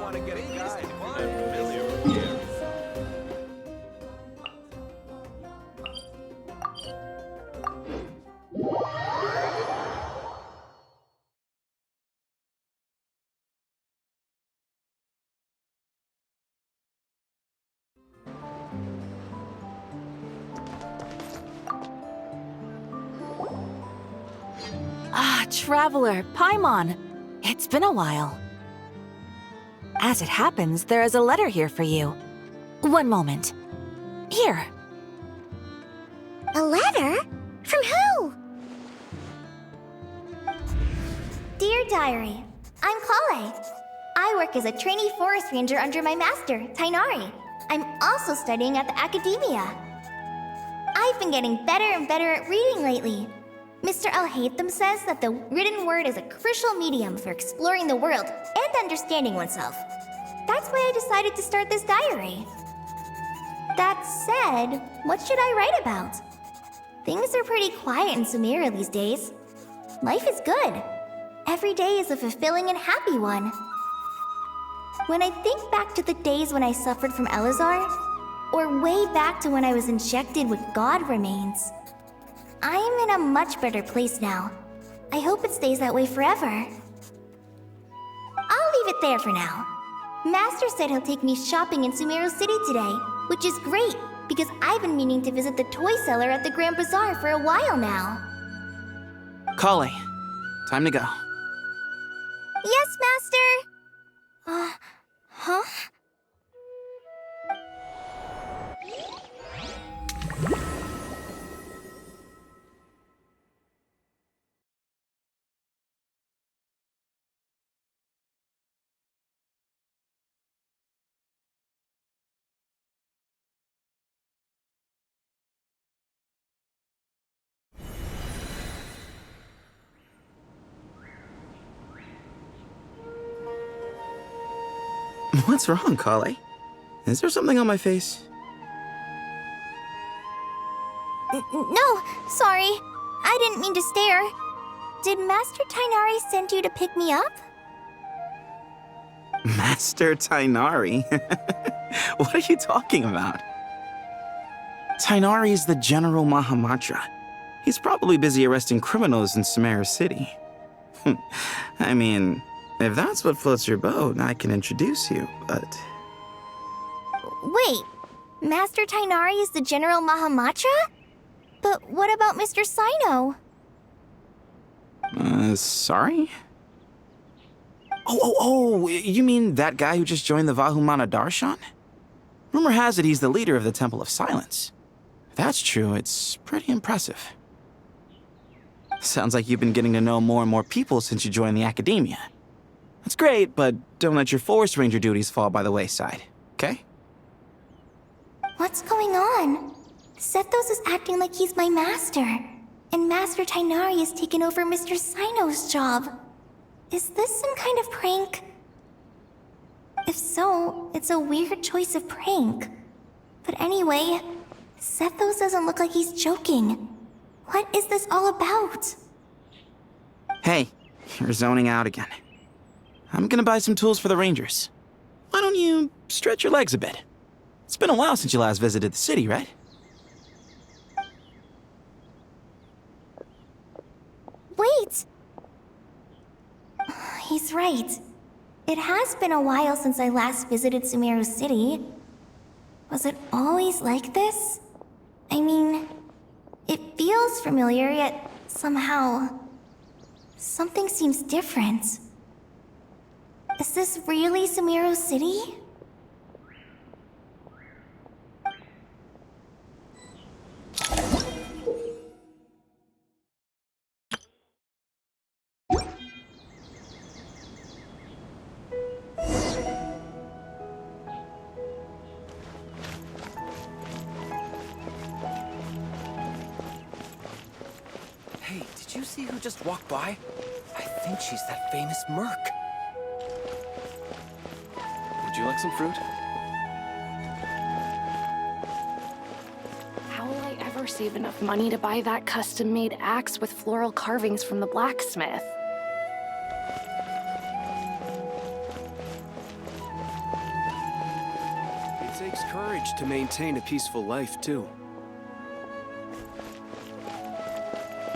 want to get a guide. I'm familiar with the area. Ah, Traveler, Paimon. It's been a while. As it happens, there is a letter here for you. One moment. Here. A letter? From who? Dear Diary, I'm Kale. I work as a trainee forest ranger under my master, Tainari. I'm also studying at the academia. I've been getting better and better at reading lately. Mr. Al-Haytham says that the written word is a crucial medium for exploring the world and understanding oneself. That's why I decided to start this diary. That said, what should I write about? Things are pretty quiet in Sumeru these days. Life is good. Every day is a fulfilling and happy one. When I think back to the days when I suffered from Elazar, or way back to when I was injected with God remains, I am in a much better place now. I hope it stays that way forever. I'll leave it there for now. Master said he'll take me shopping in Sumeru City today, which is great, because I've been meaning to visit the toy seller at the Grand Bazaar for a while now. Kale, time to go. Yes, Master! Huh? What's wrong, Kale? Is there something on my face? No, sorry. I didn't mean to stare. Did Master Tainari send you to pick me up? Master Tainari? What are you talking about? Tainari is the General Mahamatra. He's probably busy arresting criminals in Sumeru City. I mean, if that's what floats your boat, I can introduce you, but... Wait, Master Tainari is the General Mahamatra? But what about Mr. Sino? Sorry? Oh, you mean that guy who just joined the Vahumana Darshan? Rumor has it he's the leader of the Temple of Silence. If that's true, it's pretty impressive. Sounds like you've been getting to know more and more people since you joined the academia. That's great, but don't let your forest ranger duties fall by the wayside, okay? What's going on? Sethos is acting like he's my master, and Master Tainari has taken over Mr. Sino's job. Is this some kind of prank? If so, it's a weird choice of prank. But anyway, Sethos doesn't look like he's joking. What is this all about? Hey, you're zoning out again. I'm gonna buy some tools for the rangers. Why don't you stretch your legs a bit? It's been a while since you last visited the city, right? Wait! He's right. It has been a while since I last visited Sumeru City. Was it always like this? I mean, it feels familiar, yet somehow... something seems different. Is this really Sumeru City? Hey, did you see who just walked by? I think she's that famous merc. Would you like some fruit? How will I ever save enough money to buy that custom-made axe with floral carvings from the blacksmith? takes courage to maintain a peaceful life, too.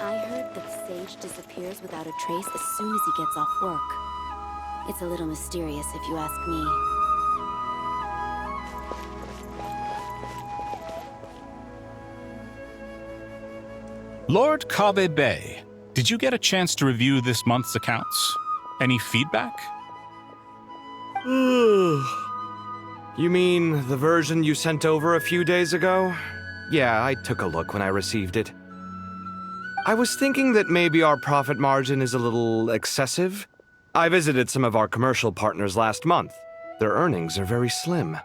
I heard that Sage disappears without a trace as soon as he gets off work. It's a little mysterious if you ask me. Lord Kabe Bay, did you get a chance to review this month's accounts? Any feedback? You mean the version you sent over a few days ago? Yeah, I took a look when I received it. I was thinking that maybe our profit margin is a little excessive. I visited some of our commercial partners last month. Their earnings are very slim.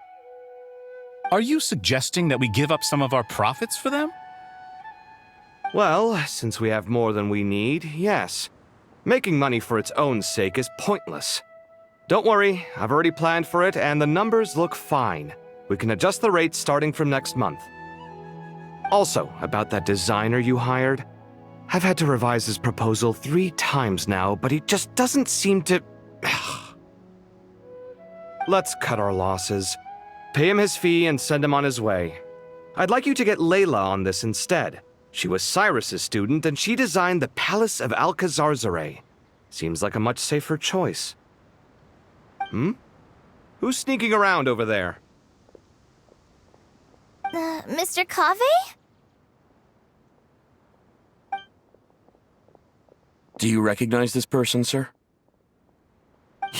Are you suggesting that we give up some of our profits for them? Well, since we have more than we need, yes. Making money for its own sake is pointless. Don't worry, I've already planned for it, and the numbers look fine. We can adjust the rates starting from next month. Also, about that designer you hired, I've had to revise his proposal 3 times now, but he just doesn't seem to... Let's cut our losses. Pay him his fee and send him on his way. I'd like you to get Layla on this instead. She was Cyrus's student, and she designed the Palace of Alcazarzare. Seems like a much safer choice. Who's sneaking around over there? Mr. Cave? Do you recognize this person, sir?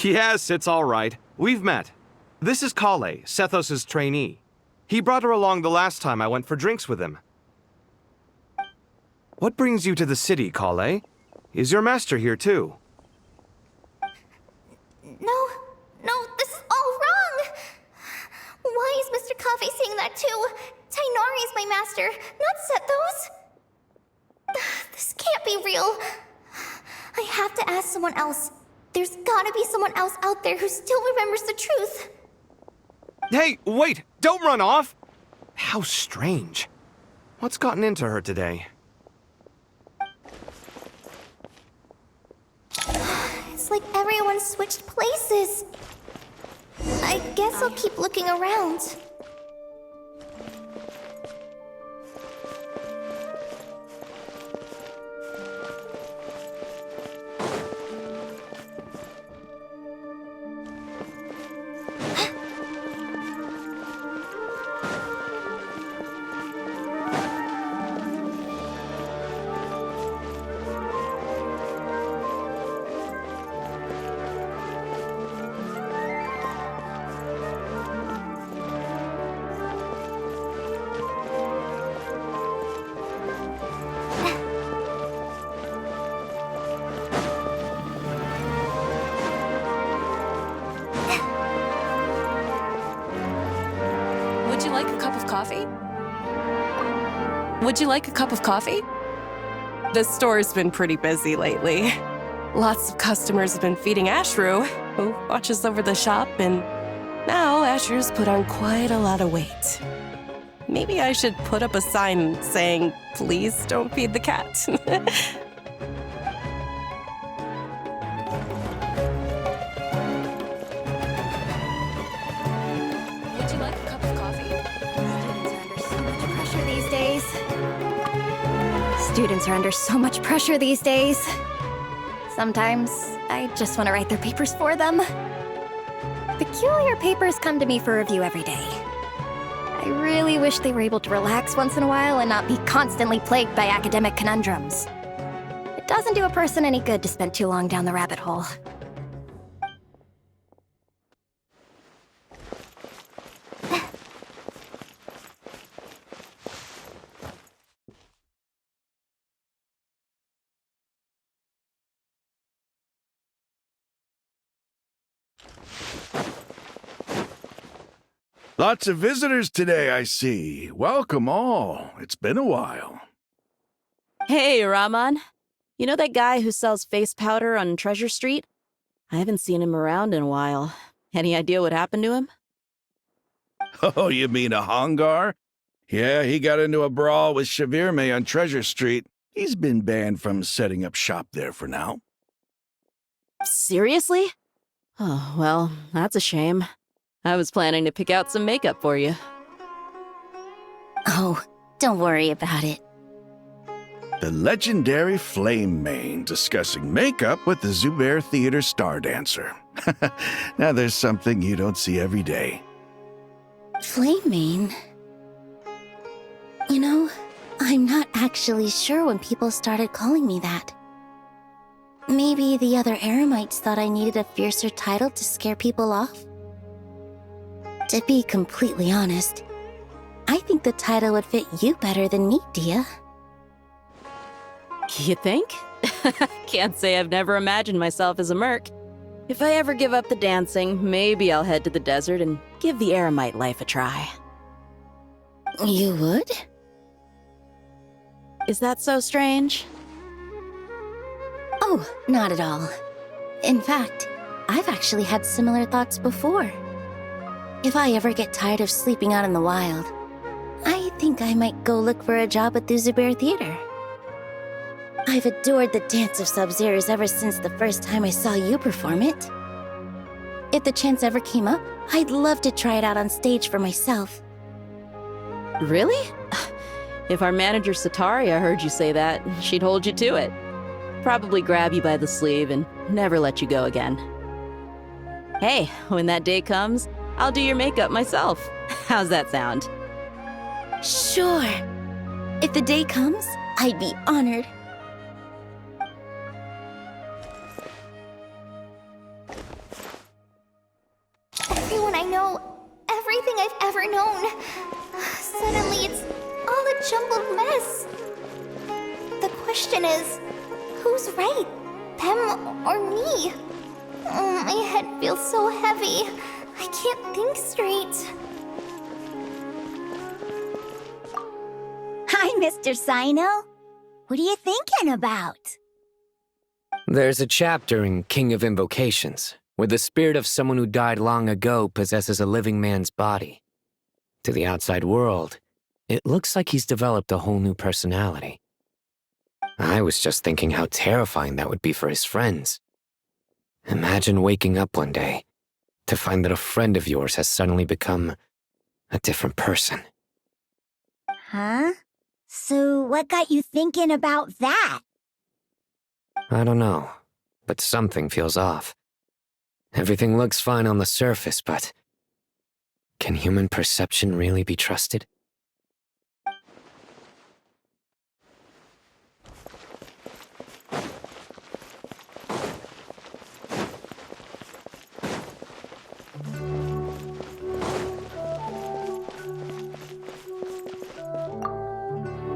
Yes, it's all right. We've met. This is Kale, Sethos' trainee. He brought her along the last time I went for drinks with him. What brings you to the city, Kale? Is your master here too? No, this is all wrong! Why is Mr. Cave saying that too? Tainari's my master, not Sethos. This can't be real. I have to ask someone else. There's gotta be someone else out there who still remembers the truth. Hey, wait! Don't run off! How strange. What's gotten into her today? It's like everyone switched places. I guess I'll keep looking around. Would you like a cup of coffee? Would you like a cup of coffee? The store's been pretty busy lately. Lots of customers have been feeding Ashru, who watches over the shop, and now Ashru's put on quite a lot of weight. Maybe I should put up a sign saying, "Please don't feed the cat." Would you like a cup of coffee? Students are under so much pressure these days. Sometimes I just want to write their papers for them. Peculiar papers come to me for review every day. I really wish they were able to relax once in a while and not be constantly plagued by academic conundrums. It doesn't do a person any good to spend too long down the rabbit hole. Lots of visitors today, I see. Welcome all. It's been a while. Hey, Rahman. You know that guy who sells face powder on Treasure Street? I haven't seen him around in a while. Any idea what happened to him? Oh, you mean a Hongar? Yeah, he got into a brawl with Shavirme on Treasure Street. He's been banned from setting up shop there for now. Seriously? Oh, well, that's a shame. I was planning to pick out some makeup for you. Oh, don't worry about it. The legendary Flame Mane discussing makeup with the Zubair Theater star dancer. Now there's something you don't see every day. Flame Mane? You know, I'm not actually sure when people started calling me that. Maybe the other Eremites thought I needed a fiercer title to scare people off? To be completely honest, I think the title would fit you better than me, Dia. You think? Can't say I've never imagined myself as a merc. If I ever give up the dancing, maybe I'll head to the desert and give the Eremite life a try. You would? Is that so strange? Oh, not at all. In fact, I've actually had similar thoughts before. If I ever get tired of sleeping out in the wild, I think I might go look for a job at the Zubair Theater. I've adored the dance of Sub-Zeros ever since the first time I saw you perform it. If the chance ever came up, I'd love to try it out on stage for myself. Really? If our manager Sataria heard you say that, she'd hold you to it. Probably grab you by the sleeve and never let you go again. Hey, when that day comes, I'll do your makeup myself. How's that sound? Sure. If the day comes, I'd be honored. Everyone I know, everything I've ever known. Suddenly it's all a jumbled mess. The question is, who's right? Them or me? Oh, my head feels so heavy. I can't think straight. Hi, Mr. Sino. What are you thinking about? There's a chapter in King of Invocations where the spirit of someone who died long ago possesses a living man's body. To the outside world, it looks like he's developed a whole new personality. I was just thinking how terrifying that would be for his friends. Imagine waking up one day to find that a friend of yours has suddenly become a different person. Huh? So what got you thinking about that? I don't know, but something feels off. Everything looks fine on the surface, but can human perception really be trusted?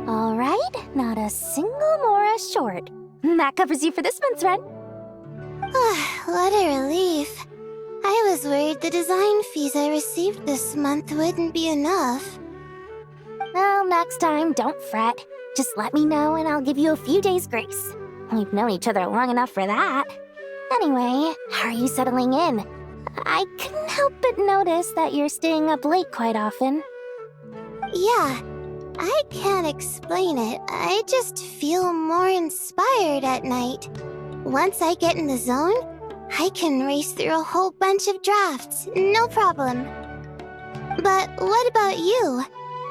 All right, not a single Mora short. That covers you for this month's rent. What a relief. I was worried the design fees I received this month wouldn't be enough. Well, next time, don't fret. Just let me know and I'll give you a few days' grace. We've known each other long enough for that. Anyway, how are you settling in? I couldn't help but notice that you're staying up late quite often. Yeah, I can't explain it. I just feel more inspired at night. Once I get in the zone, I can race through a whole bunch of drafts, no problem. But what about you?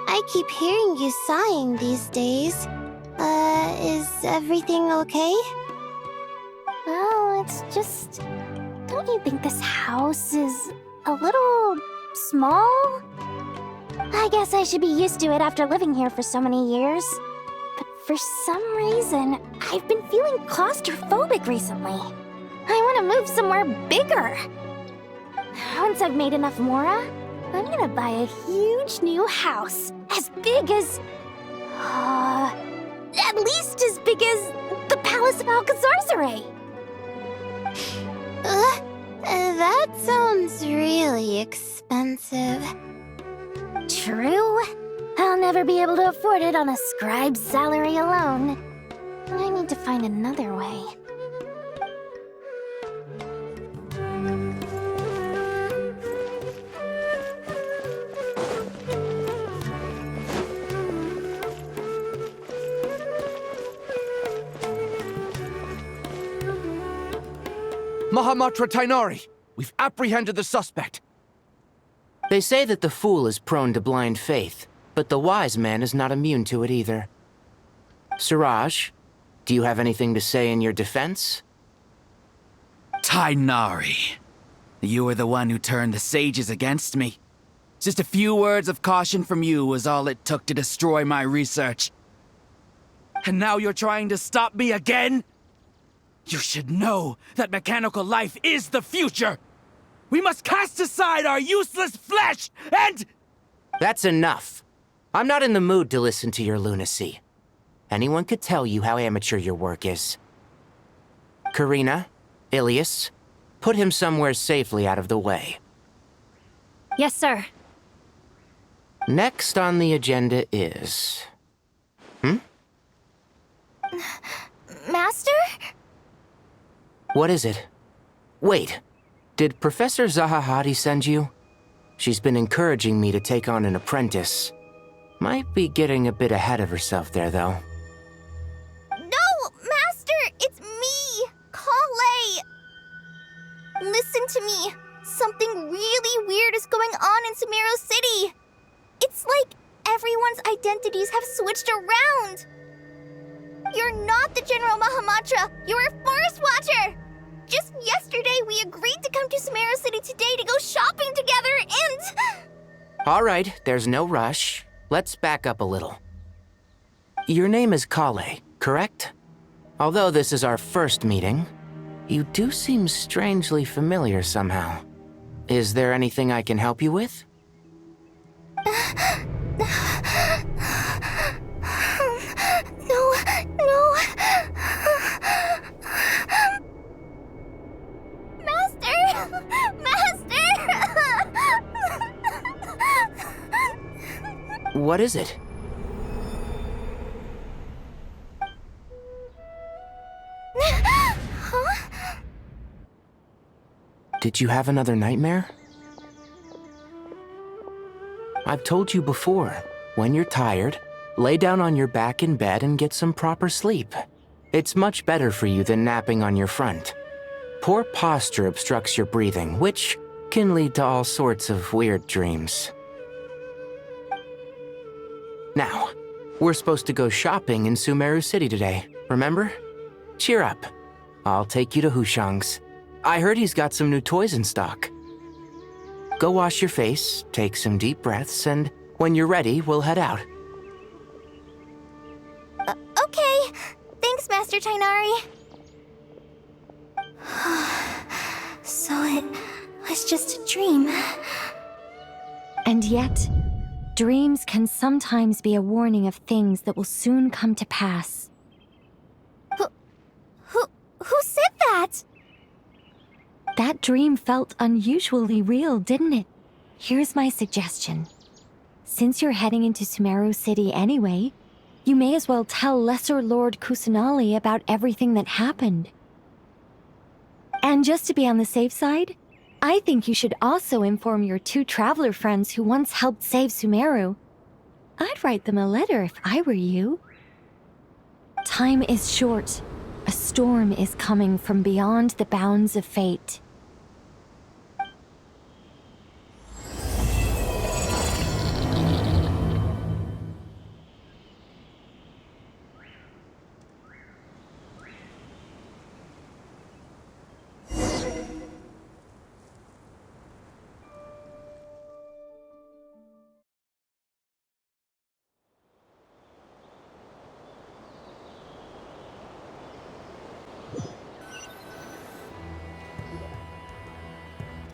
I keep hearing you sighing these days. Is everything okay? Well, it's just... Don't you think this house is a little small? I guess I should be used to it after living here for so many years. But for some reason, I've been feeling claustrophobic recently. I want to move somewhere bigger. Once I've made enough Mora, I'm gonna buy a huge new house. As big as... at least as big as the Palace of Alcazarzaray. That sounds really expensive. True. I'll never be able to afford it on a scribe's salary alone. I need to find another way. Mahamatra Tainari, we've apprehended the suspect. They say that the fool is prone to blind faith, but the wise man is not immune to it either. Siraj, do you have anything to say in your defense? Tainari, you were the one who turned the sages against me. Just a few words of caution from you was all it took to destroy my research. And now you're trying to stop me again? You should know that mechanical life is the future! We must cast aside our useless flesh and... That's enough. I'm not in the mood to listen to your lunacy. Anyone could tell you how amateur your work is. Karina, Ilias, put him somewhere safely out of the way. Yes, sir. Next on the agenda is... Master? What is it? Wait, did Professor Zahahati send you? She's been encouraging me to take on an apprentice. Might be getting a bit ahead of herself there, though. No, Master! It's me! Kale! Listen to me. Something really weird is going on in Sumeru City. It's like everyone's identities have switched around. You're not the General Mahamatra. You're a Forest Watcher. Just yesterday, we agreed to come to Sumeru City today to go shopping together and... All right, there's no rush. Let's back up a little. Your name is Kale, correct? Although this is our first meeting, you do seem strangely familiar somehow. Is there anything I can help you with? No. Master! What is it? Huh? Did you have another nightmare? I've told you before, when you're tired, lay down on your back in bed and get some proper sleep. It's much better for you than napping on your front. Poor posture obstructs your breathing, which can lead to all sorts of weird dreams. Now, we're supposed to go shopping in Sumeru City today, remember? Cheer up. I'll take you to Hushang's. I heard he's got some new toys in stock. Go wash your face, take some deep breaths, and when you're ready, we'll head out. Okay. Thanks, Master Tainari. So it was just a dream. And yet, dreams can sometimes be a warning of things that will soon come to pass. Who said that? That dream felt unusually real, didn't it? Here's my suggestion. Since you're heading into Sumeru City anyway, you may as well tell Lesser Lord Kusanali about everything that happened. And just to be on the safe side, I think you should also inform your 2 traveler friends who once helped save Sumeru. I'd write them a letter if I were you. Time is short. A storm is coming from beyond the bounds of fate.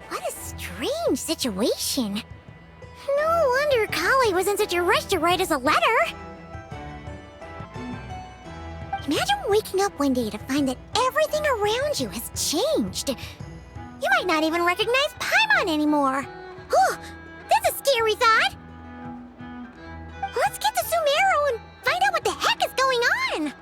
What a strange situation. No wonder Kali was in such a rush to write us a letter. Imagine waking up one day to find that everything around you has changed. You might not even recognize Paimon anymore. Oh, that's a scary thought. Let's get to Sumeru and find out what the heck is going on.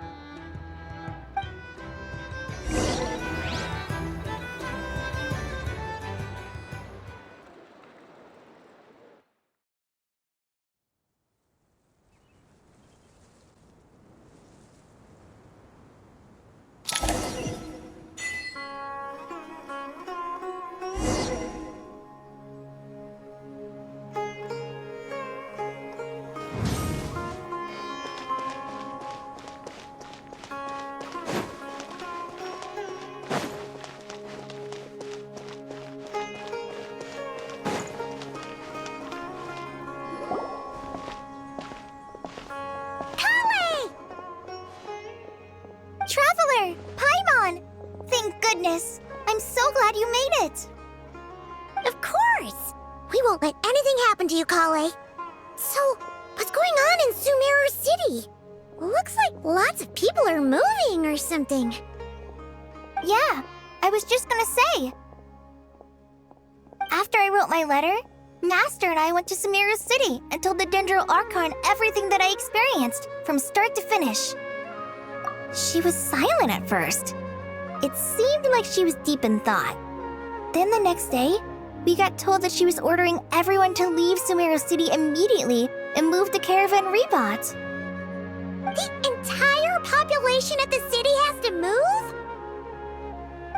We won't let anything happen to you, Kale. So, what's going on in Sumeru City? Looks like lots of people are moving or something. Yeah, I was just gonna say. After I wrote my letter, Master and I went to Sumeru City and told the Dendro Archon everything that I experienced, from start to finish. She was silent at first. It seemed like she was deep in thought. Then the next day, we got told that she was ordering everyone to leave Sumeru City immediately and move to Caravan Rebot. The entire population of the city has to move?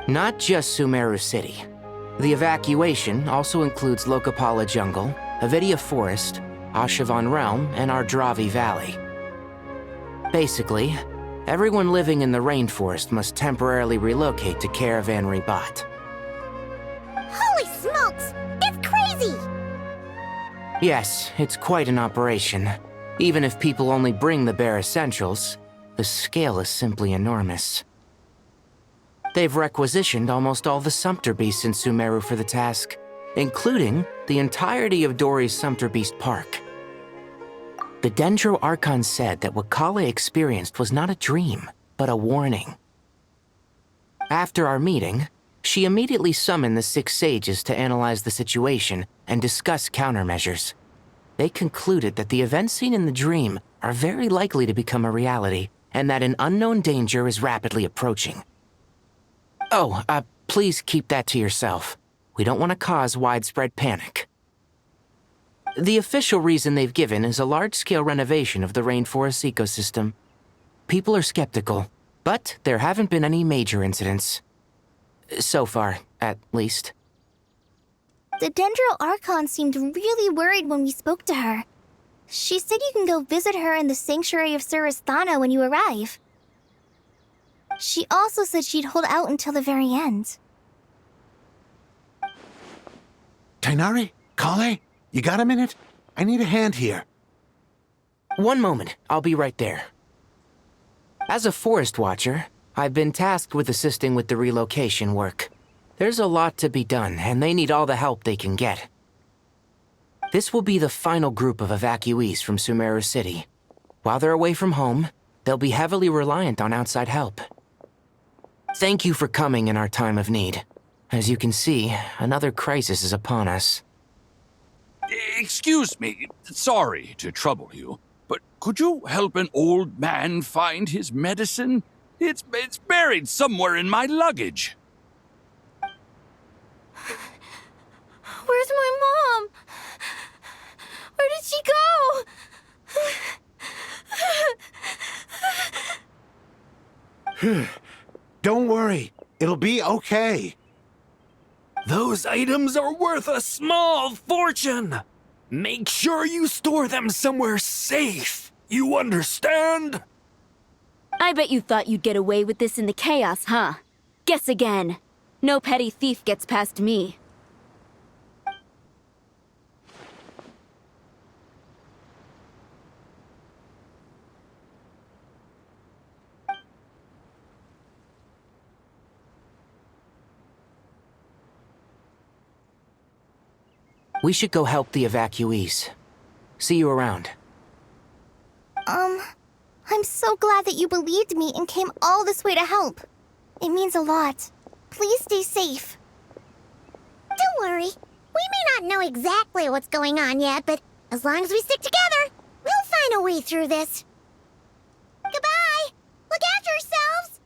Not just Sumeru City. The evacuation also includes Lokapala Jungle, Avidia Forest, Ashavan Realm, and Ardravi Valley. Basically, everyone living in the rainforest must temporarily relocate to Caravan Rebot. Holy smokes! It's crazy! Yes, it's quite an operation. Even if people only bring the bare essentials, the scale is simply enormous. They've requisitioned almost all the Sumpter Beasts in Sumeru for the task, including the entirety of Dori's Sumpter Beast Park. The Dendro Archon said that what Kale experienced was not a dream, but a warning. After our meeting, she immediately summoned the 6 sages to analyze the situation and discuss countermeasures. They concluded that the events seen in the dream are very likely to become a reality, and that an unknown danger is rapidly approaching. Oh, please keep that to yourself. We don't want to cause widespread panic. The official reason they've given is a large-scale renovation of the rainforest ecosystem. People are skeptical, but there haven't been any major incidents. So far, at least. The Dendro Archon seemed really worried when we spoke to her. She said you can go visit her in the Sanctuary of Surasthana when you arrive. She also said she'd hold out until the very end. Tighnari? Kale? You got a minute? I need a hand here. One moment, I'll be right there. As a forest watcher, I've been tasked with assisting with the relocation work. There's a lot to be done, and they need all the help they can get. This will be the final group of evacuees from Sumeru City. While they're away from home, they'll be heavily reliant on outside help. Thank you for coming in our time of need. As you can see, another crisis is upon us. Excuse me, sorry to trouble you, but could you help an old man find his medicine? It's buried somewhere in my luggage. Where's my mom? Where did she go? Don't worry. It'll be okay. Those items are worth a small fortune. Make sure you store them somewhere safe. You understand? I bet you thought you'd get away with this in the chaos, huh? Guess again. No petty thief gets past me. We should go help the evacuees. See you around. I'm so glad that you believed me and came all this way to help. It means a lot. Please stay safe. Don't worry. We may not know exactly what's going on yet, but as long as we stick together, we'll find a way through this. Goodbye! Look after yourselves!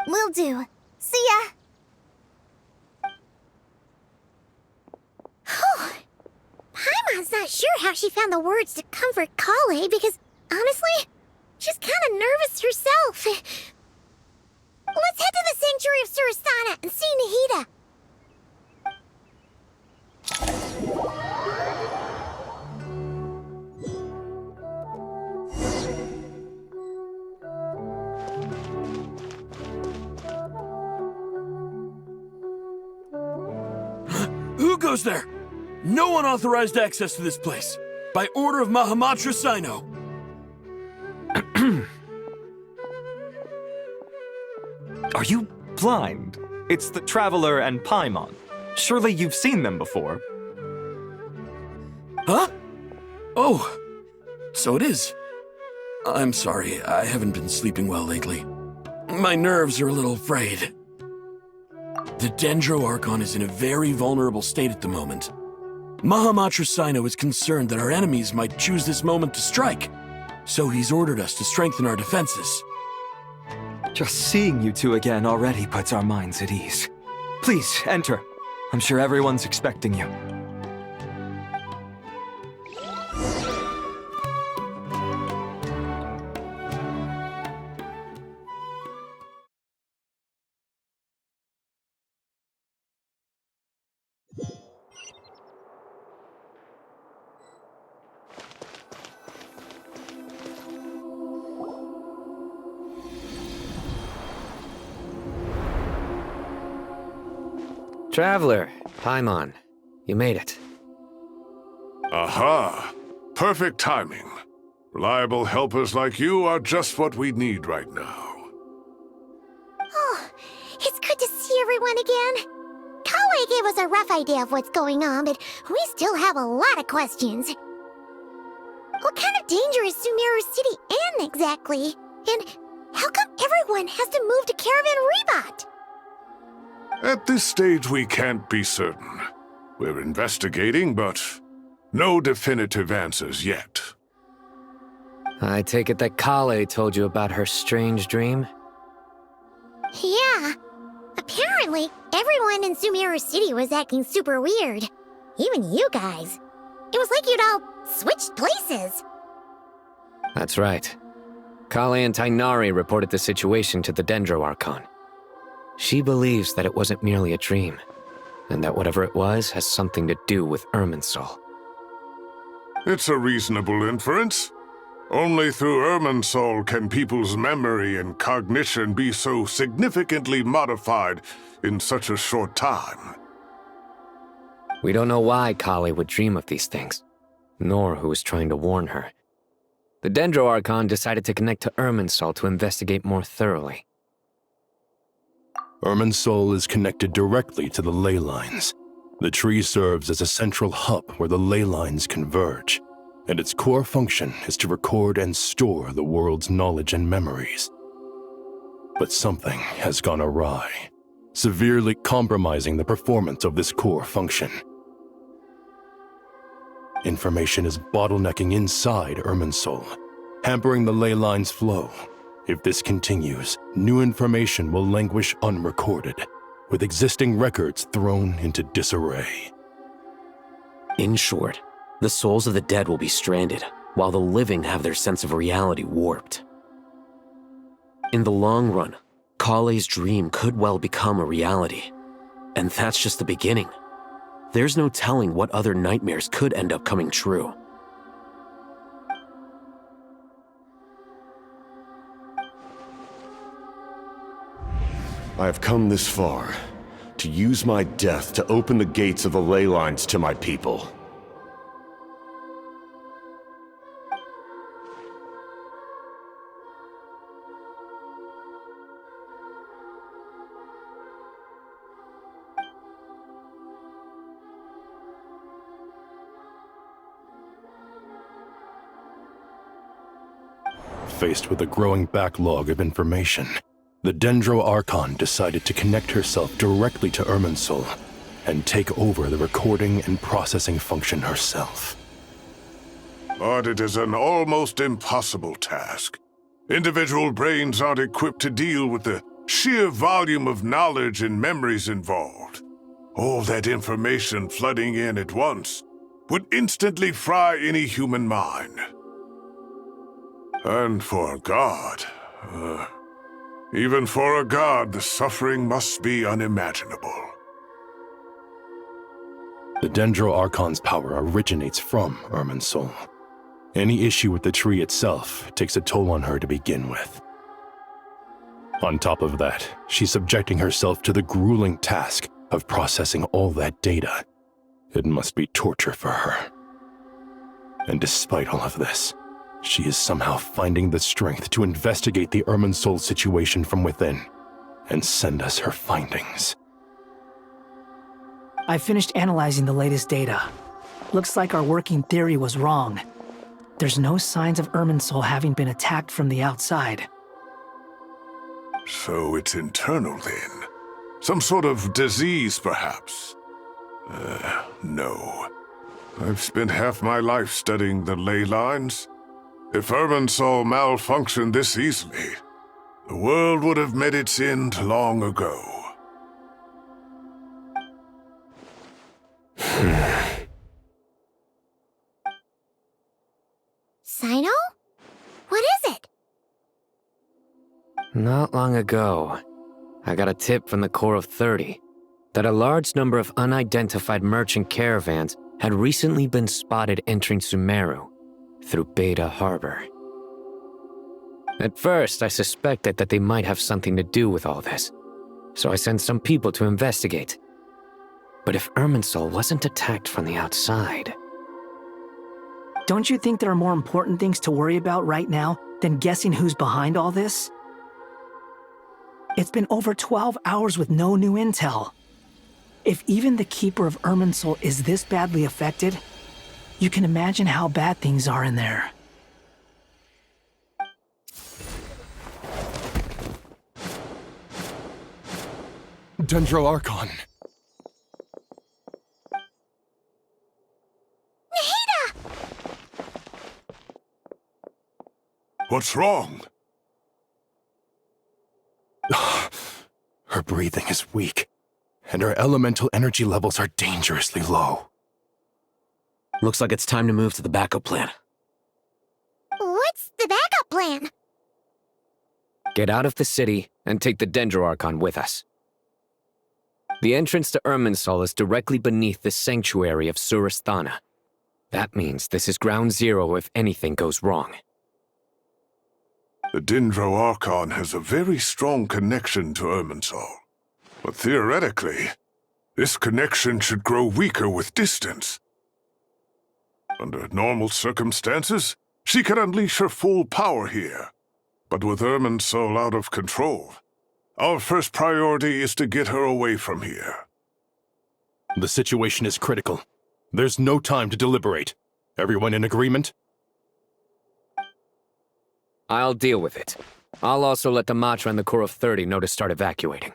Will do. See ya! Paimon's not sure how she found the words to comfort Kale because, honestly, she's kind of nervous herself. Let's head to the Sanctuary of Surasthana and see Nahida. Who goes there? No unauthorized access to this place. By order of Mahamatra Sino. Are you blind? It's the Traveler and Paimon. Surely you've seen them before. Oh, so it is. I'm sorry, I haven't been sleeping well lately. My nerves are a little frayed. The Dendro Archon is in a very vulnerable state at the moment. Mahamatra Sino is concerned that our enemies might choose this moment to strike, so he's ordered us to strengthen our defenses. Just seeing you two again already puts our minds at ease. Please, enter. I'm sure everyone's expecting you. Traveler, Paimon, you made it. Aha! Perfect timing. Reliable helpers like you are just what we need right now. Oh, it's good to see everyone again. Kawaii gave us a rough idea of what's going on, but we still have a lot of questions. What kind of danger is Sumeru City in, exactly? And how come everyone has to move to Caravan Rebot? At this stage, we can't be certain. We're investigating, but no definitive answers yet. I take it that Kale told you about her strange dream? Yeah. Apparently, everyone in Sumeru City was acting super weird. Even you guys. It was like you'd all switched places. That's right. Kale and Tainari reported the situation to the Dendro Archon. She believes that it wasn't merely a dream, and that whatever it was has something to do with Irminsul. It's a reasonable inference. Only through Irminsul can people's memory and cognition be so significantly modified in such a short time. We don't know why Kale would dream of these things, nor who was trying to warn her. The Dendro Archon decided to connect to Irminsul to investigate more thoroughly. Irminsul is connected directly to the ley lines. The tree serves as a central hub where the ley lines converge, and its core function is to record and store the world's knowledge and memories. But something has gone awry, severely compromising the performance of this core function. Information is bottlenecking inside Irminsul, hampering the ley lines' flow. If this continues, new information will languish unrecorded, with existing records thrown into disarray. In short, the souls of the dead will be stranded, while the living have their sense of reality warped. In the long run, Kale's dream could well become a reality. And that's just the beginning. There's no telling what other nightmares could end up coming true. I have come this far, to use my death to open the gates of the ley lines to my people. Faced with a growing backlog of information, the Dendro Archon decided to connect herself directly to Irminsul and take over the recording and processing function herself. But it is an almost impossible task. Individual brains aren't equipped to deal with the sheer volume of knowledge and memories involved. All that information flooding in at once would instantly fry any human mind. And for a god, even for a god, the suffering must be unimaginable. The Dendro Archon's power originates from Irminsul. Any issue with the tree itself takes a toll on her to begin with. On top of that, she's subjecting herself to the grueling task of processing all that data. It must be torture for her. And despite all of this, she is somehow finding the strength to investigate the Irminsul situation from within and send us her findings. I finished analyzing the latest data. Looks like our working theory was wrong. There's no signs of Irminsul having been attacked from the outside. So it's internal then? Some sort of disease, perhaps? No. I've spent half my life studying the ley lines. If Irminsul malfunctioned this easily, the world would have met its end long ago. Sino? What is it? Not long ago, I got a tip from the Corps of 30 that a large number of unidentified merchant caravans had recently been spotted entering Sumeru through Beta Harbor. At first, I suspected that they might have something to do with all this, so I sent some people to investigate. But if Irminsul wasn't attacked from the outside... Don't you think there are more important things to worry about right now than guessing who's behind all this? It's been over 12 hours with no new intel. If even the Keeper of Irminsul is this badly affected, you can imagine how bad things are in there. Dendro Archon. What's wrong? Her breathing is weak, and her elemental energy levels are dangerously low. Looks like it's time to move to the backup plan. What's the backup plan? Get out of the city and take the Dendro Archon with us. The entrance to Irminsul is directly beneath the sanctuary of Surasthana. That means this is ground zero if anything goes wrong. The Dendro Archon has a very strong connection to Irminsul. But theoretically, this connection should grow weaker with distance. Under normal circumstances, she could unleash her full power here. But with Irminsul out of control, our first priority is to get her away from here. The situation is critical. There's no time to deliberate. Everyone in agreement? I'll deal with it. I'll also let the Matra and the Corps of 30 know to start evacuating.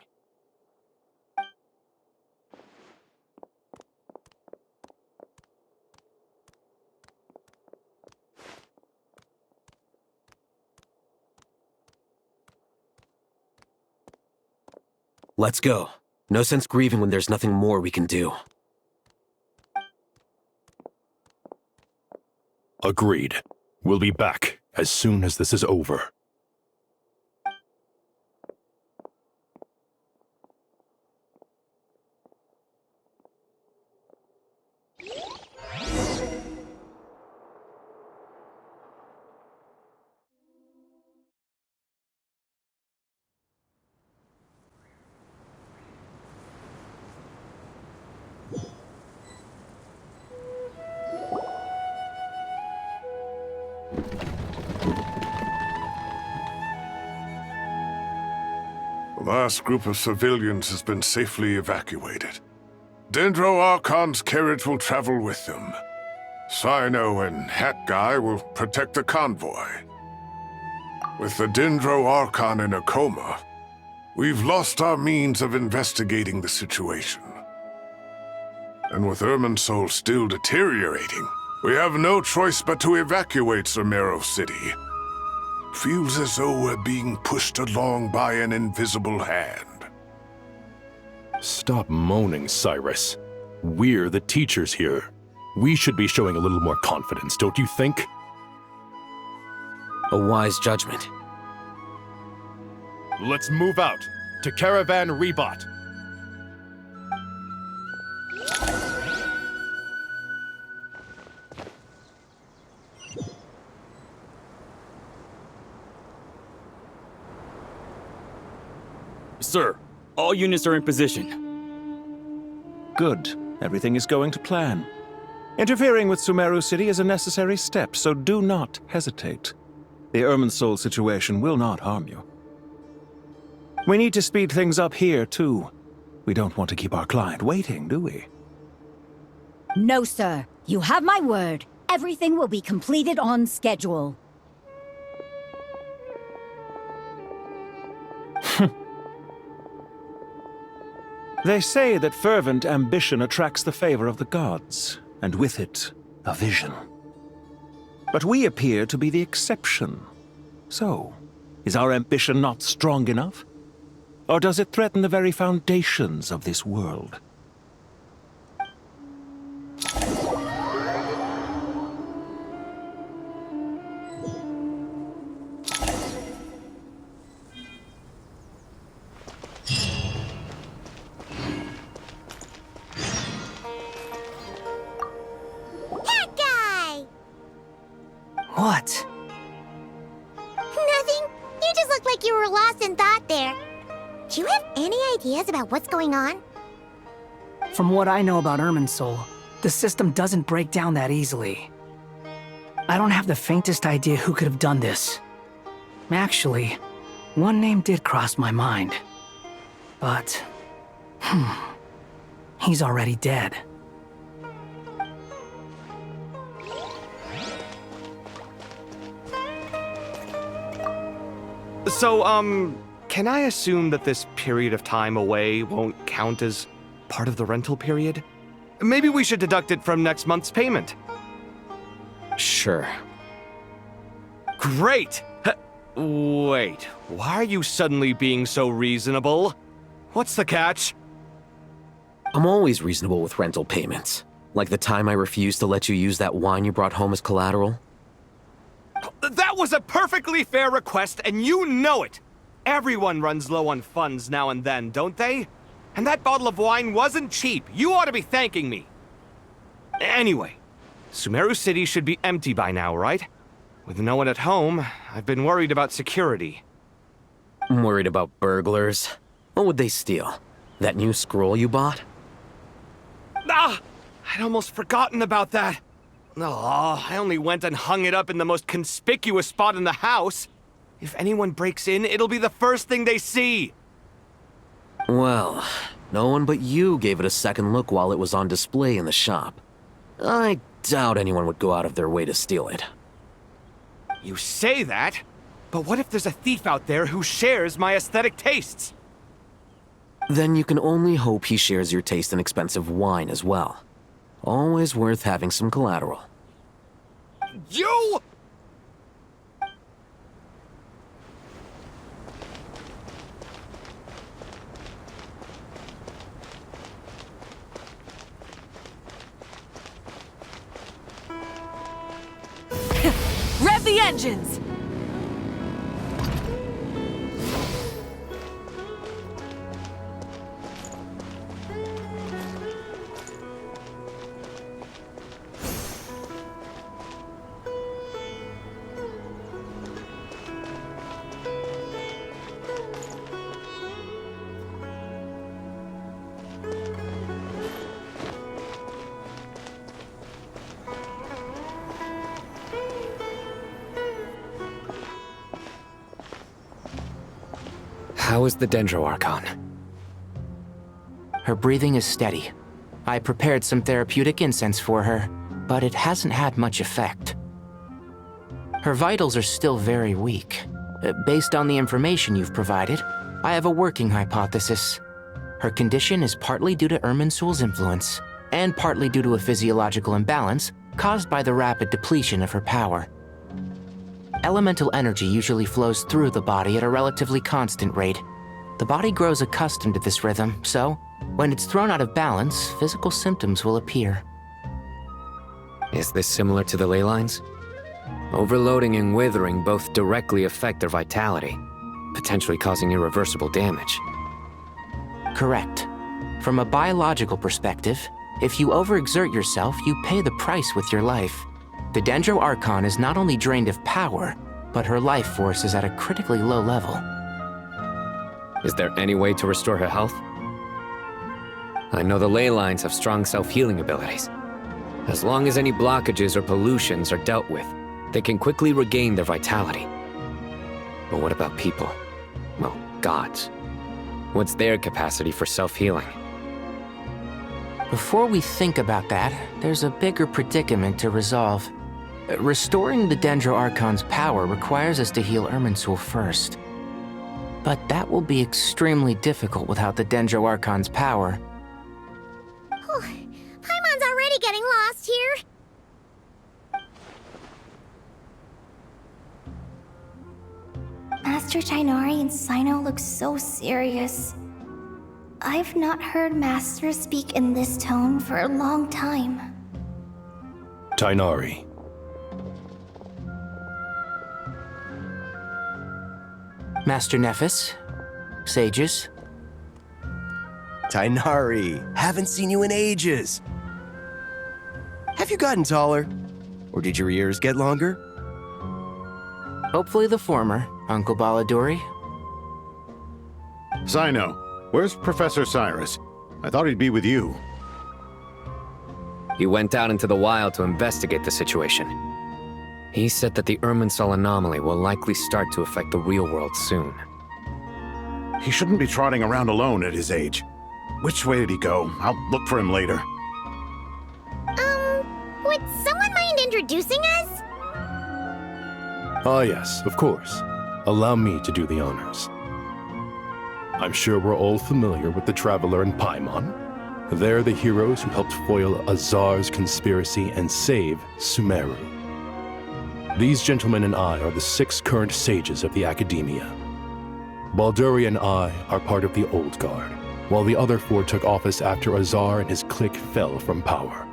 Let's go. No sense grieving when there's nothing more we can do. Agreed. We'll be back as soon as this is over. The last group of civilians has been safely evacuated. Dendro Archon's carriage will travel with them. Sino and Hat Guy will protect the convoy. With the Dendro Archon in a coma, we've lost our means of investigating the situation. And with Irminsul still deteriorating, we have no choice but to evacuate Sumeru City. Feels as though we're being pushed along by an invisible hand. Stop moaning, Cyrus. We're the teachers here. We should be showing a little more confidence, don't you think? A wise judgment. Let's move out to Caravan Rebot. Sir, all units are in position. Good. Everything is going to plan. Interfering with Sumeru City is a necessary step, so do not hesitate. The Irminsul situation will not harm you. We need to speed things up here, too. We don't want to keep our client waiting, do we? No, sir. You have my word. Everything will be completed on schedule. They say that fervent ambition attracts the favor of the gods, and with it, a vision. But we appear to be the exception. So, is our ambition not strong enough? Or does it threaten the very foundations of this world? What? Nothing. You just looked like you were lost in thought there. Do you have any ideas about what's going on? From what I know about Irminsul, the system doesn't break down that easily. I don't have the faintest idea who could have done this. Actually, one name did cross my mind. But, he's already dead. So, can I assume that this period of time away won't count as part of the rental period? Maybe we should deduct it from next month's payment. Sure. Great! Wait, why are you suddenly being so reasonable? What's the catch? I'm always reasonable with rental payments. Like the time I refused to let you use that wine you brought home as collateral. That was a perfectly fair request, and you know it! Everyone runs low on funds now and then, don't they? And that bottle of wine wasn't cheap. You ought to be thanking me. Anyway, Sumeru City should be empty by now, right? With no one at home, I've been worried about security. I'm worried about burglars. What would they steal? That new scroll you bought? Ah! I'd almost forgotten about that. Oh, I only went and hung it up in the most conspicuous spot in the house. If anyone breaks in, it'll be the first thing they see. Well, no one but you gave it a second look while it was on display in the shop. I doubt anyone would go out of their way to steal it. You say that, but what if there's a thief out there who shares my aesthetic tastes? Then you can only hope he shares your taste in expensive wine as well. Always worth having some collateral. You! Rev the engines! How is the Dendro Archon? Her breathing is steady. I prepared some therapeutic incense for her, but it hasn't had much effect. Her vitals are still very weak. Based on the information you've provided, I have a working hypothesis. Her condition is partly due to Irminsul's influence, and partly due to a physiological imbalance caused by the rapid depletion of her power. Elemental energy usually flows through the body at a relatively constant rate. The body grows accustomed to this rhythm, so when it's thrown out of balance, physical symptoms will appear. Is this similar to the ley lines? Overloading and withering both directly affect their vitality, potentially causing irreversible damage. Correct. From a biological perspective, if you overexert yourself, you pay the price with your life. The Dendro Archon is not only drained of power, but her life force is at a critically low level. Is there any way to restore her health? I know the ley lines have strong self-healing abilities. As long as any blockages or pollutions are dealt with, they can quickly regain their vitality. But what about people? Well, gods. What's their capacity for self-healing? Before we think about that, there's a bigger predicament to resolve. Restoring the Dendro Archon's power requires us to heal Irminsul first. But that will be extremely difficult without the Dendro Archon's power. Paimon's already getting lost here. Master Tainari and Sino look so serious. I've not heard Master speak in this tone for a long time. Tainari. Master Nephis? Sages? Tainari, haven't seen you in ages. Have you gotten taller? Or did your ears get longer? Hopefully the former, Uncle Baladuri. Sino, where's Professor Cyrus? I thought he'd be with you. He went out into the wild to investigate the situation. He said that the Irminsul anomaly will likely start to affect the real world soon. He shouldn't be trotting around alone at his age. Which way did he go? I'll look for him later. Would someone mind introducing us? Ah yes, of course. Allow me to do the honors. I'm sure we're all familiar with the Traveler and Paimon. They're the heroes who helped foil Azar's conspiracy and save Sumeru. These gentlemen and I are the 6 current sages of the Academia. Balduri and I are part of the Old Guard, while the other 4 took office after Azar and his clique fell from power.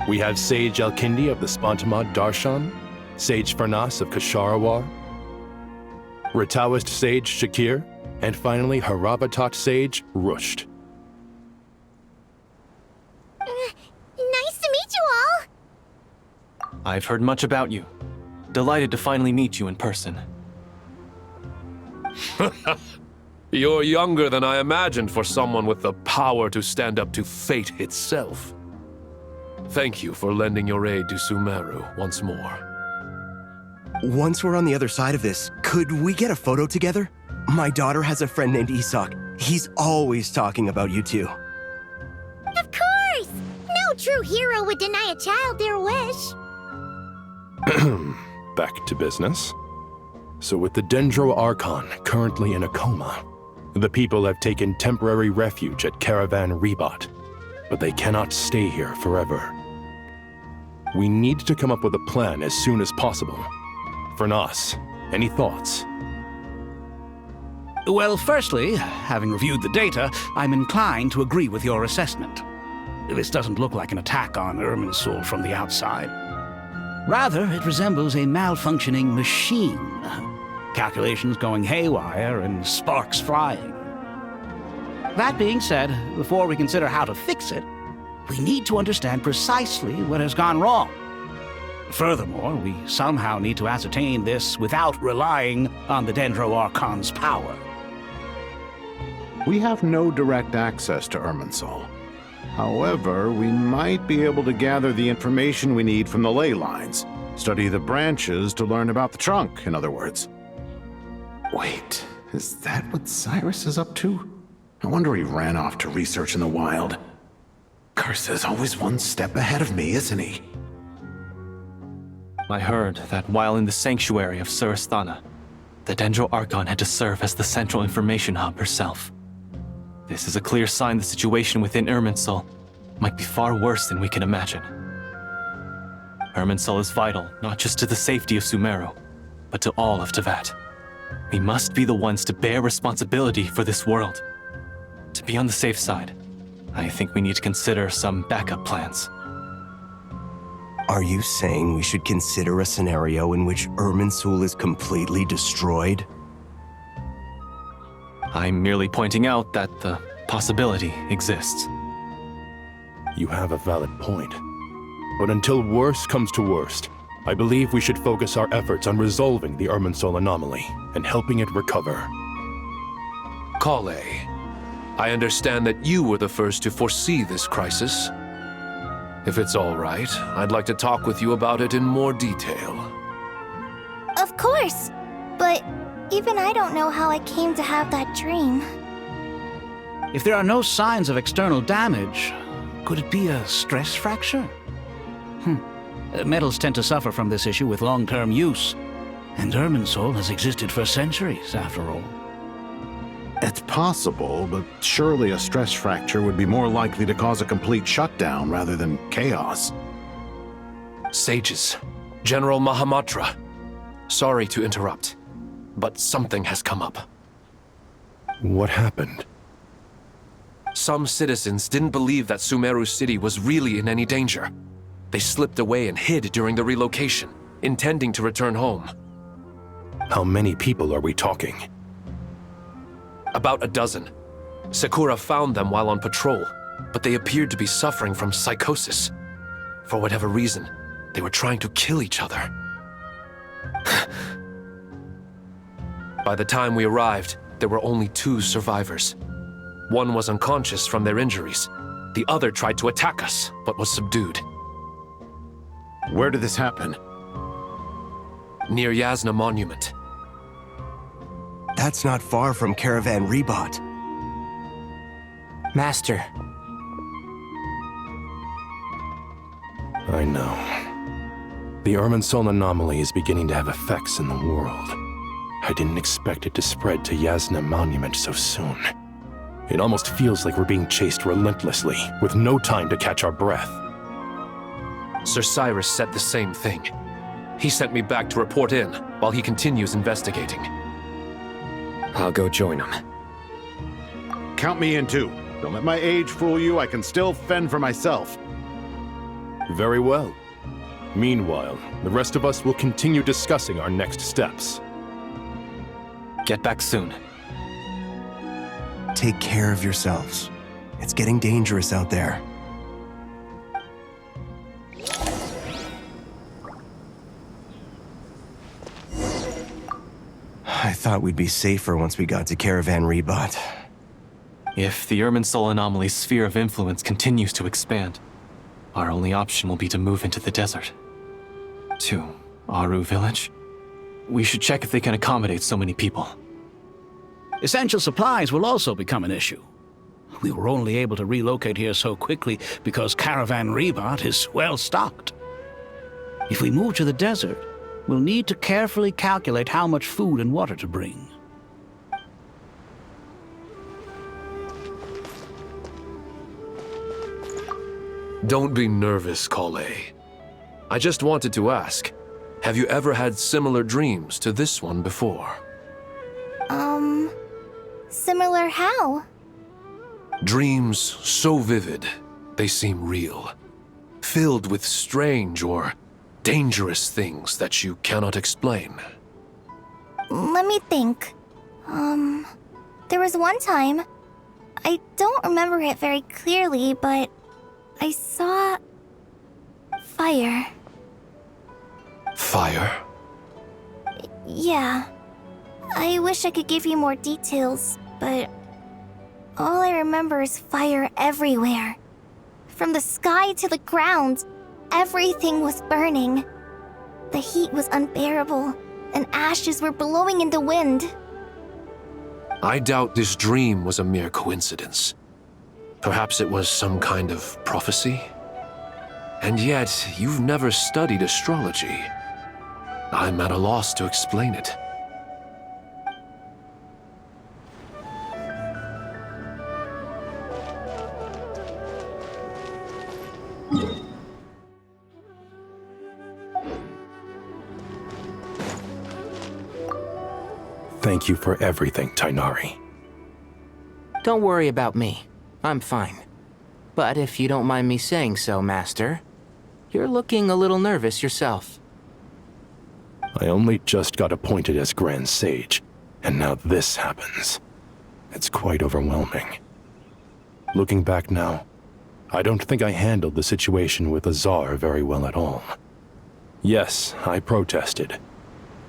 We have Sage Alkindi of the Spontamad Darshan, Sage Farnas of Kasharawar, Rataoist Sage Shakir, and finally Haravatat Sage Rusht. Nice to meet you all! I've heard much about you. Delighted to finally meet you in person. You're younger than I imagined for someone with the power to stand up to fate itself. Thank you for lending your aid to Sumeru once more. Once we're on the other side of this, could we get a photo together? My daughter has a friend named Isak. He's always talking about you two. Of course! No true hero would deny a child their wish. Back to business. So with the Dendro Archon currently in a coma, the people have taken temporary refuge at Caravan Rebat, but they cannot stay here forever. We need to come up with a plan as soon as possible. Farnas, any thoughts? Well, firstly, having reviewed the data, I'm inclined to agree with your assessment. This doesn't look like an attack on Irminsul from the outside. Rather, it resembles a malfunctioning machine. Calculations going haywire and sparks flying. That being said, before we consider how to fix it, we need to understand precisely what has gone wrong. Furthermore, we somehow need to ascertain this without relying on the Dendro Archon's power. We have no direct access to Irminsul. However, we might be able to gather the information we need from the ley lines. Study the branches to learn about the trunk, in other words. Wait, is that what Cyrus is up to? I wonder he ran off to research in the wild. Curse's always one step ahead of me, isn't he? I heard that while in the sanctuary of Surasthana, the Dendro Archon had to serve as the central information hub herself. This is a clear sign the situation within Irminsul might be far worse than we can imagine. Irminsul is vital not just to the safety of Sumeru, but to all of Teyvat. We must be the ones to bear responsibility for this world. To be on the safe side, I think we need to consider some backup plans. Are you saying we should consider a scenario in which Irminsul is completely destroyed? I'm merely pointing out that the possibility exists. You have a valid point. But until worst comes to worst, I believe we should focus our efforts on resolving the Irminsul anomaly and helping it recover. Kale, I understand that you were the first to foresee this crisis. If it's all right, I'd like to talk with you about it in more detail. Of course! But even I don't know how I came to have that dream. If there are no signs of external damage, could it be a stress fracture? Metals tend to suffer from this issue with long-term use. And Irminsul has existed for centuries, after all. It's possible, but surely a stress fracture would be more likely to cause a complete shutdown rather than chaos. Sages, General Mahamatra. Sorry to interrupt, but something has come up. What happened? Some citizens didn't believe that Sumeru City was really in any danger. They slipped away and hid during the relocation, intending to return home. How many people are we talking? About a dozen. Sakura found them while on patrol, but they appeared to be suffering from psychosis. For whatever reason, they were trying to kill each other. By the time we arrived, there were only 2 survivors. One was unconscious from their injuries. The other tried to attack us, but was subdued. Where did this happen? Near Yasna Monument. That's not far from Caravan Rebot. Master. I know. The Irminsul anomaly is beginning to have effects in the world. I didn't expect it to spread to Yasna Monument so soon. It almost feels like we're being chased relentlessly, with no time to catch our breath. Sir Cyrus said the same thing. He sent me back to report in, while he continues investigating. I'll go join him. Count me in too. Don't let my age fool you, I can still fend for myself. Very well. Meanwhile, the rest of us will continue discussing our next steps. Get back soon. Take care of yourselves. It's getting dangerous out there. I thought we'd be safer once we got to Caravan Rebot. If the Irminsul anomaly's sphere of influence continues to expand, our only option will be to move into the desert. To Aru Village? We should check if they can accommodate so many people. Essential supplies will also become an issue. We were only able to relocate here so quickly because Caravan Rebot is well stocked. If we move to the desert, we'll need to carefully calculate how much food and water to bring. Don't be nervous, Kale. I just wanted to ask, have you ever had similar dreams to this one before? Similar how? Dreams so vivid, they seem real. Filled with strange or dangerous things that you cannot explain. Let me think. There was one time, I don't remember it very clearly, but I saw fire. Fire? Yeah. I wish I could give you more details, but all I remember is fire everywhere. From the sky to the ground, everything was burning. The heat was unbearable, and ashes were blowing in the wind. I doubt this dream was a mere coincidence. Perhaps it was some kind of prophecy? And yet, you've never studied astrology. I'm at a loss to explain it. Thank you for everything, Tainari. Don't worry about me. I'm fine. But if you don't mind me saying so, Master, you're looking a little nervous yourself. I only just got appointed as Grand Sage, and now this happens. It's quite overwhelming. Looking back now, I don't think I handled the situation with Azar very well at all. Yes, I protested,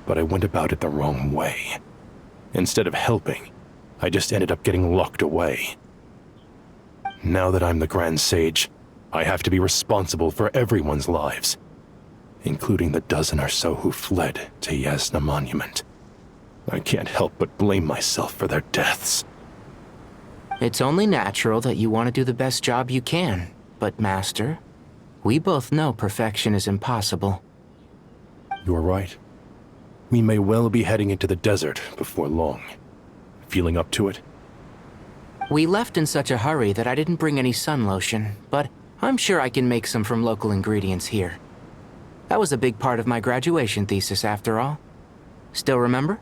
but I went about it the wrong way. Instead of helping, I just ended up getting locked away. Now that I'm the Grand Sage, I have to be responsible for everyone's lives, including the dozen or so who fled to Yasna Monument. I can't help but blame myself for their deaths. It's only natural that you want to do the best job you can, but Master, We both know perfection is impossible. You're right. We may well be heading into the desert before long. Feeling up to it? We left in such a hurry that I didn't bring any sun lotion, but I'm sure I can make some from local ingredients here. That was a big part of my graduation thesis, after all. Still remember?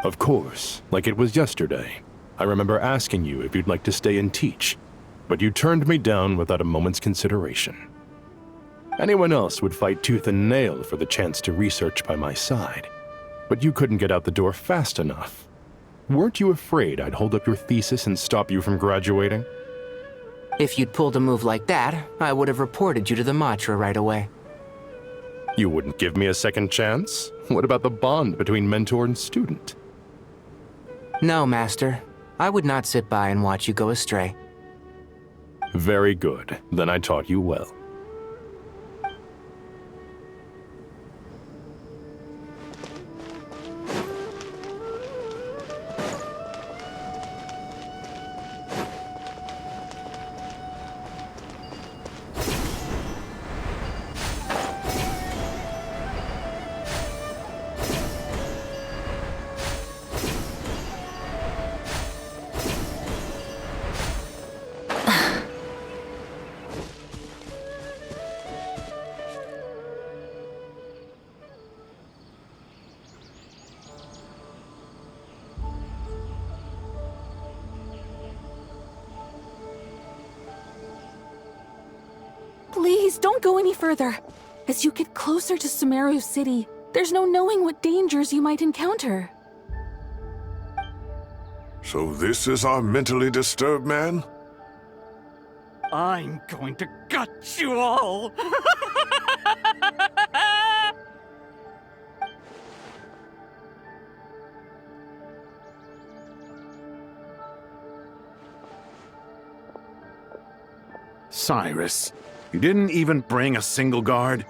Of course, like it was yesterday. I remember asking you if you'd like to stay and teach, but you turned me down without a moment's consideration. Anyone else would fight tooth and nail for the chance to research by my side, but you couldn't get out the door fast enough. Weren't you afraid I'd hold up your thesis and stop you from graduating? If you'd pulled a move like that, I would have reported you to the Matra right away. You wouldn't give me a second chance? What about the bond between mentor and student? No, Master. I would not sit by and watch you go astray. Very good. Then I taught you well. Please, don't go any further. As you get closer to Sumeru City, there's no knowing what dangers you might encounter. So this is our mentally disturbed man? I'm going to gut you all! Cyrus, you didn't even bring a single guard?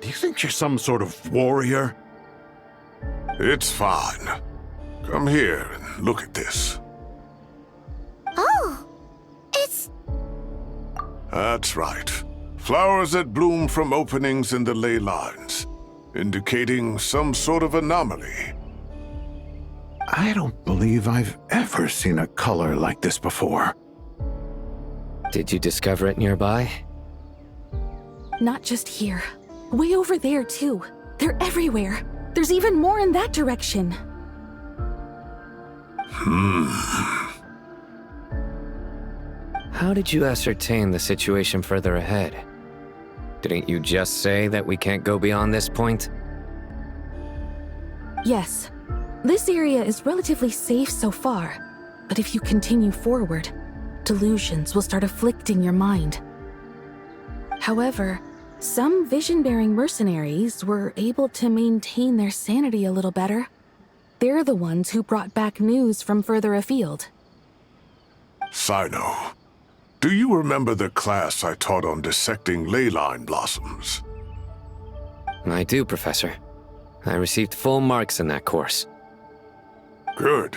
Do you think you're some sort of warrior? It's fine. Come here and look at this. Oh, it's... That's right. Flowers that bloom from openings in the ley lines, indicating some sort of anomaly. I don't believe I've ever seen a color like this before. Did you discover it nearby? Not just here. Way over there, too. They're everywhere. There's even more in that direction. How did you ascertain the situation further ahead? Didn't you just say that we can't go beyond this point? Yes. This area is relatively safe so far. But if you continue forward, delusions will start afflicting your mind. However, some vision-bearing mercenaries were able to maintain their sanity a little better. They're the ones who brought back news from further afield. Sino, do you remember the class I taught on dissecting ley line blossoms? I do, Professor. I received full marks in that course. Good.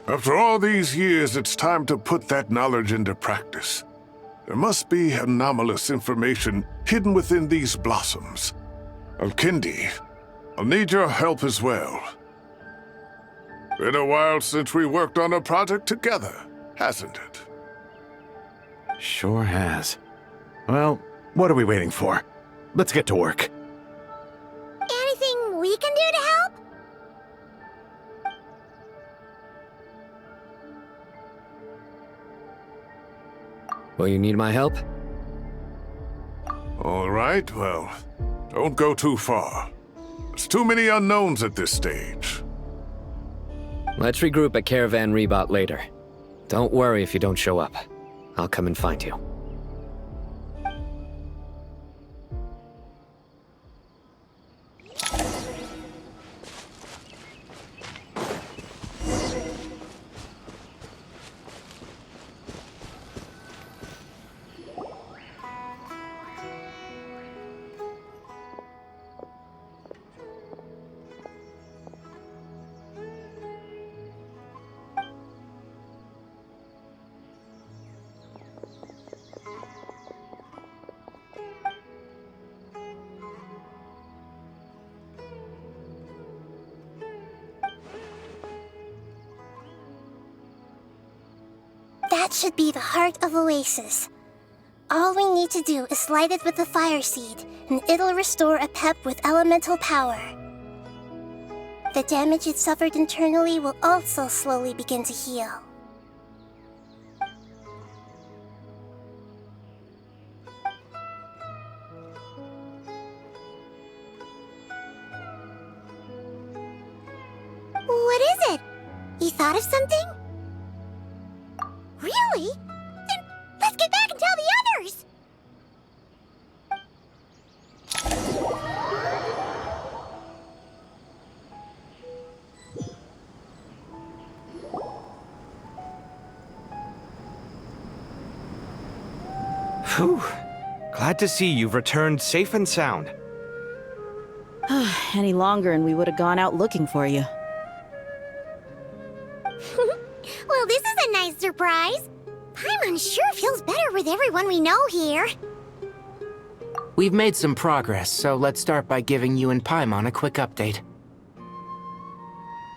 After all these years, it's time to put that knowledge into practice. There must be anomalous information hidden within these blossoms. Alkindi, I'll need your help as well. Been a while since we worked on a project together, hasn't it? Sure has. Well, what are we waiting for? Let's get to work. Anything we can do to help? Will you need my help? All right, well, don't go too far. There's too many unknowns at this stage. Let's regroup at Caravan Rebot later. Don't worry if you don't show up. I'll come and find you. That should be the heart of Oasis. All we need to do is light it with the fire seed, and it'll restore a pep with elemental power. The damage it suffered internally will also slowly begin to heal. What is it? You thought of something? Really? Then let's get back and tell the others! Whew. Glad to see you've returned safe and sound. Any longer and we would have gone out looking for you. Well, this is a nice surprise. Paimon sure feels better with everyone we know here. We've made some progress, so let's start by giving you and Paimon a quick update.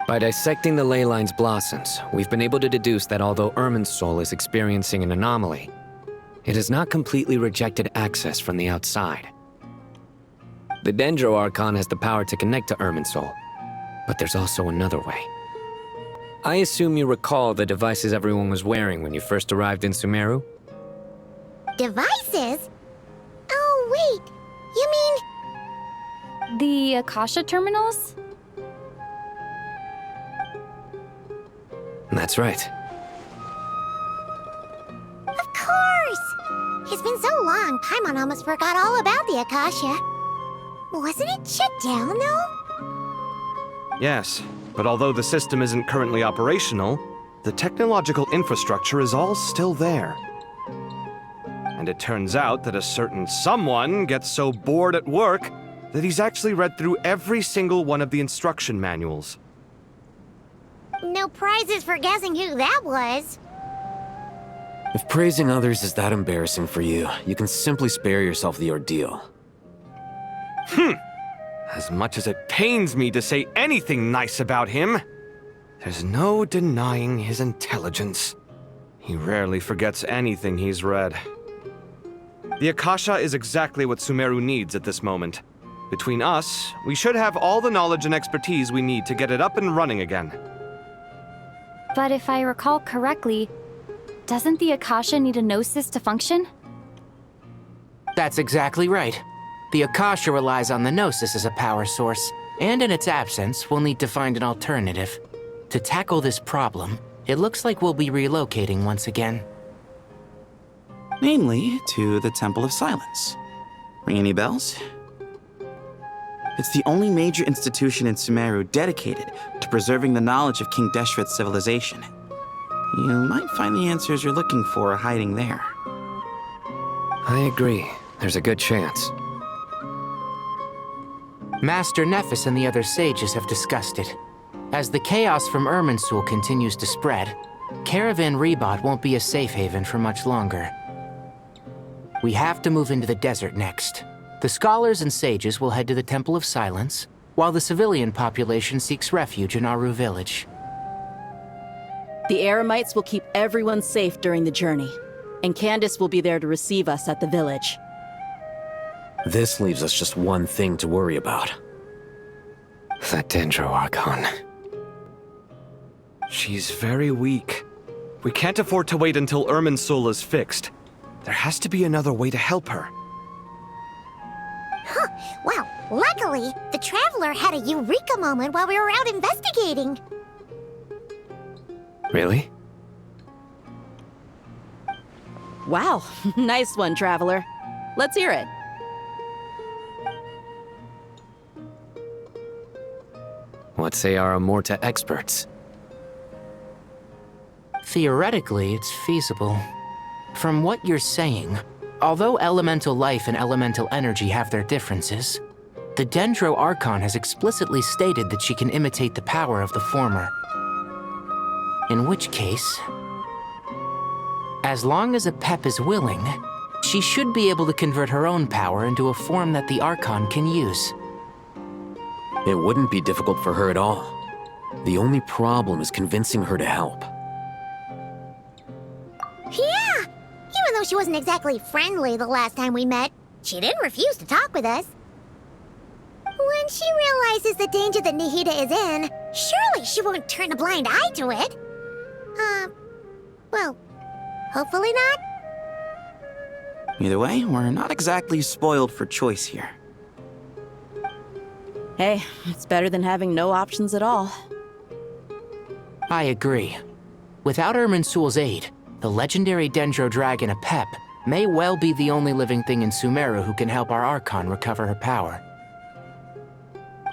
By dissecting the ley line's blossoms, we've been able to deduce that although Irminsul is experiencing an anomaly, it has not completely rejected access from the outside. The Dendro Archon has the power to connect to Irminsul, but there's also another way. I assume you recall the devices everyone was wearing when you first arrived in Sumeru? Devices? Oh, wait. You mean... The Akasha terminals? That's right. Of course! It's been so long, Paimon almost forgot all about the Akasha. Wasn't it shut down, though? Yes, but although the system isn't currently operational, the technological infrastructure is all still there. And it turns out that a certain someone gets so bored at work that he's actually read through every single one of the instruction manuals. No prizes for guessing who that was. If praising others is that embarrassing for you, you can simply spare yourself the ordeal. As much as it pains me to say anything nice about him, there's no denying his intelligence. He rarely forgets anything he's read. The Akasha is exactly what Sumeru needs at this moment. Between us, we should have all the knowledge and expertise we need to get it up and running again. But if I recall correctly, doesn't the Akasha need a gnosis to function? That's exactly right. The Akasha relies on the Gnosis as a power source, and in its absence, we'll need to find an alternative. To tackle this problem, it looks like we'll be relocating once again. Namely, to the Temple of Silence. Ring any bells? It's the only major institution in Sumeru dedicated to preserving the knowledge of King Deshret's civilization. You might find the answers you're looking for hiding there. I agree. There's a good chance. Master Nephis and the other sages have discussed it. As the chaos from Irminsul continues to spread, Caravan Rebot won't be a safe haven for much longer. We have to move into the desert next. The scholars and sages will head to the Temple of Silence, while the civilian population seeks refuge in Aru village. The Eremites will keep everyone safe during the journey, and Candace will be there to receive us at the village. This leaves us just one thing to worry about. That Dendro Archon. She's very weak. We can't afford to wait until Irminsul is fixed. There has to be another way to help her. Huh. Wow, luckily, the Traveler had a eureka moment while we were out investigating. Really? Wow, nice one, Traveler. Let's hear it. What say our Amorta experts? Theoretically, it's feasible. From what you're saying, although elemental life and elemental energy have their differences, the Dendro Archon has explicitly stated that she can imitate the power of the former. In which case, as long as Apep is willing, she should be able to convert her own power into a form that the Archon can use. It wouldn't be difficult for her at all. The only problem is convincing her to help. she wasn't exactly friendly the last time we met, she didn't refuse to talk with us. When she realizes the danger that Nihida is in, surely she won't turn a blind eye to it. Well, hopefully not. Either way, we're not exactly spoiled for choice here. Hey, it's better than having no options at all. I agree. Without Irminsul's aid, the legendary Dendro Dragon Apep may well be the only living thing in Sumeru who can help our Archon recover her power.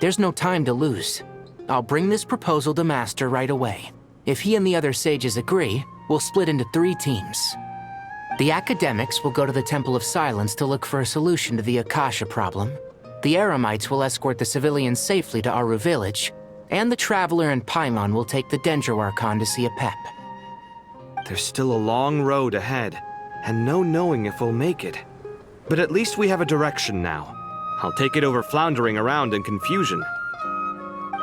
There's no time to lose. I'll bring this proposal to Master right away. If he and the other sages agree, we'll split into 3 teams. The academics will go to the Temple of Silence to look for a solution to the Akasha problem. The Eremites will escort the civilians safely to Aru Village, and the Traveler and Paimon will take the Dendro Archon to see Apep. There's still a long road ahead, and no knowing if we'll make it. But at least we have a direction now. I'll take it over floundering around in confusion.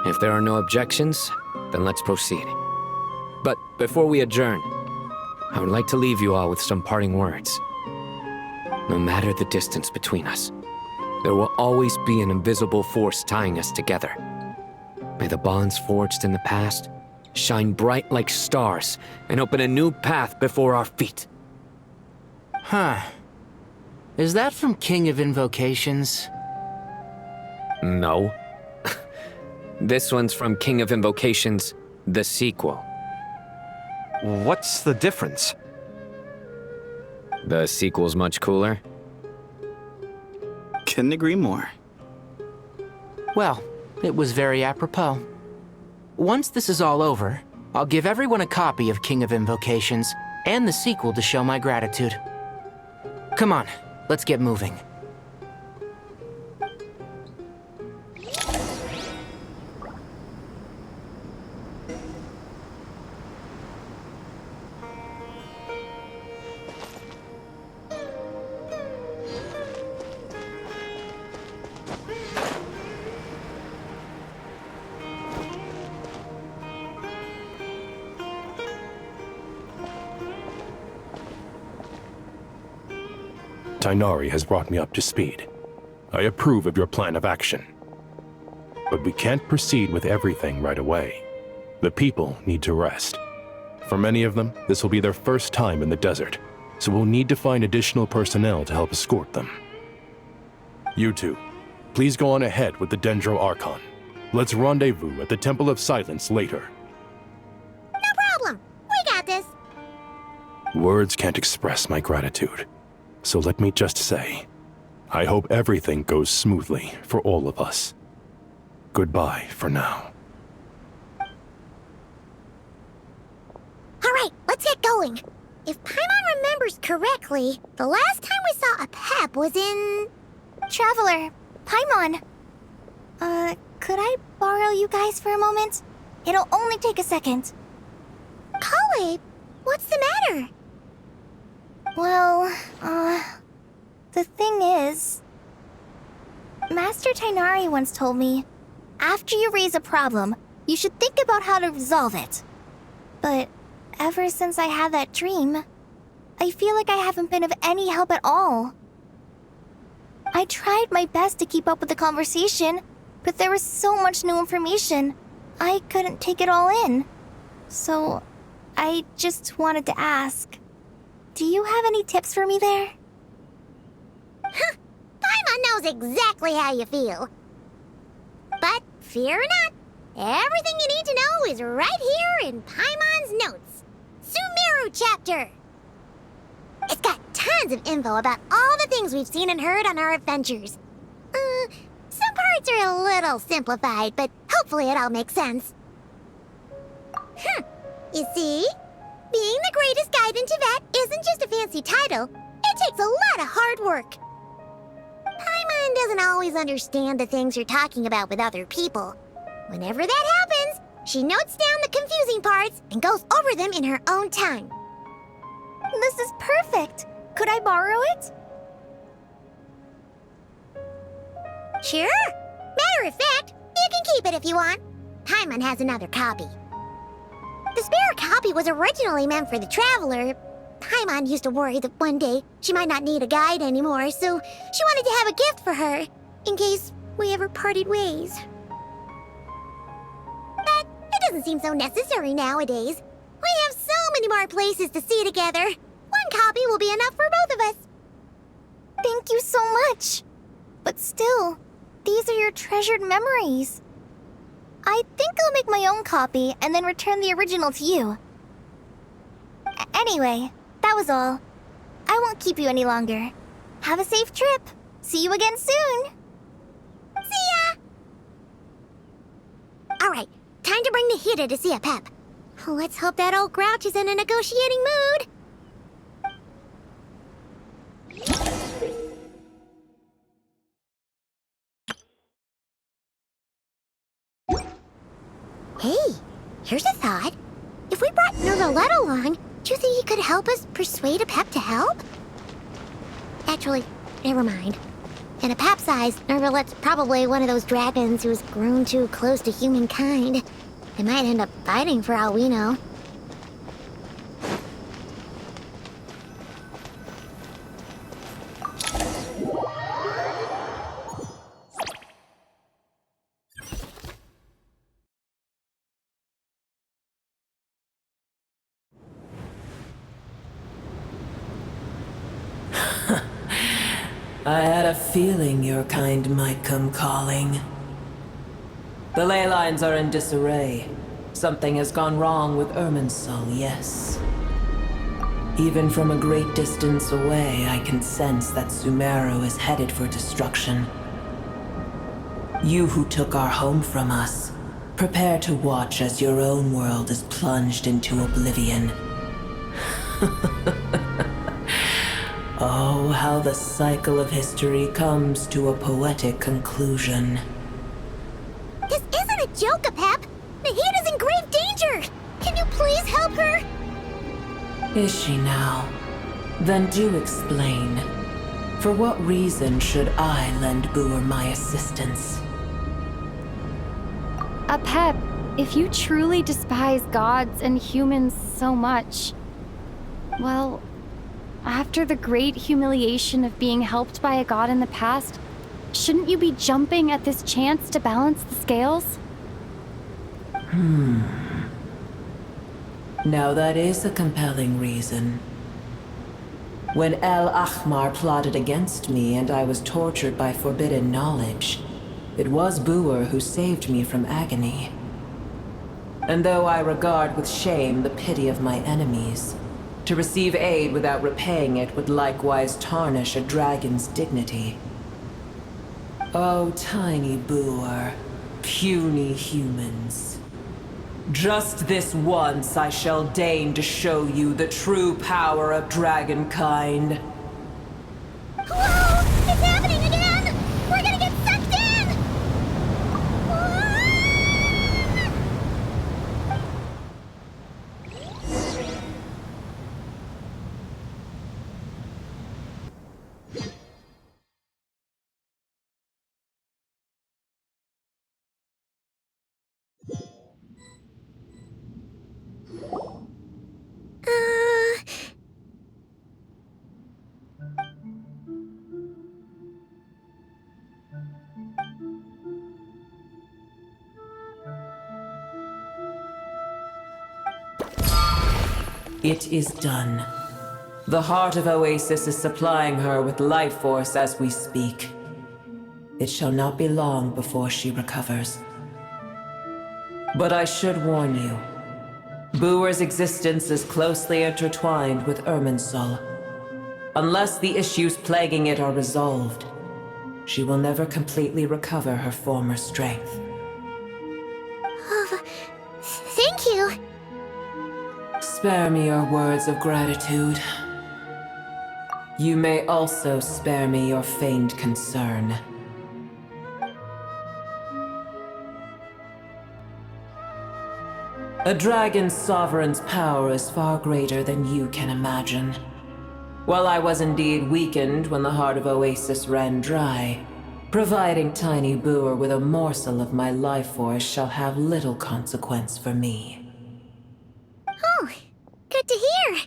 If there are no objections, then let's proceed. But before we adjourn, I would like to leave you all with some parting words. No matter the distance between us, there will always be an invisible force tying us together. May the bonds forged in the past shine bright like stars and open a new path before our feet. Huh. Is that from King of Invocations? No. This one's from King of Invocations, the sequel. What's the difference? The sequel's much cooler. Couldn't agree more. Well, it was very apropos. Once this is all over, I'll give everyone a copy of King of Invocations and the sequel to show my gratitude. Come on, let's get moving. Tainari has brought me up to speed. I approve of your plan of action. But we can't proceed with everything right away. The people need to rest. For many of them, this will be their first time in the desert, so we'll need to find additional personnel to help escort them. You two, please go on ahead with the Dendro Archon. Let's rendezvous at the Temple of Silence later. No problem. We got this. Words can't express my gratitude. So let me just say, I hope everything goes smoothly for all of us. Goodbye for now. All right, let's get going. If Paimon remembers correctly, the last time we saw Apep was in... Traveler, Paimon. Could I borrow you guys for a moment? It'll only take a second. Kale, what's the matter? Well, the thing is... Master Tainari once told me, after you raise a problem, you should think about how to resolve it. But ever since I had that dream, I feel like I haven't been of any help at all. I tried my best to keep up with the conversation, but there was so much new information, I couldn't take it all in. So, I just wanted to ask, do you have any tips for me there? Huh! Paimon knows exactly how you feel. But fear not, everything you need to know is right here in Paimon's notes. Sumeru chapter! It's got tons of info about all the things we've seen and heard on our adventures. Some parts are a little simplified, but hopefully it all makes sense. You see? Being the greatest guide in Tibet isn't just a fancy title. It takes a lot of hard work. Paimon doesn't always understand the things you're talking about with other people. Whenever that happens, she notes down the confusing parts and goes over them in her own time. This is perfect. Could I borrow it? Sure. Matter of fact, you can keep it if you want. Paimon has another copy. The spare copy was originally meant for the Traveler, Paimon used to worry that one day she might not need a guide anymore, so she wanted to have a gift for her, in case we ever parted ways. But it doesn't seem so necessary nowadays. We have so many more places to see together. One copy will be enough for both of us. Thank you so much. But still, these are your treasured memories. I think I'll make my own copy and then return the original to you. Anyway, that was all. I won't keep you any longer. Have a safe trip. See you again soon. See ya! Alright, time to bring the Hida to see a Pep. Let's hope that old grouch is in a negotiating mood. Hey, here's a thought. If we brought Nervalette along, do you think he could help us persuade a Pep to help? Actually, never mind. In a Pep size, Nervalette's probably one of those dragons who's grown too close to humankind. They might end up fighting for all we know. I had a feeling your kind might come calling. The ley lines are in disarray. Something has gone wrong with Irminsul, yes. Even from a great distance away, I can sense that Sumeru is headed for destruction. You who took our home from us, prepare to watch as your own world is plunged into oblivion. Oh, how the cycle of history comes to a poetic conclusion. This isn't a joke, Apep! Nahida's in grave danger! Can you please help her? Is she now? Then do explain. For what reason should I lend Boer my assistance? Apep, if you truly despise gods and humans so much, well, after the great humiliation of being helped by a god in the past, shouldn't you be jumping at this chance to balance the scales? Now that is a compelling reason. When El Ahmar plotted against me and I was tortured by forbidden knowledge, it was Boer who saved me from agony. And though I regard with shame the pity of my enemies, to receive aid without repaying it would likewise tarnish a dragon's dignity. Oh, tiny Boer, puny humans. Just this once I shall deign to show you the true power of dragonkind. Whoa! It's happening again! We're gonna get sucked in! It is done. The heart of Oasis is supplying her with life force as we speak. It shall not be long before she recovers. But I should warn you. Boer's existence is closely intertwined with Irminsul. Unless the issues plaguing it are resolved, she will never completely recover her former strength. Oh, thank you. Spare me your words of gratitude. You may also spare me your feigned concern. A dragon's sovereign's power is far greater than you can imagine. While I was indeed weakened when the heart of Oasis ran dry, providing tiny Boer with a morsel of my life force shall have little consequence for me. Oh, good to hear.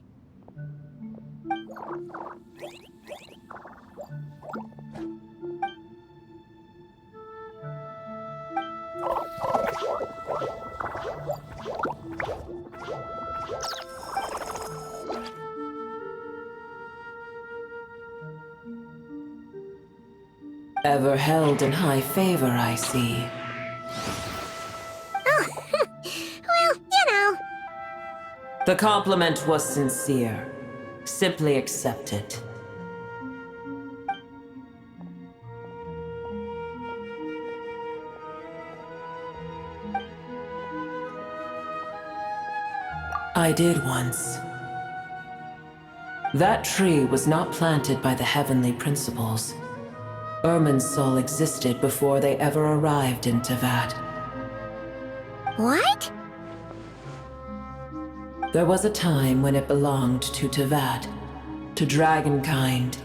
Ever held in high favor, I see. Oh, well, you know. The compliment was sincere. Simply accept it. I did once. That tree was not planted by the heavenly principles. Irminsul existed before they ever arrived in Tevat. What? There was a time when it belonged to Tevat, to dragonkind.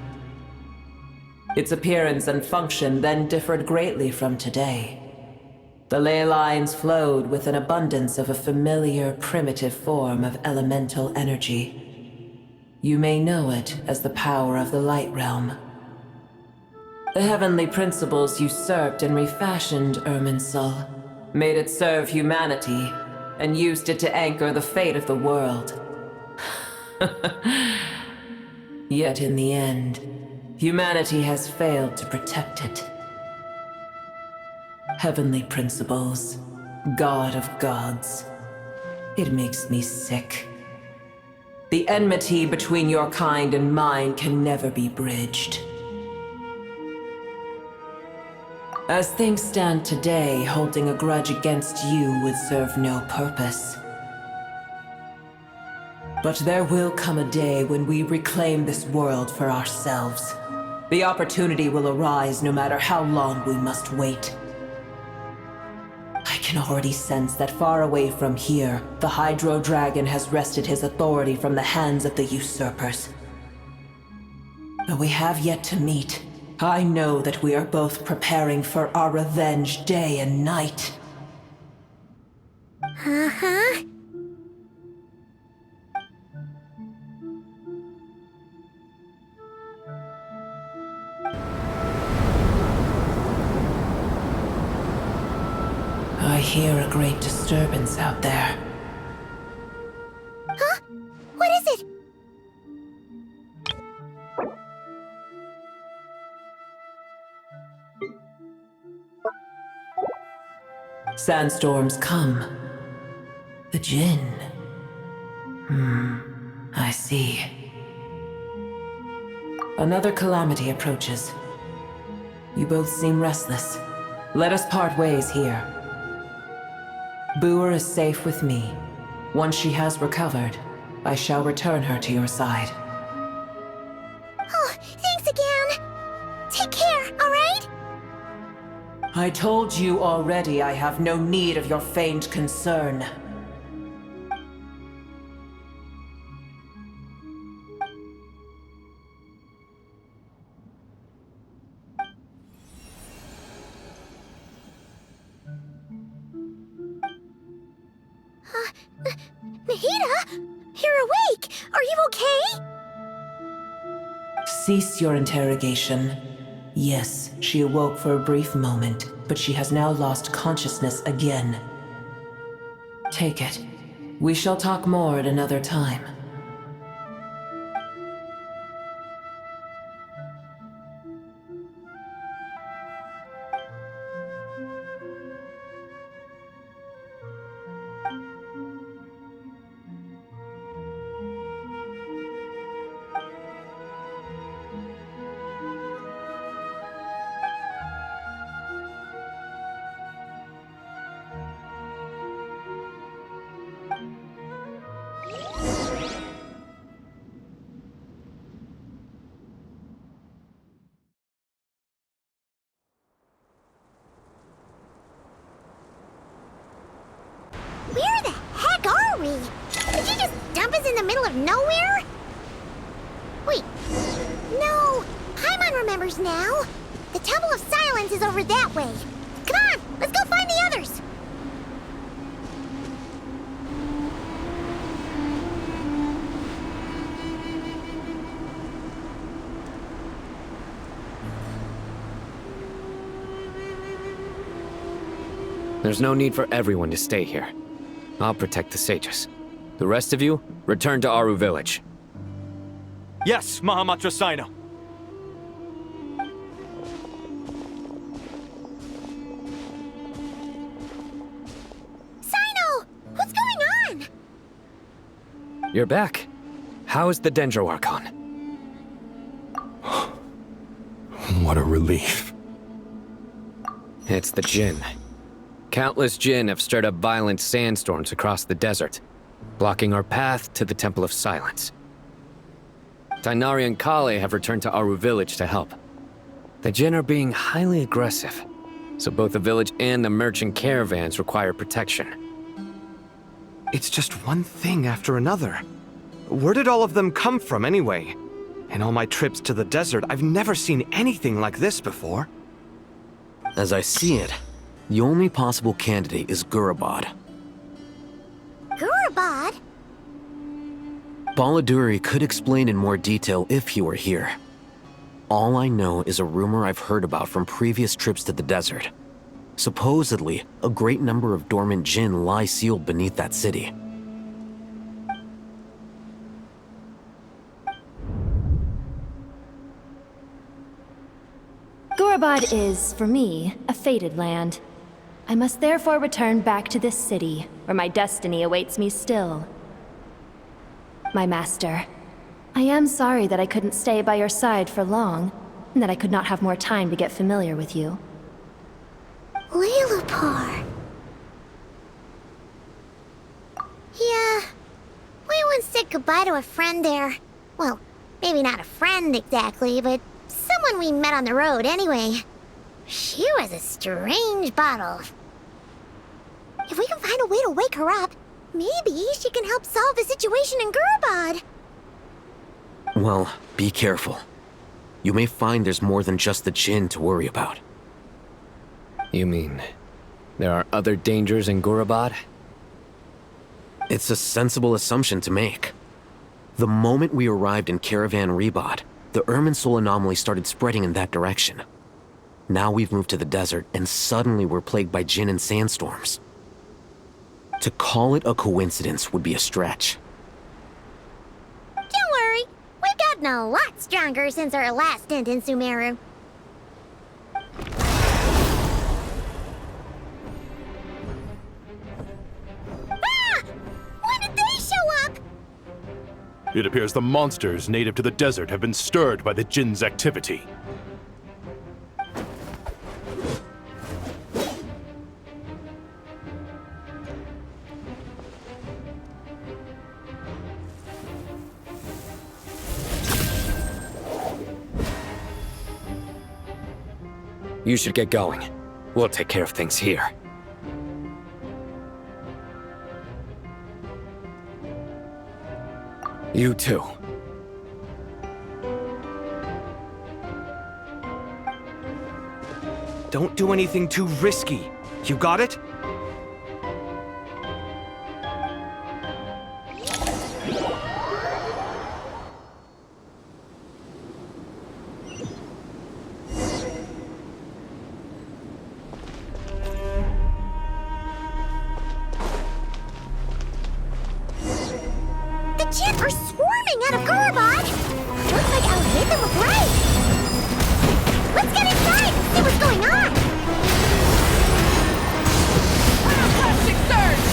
Its appearance and function then differed greatly from today. The ley lines flowed with an abundance of a familiar, primitive form of elemental energy. You may know it as the power of the Light Realm. The heavenly principles usurped and refashioned Irminsul, made it serve humanity, and used it to anchor the fate of the world. Yet in the end, humanity has failed to protect it. Heavenly principles, God of gods. It makes me sick. The enmity between your kind and mine can never be bridged. As things stand today, holding a grudge against you would serve no purpose. But there will come a day when we reclaim this world for ourselves. The opportunity will arise no matter how long we must wait. I can already sense that far away from here, the Hydro Dragon has wrested his authority from the hands of the usurpers. Though we have yet to meet, I know that we are both preparing for our revenge day and night. Uh-huh. I hear a great disturbance out there. Huh? What is it? Sandstorms come. The Jinn. I see. Another calamity approaches. You both seem restless. Let us part ways here. Boer is safe with me. Once she has recovered, I shall return her to your side. Oh, thanks again. Take care, all right? I told you already I have no need of your feigned concern. Nahida? You're awake! Are you okay? Cease your interrogation. Yes, she awoke for a brief moment, but she has now lost consciousness again. Take it. We shall talk more at another time. Where the heck are we? Did you just dump us in the middle of nowhere? Wait. No. Paimon remembers now. The Temple of Silence is over that way. Come on, let's go find the others. There's no need for everyone to stay here. I'll protect the sages. The rest of you, return to Aru village. Yes, Mahamatra Sino. Sino! What's going on? You're back. How's the Dendro Archon? What a relief. It's the Jinn. Countless Jinn have stirred up violent sandstorms across the desert, blocking our path to the Temple of Silence. Tainari and Kale have returned to Aru village to help. The Jinn are being highly aggressive, so both the village and the merchant caravans require protection. It's just one thing after another. Where did all of them come from anyway? In all my trips to the desert, I've never seen anything like this before. As I see it, the only possible candidate is Gurabad. Gurabad? Baladuri could explain in more detail if he were here. All I know is a rumor I've heard about from previous trips to the desert. Supposedly, a great number of dormant Jinn lie sealed beneath that city. Gurabad is, for me, a fated land. I must therefore return back to this city, where my destiny awaits me still. My master, I am sorry that I couldn't stay by your side for long, and that I could not have more time to get familiar with you. Lilipar. Yeah, we once said goodbye to a friend there. Well, maybe not a friend exactly, but someone we met on the road anyway. She was a strange bottle. If we can find a way to wake her up, maybe she can help solve the situation in Gurabad. Well, be careful. You may find there's more than just the Jinn to worry about. You mean, there are other dangers in Gurabad? It's a sensible assumption to make. The moment we arrived in Caravan Rebad, the Irminsul anomaly started spreading in that direction. Now we've moved to the desert, and suddenly we're plagued by Jinn and sandstorms. To call it a coincidence would be a stretch. Don't worry, we've gotten a lot stronger since our last stint in Sumeru. Ah! When did they show up? It appears the monsters native to the desert have been stirred by the Jinn's activity. You should get going. We'll take care of things here. You too. Don't do anything too risky. You got it? The Jinn are swarming out of Gurabad! Looks like I'll hit them with right! Let's get inside and see what's going on! Plastic surge!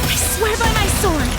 I swear by my sword!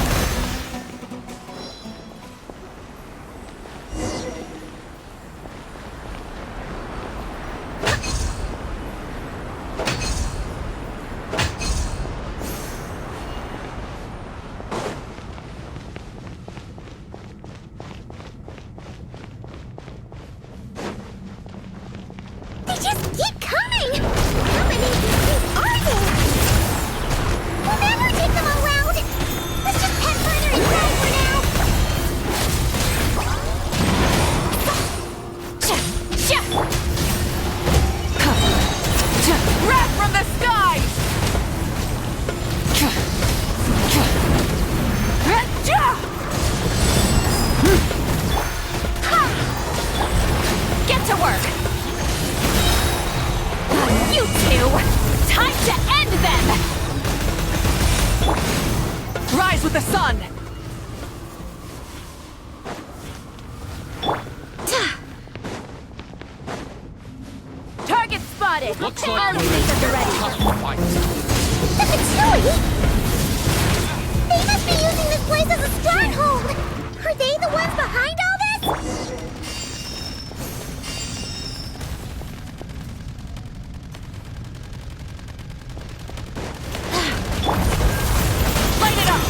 the sun! Target spotted! Looks Army like lasers are ready! The Patsui! They must be using this place as a stronghold! Are they the ones behind all this? Light it up!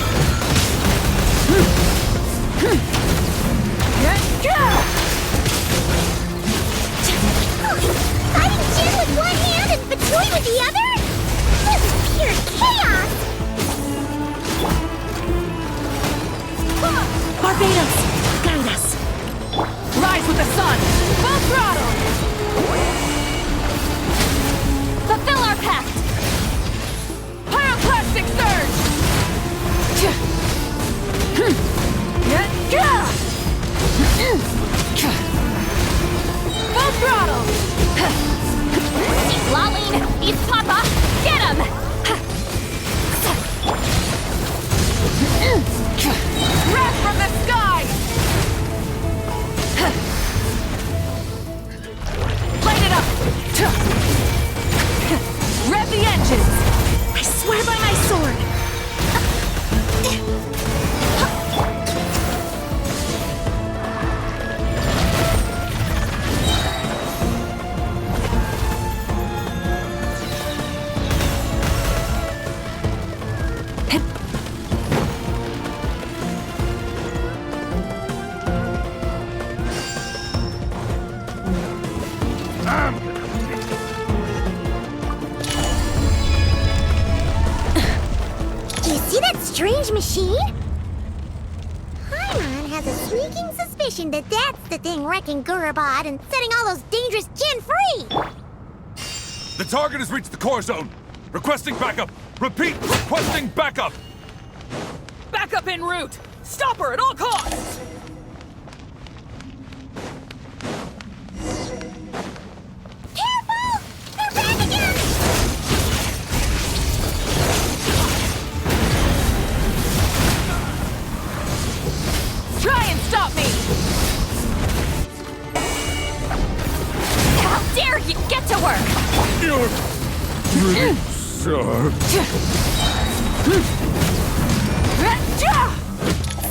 Fighting Jin with one hand and Patsui with the other? This is pure chaos! Barbados! Guide us! Rise with the sun! Full throttle! Fulfill our pact! Pyroclastic surge! Full throttle! Lolling! East Papa! Get him! Wrath from the sky! Light it up! Rev the engines! I swear by my sword! Do you see that strange machine? Paimon has a sneaking suspicion that that's the thing wrecking Gurabad and setting all those dangerous Jin free! The target has reached the core zone. Requesting backup. Repeat, requesting backup. Backup en route! Stop her at all costs! Careful! They're back again! Try and stop me! How dare you get to work! You're really, sir.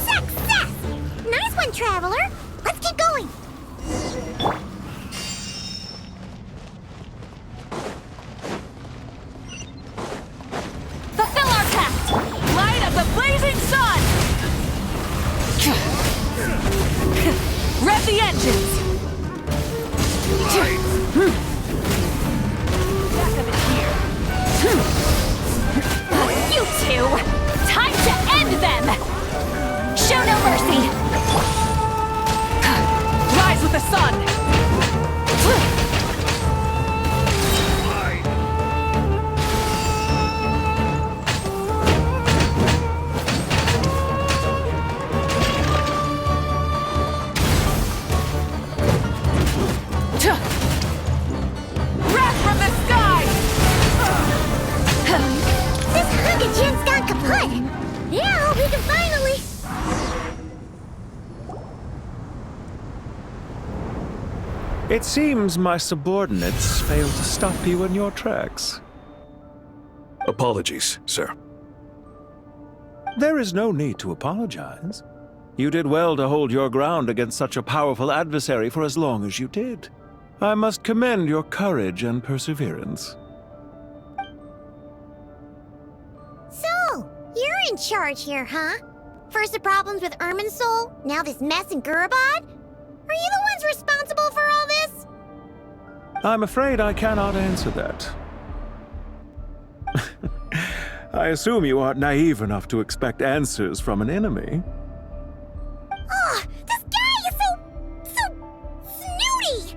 Success! Nice one, Traveler! Let's keep going! Fulfill our pact! Light of the blazing sun! Rev the engines! Back of it here! You two! Time to end them! Show no mercy! Rise with the sun! Wrath from the sky! This hunk of Jin's gone kaput! Now we can finally... It seems my subordinates failed to stop you in your tracks. Apologies, sir. There is no need to apologize. You did well to hold your ground against such a powerful adversary for as long as you did. I must commend your courage and perseverance. So, you're in charge here, huh? First the problems with Irminsul, now this mess in Gurabad? Are you the ones responsible for all this? I'm afraid I cannot answer that. I assume you aren't naive enough to expect answers from an enemy. Oh, this guy is so snooty!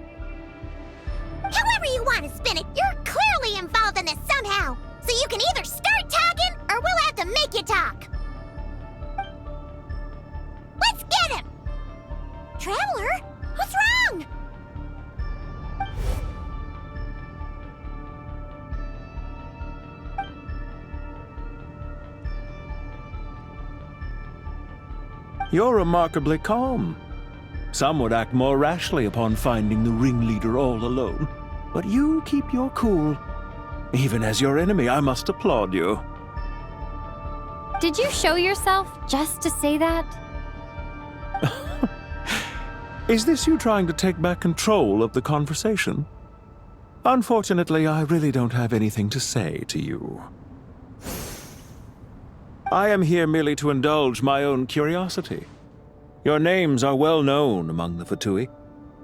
However you want to spin it, you're clearly involved in this somehow. So you can either start talking, or we'll have to make you talk. Let's get him! Traveler, what's wrong? You're remarkably calm. Some would act more rashly upon finding the ringleader all alone. But you keep your cool. Even as your enemy, I must applaud you. Did you show yourself just to say that? Is this you trying to take back control of the conversation? Unfortunately, I really don't have anything to say to you. I am here merely to indulge my own curiosity. Your names are well known among the Fatui.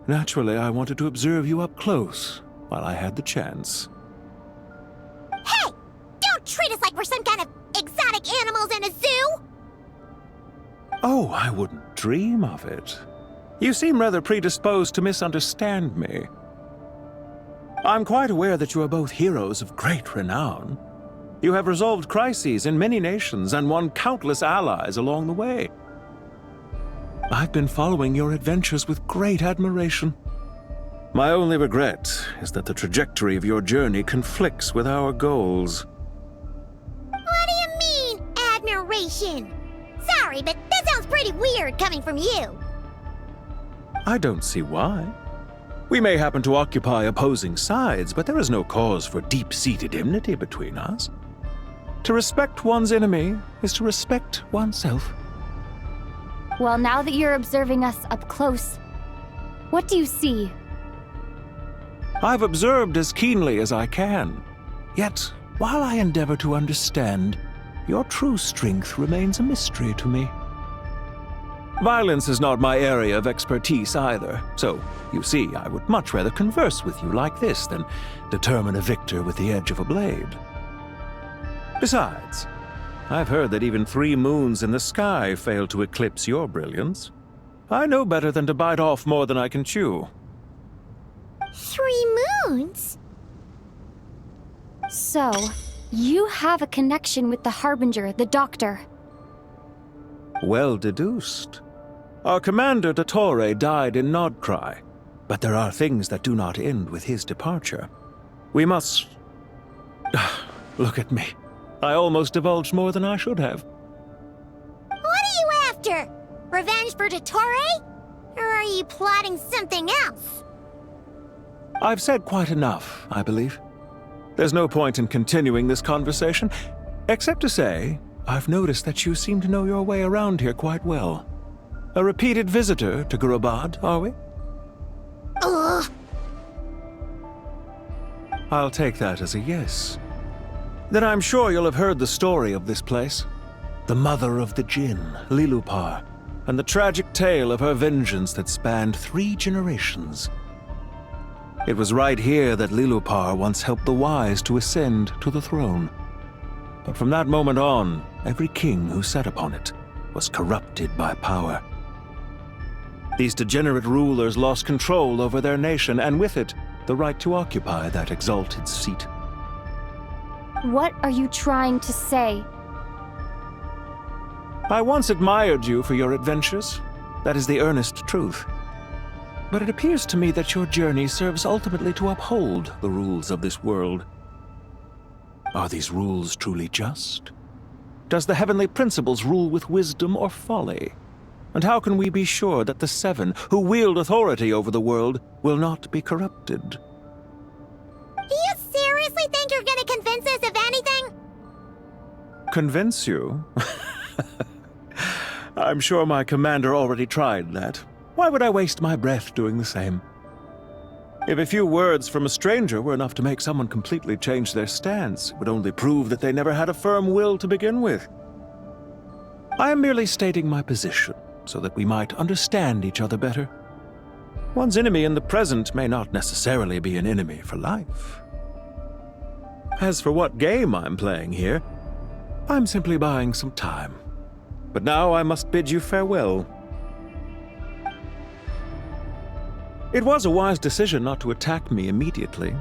Naturally, I wanted to observe you up close while I had the chance. Hey! Don't treat us like we're some kind of exotic animals in a zoo! Oh, I wouldn't dream of it. You seem rather predisposed to misunderstand me. I'm quite aware that you are both heroes of great renown. You have resolved crises in many nations and won countless allies along the way. I've been following your adventures with great admiration. My only regret is that the trajectory of your journey conflicts with our goals. What do you mean, admiration? Sorry, but that sounds pretty weird coming from you. I don't see why. We may happen to occupy opposing sides, but there is no cause for deep-seated enmity between us. To respect one's enemy is to respect oneself. Well, now that you're observing us up close, what do you see? I've observed as keenly as I can. Yet, while I endeavor to understand, your true strength remains a mystery to me. Violence is not my area of expertise either, so, you see, I would much rather converse with you like this than determine a victor with the edge of a blade. Besides, I've heard that even 3 moons in the sky fail to eclipse your brilliance. I know better than to bite off more than I can chew. 3 moons? So, you have a connection with the Harbinger, the Doctor. Well deduced. Our commander, Dottore, died in Nodcry, but there are things that do not end with his departure. We must... Look at me. I almost divulged more than I should have. What are you after? Revenge for Dottore? Or are you plotting something else? I've said quite enough, I believe. There's no point in continuing this conversation, except to say, I've noticed that you seem to know your way around here quite well. A repeated visitor to Gurabad, are we? Ugh. I'll take that as a yes. Then I'm sure you'll have heard the story of this place. The mother of the Jinn, Lilupar, and the tragic tale of her vengeance that spanned 3 generations. It was right here that Lilupar once helped the wise to ascend to the throne. But from that moment on, every king who sat upon it was corrupted by power. These degenerate rulers lost control over their nation, and with it, the right to occupy that exalted seat. What are you trying to say? I once admired you for your adventures. That is the earnest truth. But it appears to me that your journey serves ultimately to uphold the rules of this world. Are these rules truly just? Does the heavenly principles rule with wisdom or folly? And how can we be sure that the 7 who wield authority over the world will not be corrupted? Do you seriously think you're gonna convince us of anything? Convince you? I'm sure my commander already tried that. Why would I waste my breath doing the same? If a few words from a stranger were enough to make someone completely change their stance, it would only prove that they never had a firm will to begin with. I am merely stating my position, so that we might understand each other better. One's enemy in the present may not necessarily be an enemy for life. As for what game I'm playing here, I'm simply buying some time. But now I must bid you farewell. It was a wise decision not to attack me immediately.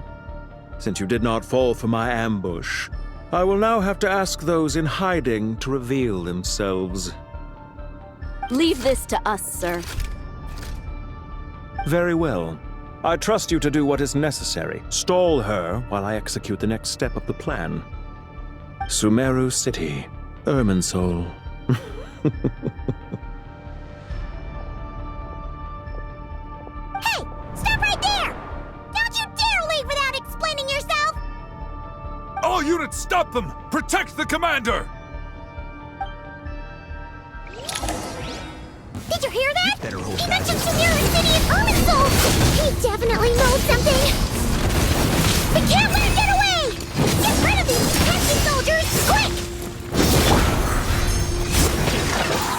Since you did not fall for my ambush, I will now have to ask those in hiding to reveal themselves. Leave this to us, sir. Very well. I trust you to do what is necessary. Stall her while I execute the next step of the plan. Sumeru City, Irminsul. Stop them! Protect the commander! Did you hear that? Better hold He back. mentioned Chimera City and Irminsul! He definitely knows something! We can't let him get away! Get rid of these pesky soldiers, quick!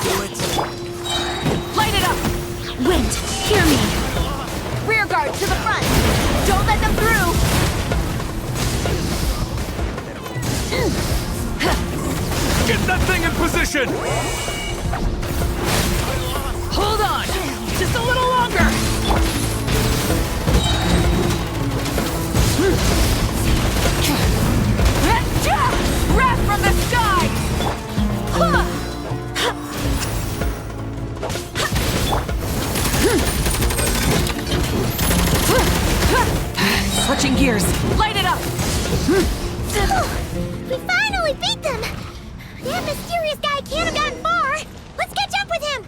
Do it. Light it up! Wind, hear me! Rear guard to the front! Don't let them through! Get that thing in position! Hold on! Just a little longer! Wrath from the sky! Switching gears. Light it up! We finally beat them! That mysterious guy can't have gotten far! Let's catch up with him!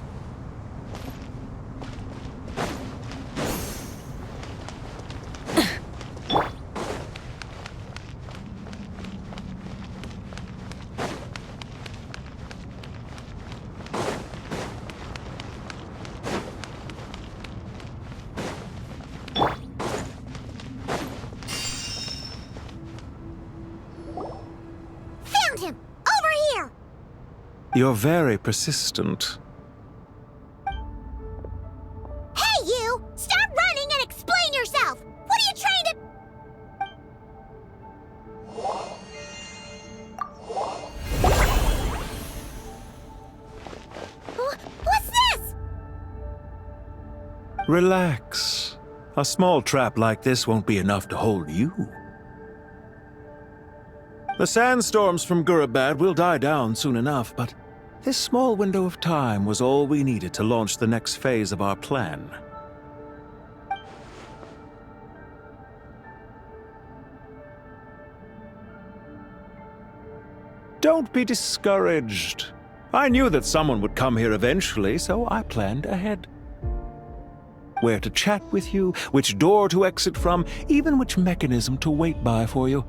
Found him! Over here! You're very persistent. Hey, you! Stop running and explain yourself! What are you trying to... What's this? Relax. A small trap like this won't be enough to hold you. The sandstorms from Gurabad will die down soon enough, but this small window of time was all we needed to launch the next phase of our plan. Don't be discouraged. I knew that someone would come here eventually, so I planned ahead. Where to chat with you, which door to exit from, even which mechanism to wait by for you.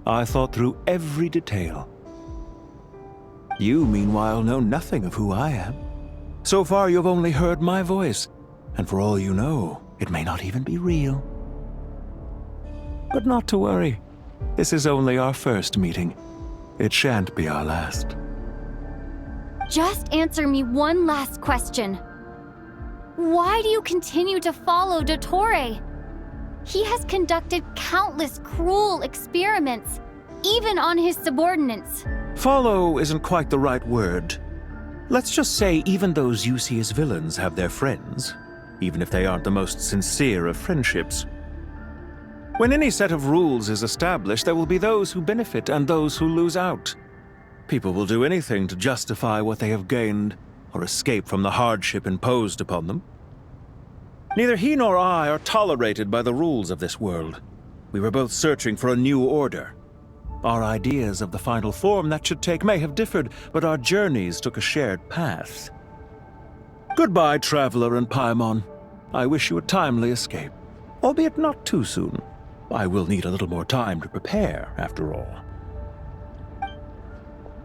I thought through every detail. You, meanwhile, know nothing of who I am. So far, you've only heard my voice, and for all you know, it may not even be real. But not to worry. This is only our first meeting. It shan't be our last. Just answer me one last question. Why do you continue to follow Dottore? He has conducted countless cruel experiments, even on his subordinates. Follow isn't quite the right word. Let's just say even those you see as villains have their friends, even if they aren't the most sincere of friendships. When any set of rules is established, there will be those who benefit and those who lose out. People will do anything to justify what they have gained or escape from the hardship imposed upon them. Neither he nor I are tolerated by the rules of this world. We were both searching for a new order. Our ideas of the final form that should take may have differed, but our journeys took a shared path. Goodbye, Traveler and Paimon. I wish you a timely escape, albeit not too soon. I will need a little more time to prepare, after all.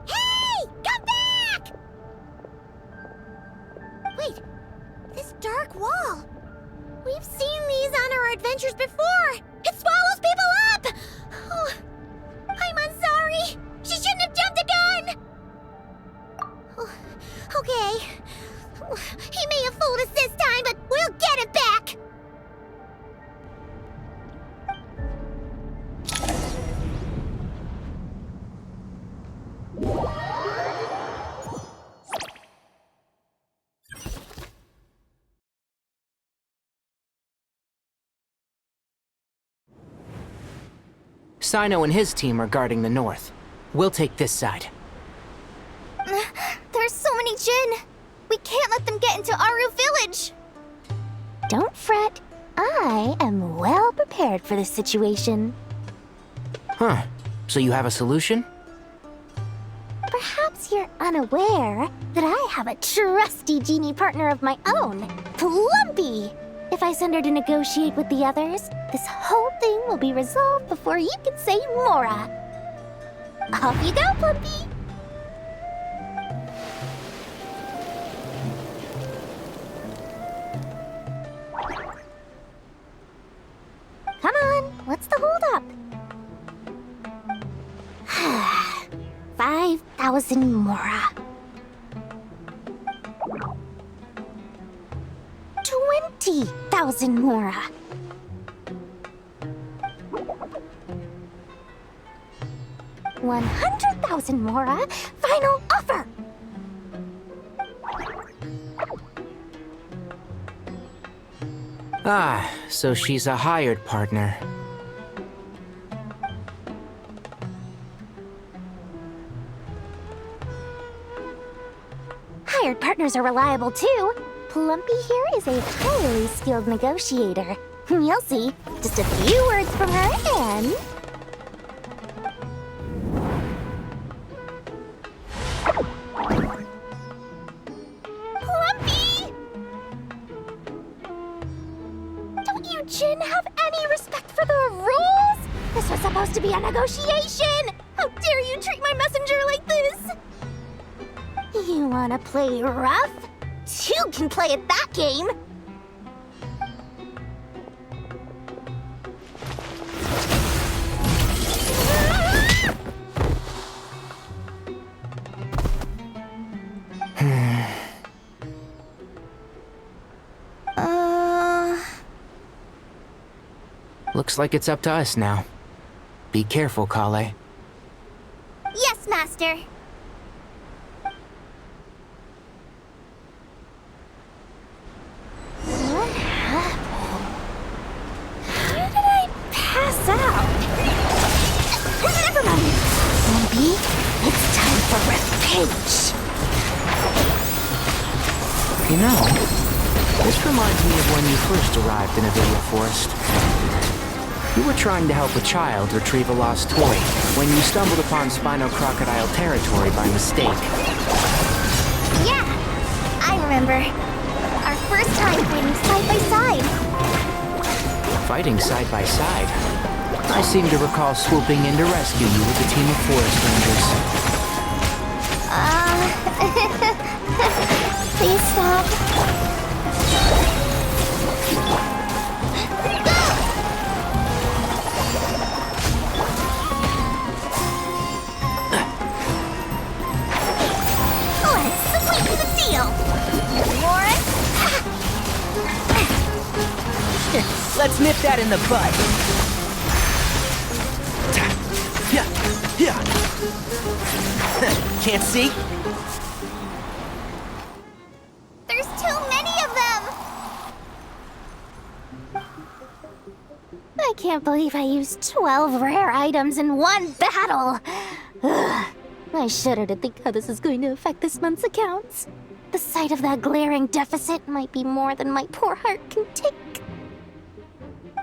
Hey! Come back! Wait, this dark wall. We've seen these on our adventures before. It swallows people up! Oh, I'm sorry. She shouldn't have jumped the gun! Oh, okay. He may have fooled us this time, but we'll get him back! Sino and his team are guarding the north. We'll take this side. There's so many Jinn. We can't let them get into Aru village. Don't fret. I am well prepared for this situation. Huh. So you have a solution? Perhaps you're unaware that I have a trusty genie partner of my own, Plumpy. If I send her to negotiate with the others, this whole thing will be resolved before you can say Mora. Off you go, Plumpy! Come on, what's the holdup? 5,000 mora. 20,000 mora. 100,000 mora. Final offer. Ah, so she's a hired partner. Hired partners are reliable too. Plumpy here is a highly skilled negotiator. You'll see. Just a few words from her and... Plumpy! Don't you, Jin, have any respect for the rules? This was supposed to be a negotiation! How dare you treat my messenger like this? You wanna play rough? Two can play at that game! Looks like it's up to us now. Be careful, Kale. Yes, Master! What happened? How did I pass out? Never mind. Maybe it's time for revenge. You know, this reminds me of when you first arrived in a video forest. You were trying to help a child retrieve a lost toy when you stumbled upon Spino Crocodile territory by mistake. Yeah, I remember. Our first time fighting side by side. Fighting side by side? I seem to recall swooping in to rescue you with a team of forest rangers. Please stop. Let's sweeten the deal. Lauren? Let's nip that in the bud. Yeah. Can't see? There's too many of them! I can't believe I used 12 rare items in one battle! Ugh. I shudder to think how this is going to affect this month's accounts. The sight of that glaring deficit might be more than my poor heart can take.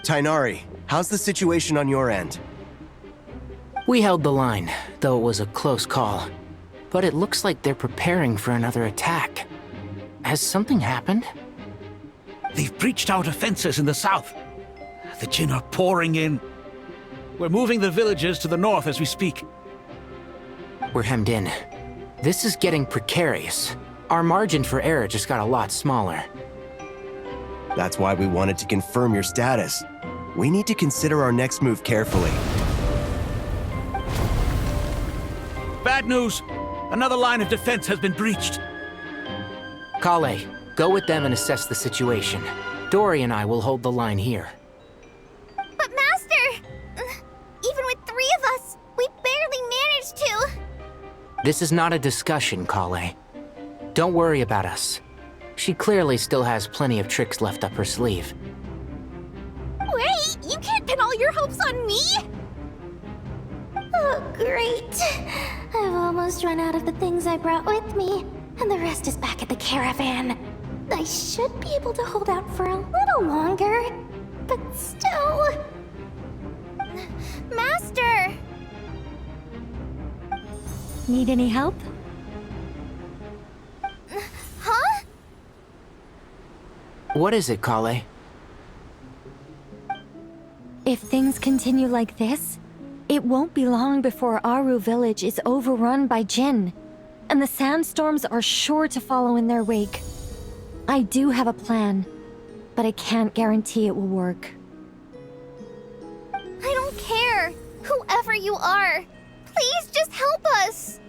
Tainari, how's the situation on your end? We held the line, though it was a close call. But it looks like they're preparing for another attack. Has something happened? They've breached our defenses in the south. The Jin are pouring in. We're moving the villagers to the north as we speak. We're hemmed in. This is getting precarious. Our margin for error just got a lot smaller. That's why we wanted to confirm your status. We need to consider our next move carefully. Bad news! Another line of defense has been breached. Kale, go with them and assess the situation. Dory and I will hold the line here. But Master! Even with 3 of us, we barely managed to... This is not a discussion, Kale. Don't worry about us. She clearly still has plenty of tricks left up her sleeve. Wait, you can't pin all your hopes on me? Oh, great. I've almost run out of the things I brought with me, and the rest is back at the caravan. I should be able to hold out for a little longer, but still... Master! Need any help? Huh? What is it, Kale? If things continue like this, It won't be long before Aru village is overrun by Jinn, and the sandstorms are sure to follow in their wake. I do have a plan, but I can't guarantee it will work. I don't care. Whoever you are, please just help us.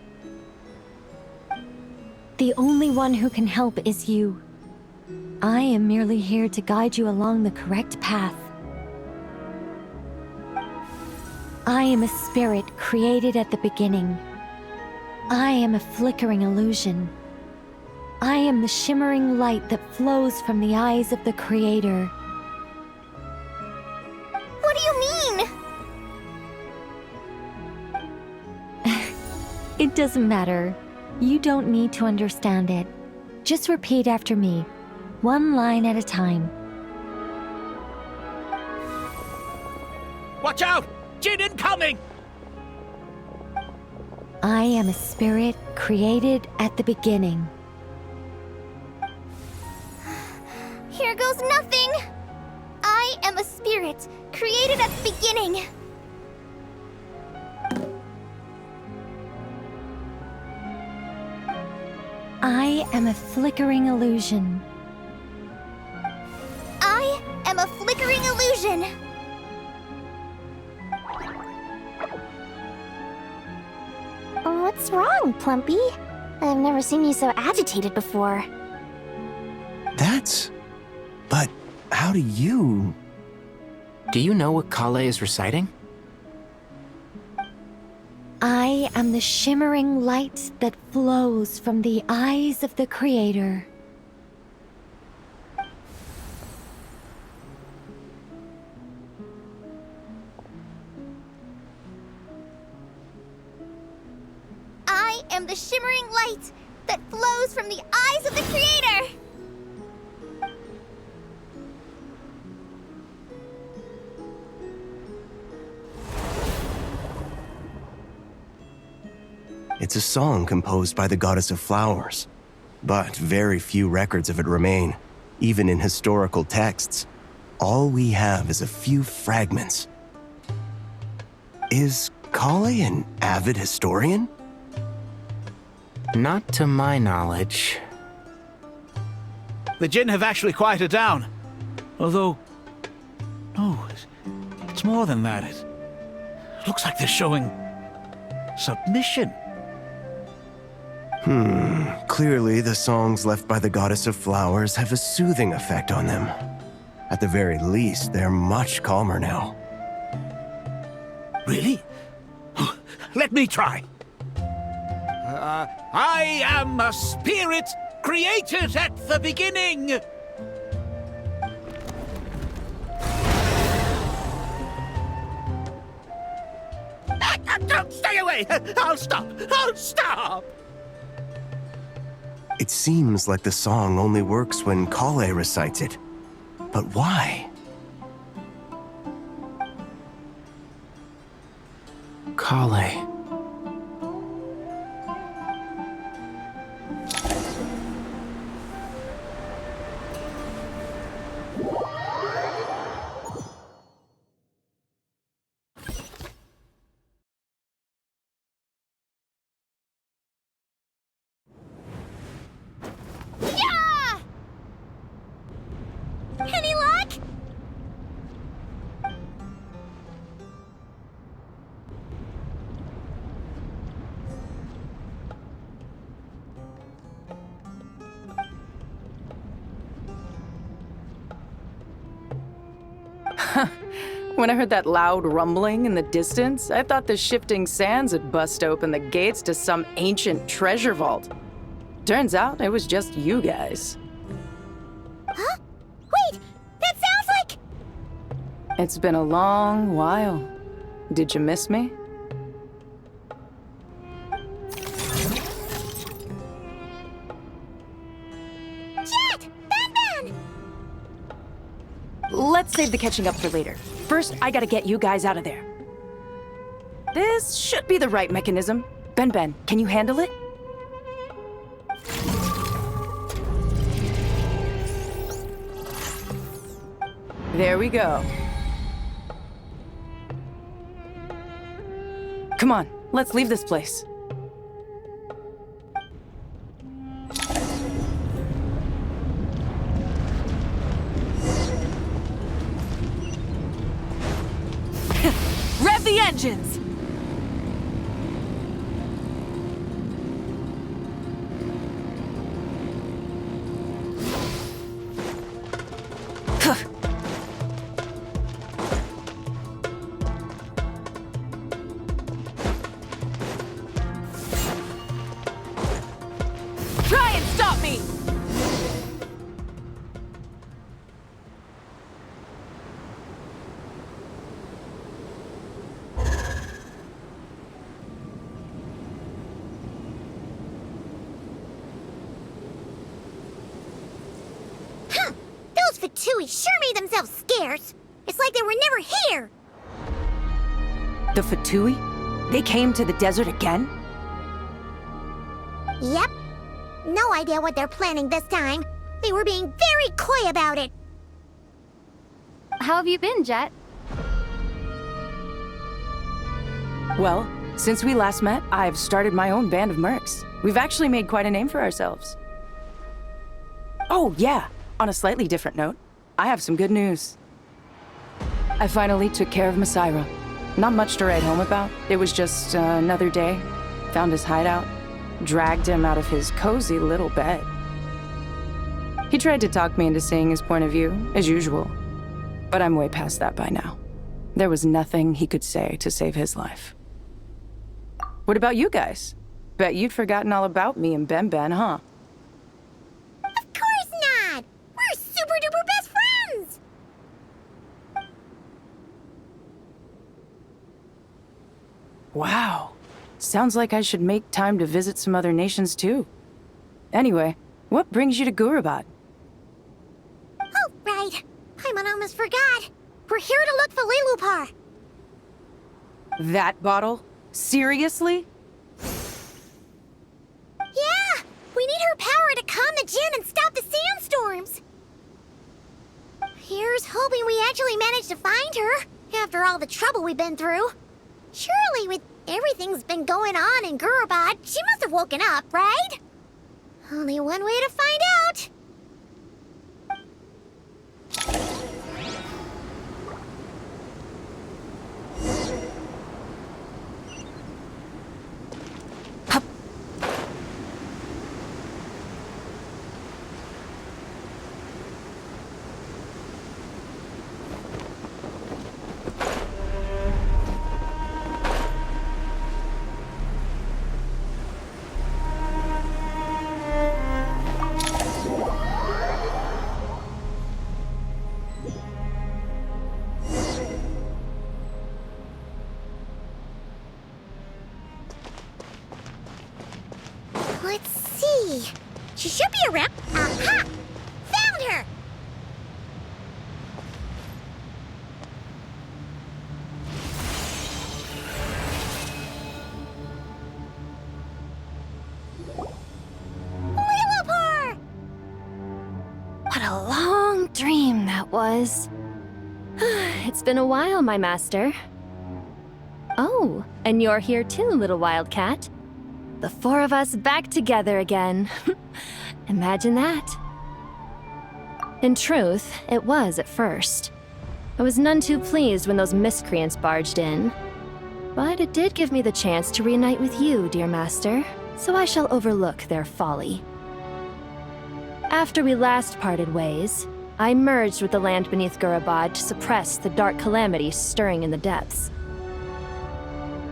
The only one who can help is you. I am merely here to guide you along the correct path. I am a spirit created at the beginning. I am a flickering illusion. I am the shimmering light that flows from the eyes of the Creator. What do you mean? It doesn't matter. You don't need to understand it. Just repeat after me, one line at a time. Watch out! Jinn incoming! I am a spirit created at the beginning. Here goes nothing. I am a spirit created at the beginning. I am a flickering illusion. I am a flickering illusion. What's wrong, Plumpy? I've never seen you so agitated before. But how do you... Do you know what Kale is reciting? I am the shimmering light that flows from the eyes of the Creator. I am the shimmering light that flows from the eyes of the Creator. It's a song composed by the goddess of flowers, but very few records of it remain, even in historical texts. All we have is a few fragments. Is Kale an avid historian? Not to my knowledge. The Jinn have actually quieted down. Although... no, it's more than that. It looks like they're showing... submission. Clearly the songs left by the goddess of flowers have a soothing effect on them. At the very least, they're much calmer now. Really? Let me try. I am a spirit created at the beginning. Don't stay away! I'll stop! I'll stop! It seems like the song only works when Kale recites it. But why? Kale. Any luck? When I heard that loud rumbling in the distance, I thought the shifting sands had bust open the gates to some ancient treasure vault. Turns out it was just you guys. Huh? Wait, that sounds like... It's been a long while. Did you miss me? Jet! Ben! Let's save the catching up for later. First, I gotta get you guys out of there. This should be the right mechanism. Ben, can you handle it? There we go. Come on, let's leave this place. Rev the engines! Try and stop me! Those Fatui sure made themselves scarce. It's like they were never here. The Fatui? They came to the desert again? Yep. No idea what they're planning this time. They were being very coy about it. How have you been, Jet? Well, since we last met, I've started my own band of mercs. We've actually made quite a name for ourselves. Oh, yeah. On a slightly different note, I have some good news. I finally took care of Masaira. Not much to write home about. It was just another day. Found his hideout. Dragged him out of his cozy little bed. He tried to talk me into seeing his point of view, as usual. But I'm way past that by now. There was nothing he could say to save his life. What about you guys? Bet you'd forgotten all about me and Ben, huh? Of course not! We're super duper best friends! Wow. Sounds like I should make time to visit some other nations too. Anyway, what brings you to Gurabad? Oh, right. Paimon almost forgot. We're here to look for Lilupar. That bottle? Seriously? Yeah! We need her power to calm the Jinn and stop the sandstorms. Here's hoping we actually manage to find her, after all the trouble we've been through. Surely with everything's been going on in Gurabad, she must have woken up, right? Only one way to find out. Let's see. She should be around. Aha! Found her! Lilupar! What a long dream that was. It's been a while, my master. Oh, and you're here too, little wildcat. The four of us back together again. Imagine that. In truth, it was at first. I was none too pleased when those miscreants barged in. But it did give me the chance to reunite with you, dear master, so I shall overlook their folly. After we last parted ways, I merged with the land beneath Gurabad to suppress the dark calamity stirring in the depths.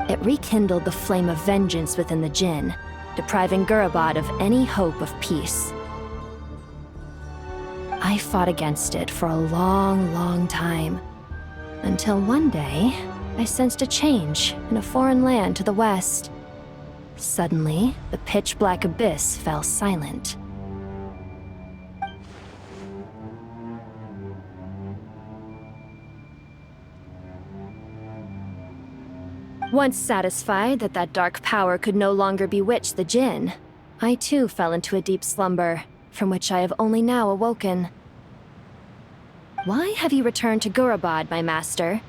It rekindled the flame of vengeance within the Jinn, depriving Gurabad of any hope of peace. I fought against it for a long, long time, until one day, I sensed a change in a foreign land to the west. Suddenly, the pitch-black abyss fell silent. Once satisfied that that dark power could no longer bewitch the Jinn, I too fell into a deep slumber, from which I have only now awoken. Why have you returned to Gurabad, my master?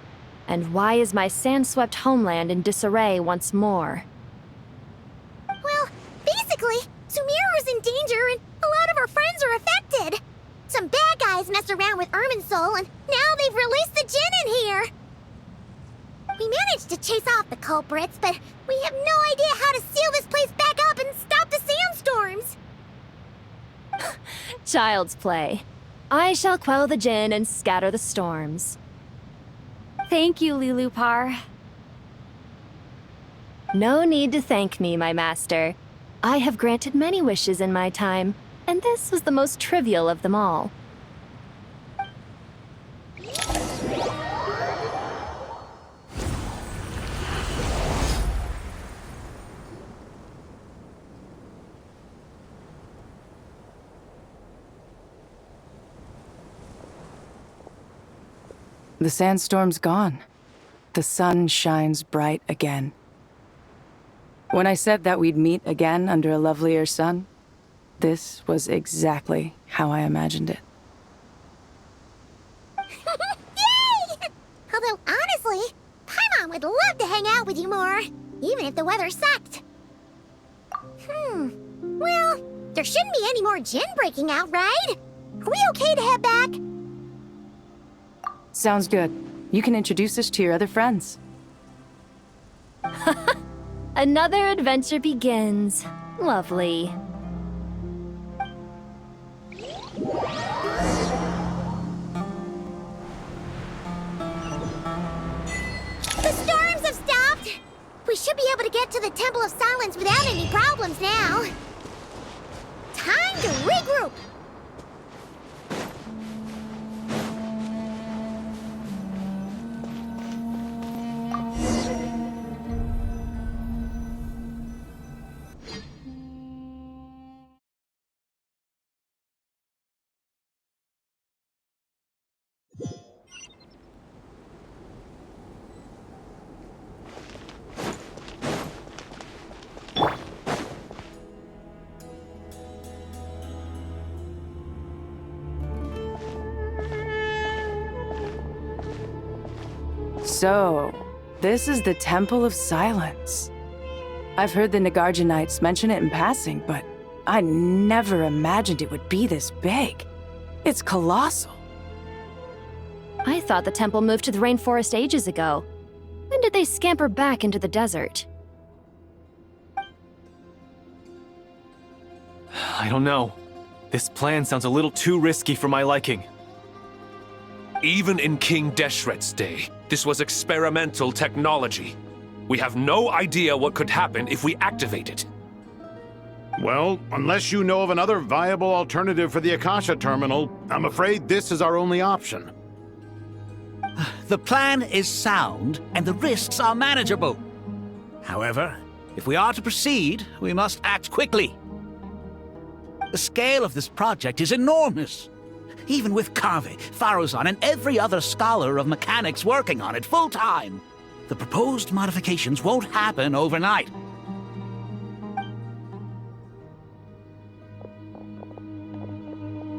And why is my sand-swept homeland in disarray once more? Well, basically, Sumeru's in danger and a lot of our friends are affected. Some bad guys messed around with Irminsul and now they've released the djinn in here. We managed to chase off the culprits, but we have no idea how to seal this place back up and stop the sandstorms. Child's play. I shall quell the djinn and scatter the storms. Thank you, Lilupar. No need to thank me, my master. I have granted many wishes in my time, and this was the most trivial of them all. The sandstorm's gone. The sun shines bright again. When I said that we'd meet again under a lovelier sun, this was exactly how I imagined it. Yay! Although, honestly, Paimon would love to hang out with you more, even if the weather sucked. Well, there shouldn't be any more djinn breaking out, right? Are we okay to head back? Sounds good. You can introduce us to your other friends. Another adventure begins. Lovely. The storms have stopped! We should be able to get to the Temple of Silence without any problems now. Time to regroup! So, this is the Temple of Silence. I've heard the Nagarjanites mention it in passing, but I never imagined it would be this big. It's colossal. I thought the temple moved to the rainforest ages ago. When did they scamper back into the desert? I don't know. This plan sounds a little too risky for my liking. Even in King Deshret's day, this was experimental technology. We have no idea what could happen if we activate it. Well, unless you know of another viable alternative for the Akasha terminal, I'm afraid this is our only option. The plan is sound, and the risks are manageable. However, if we are to proceed, we must act quickly. The scale of this project is enormous. Even with Kaveh, Faruzan, and every other scholar of mechanics working on it full-time, the proposed modifications won't happen overnight.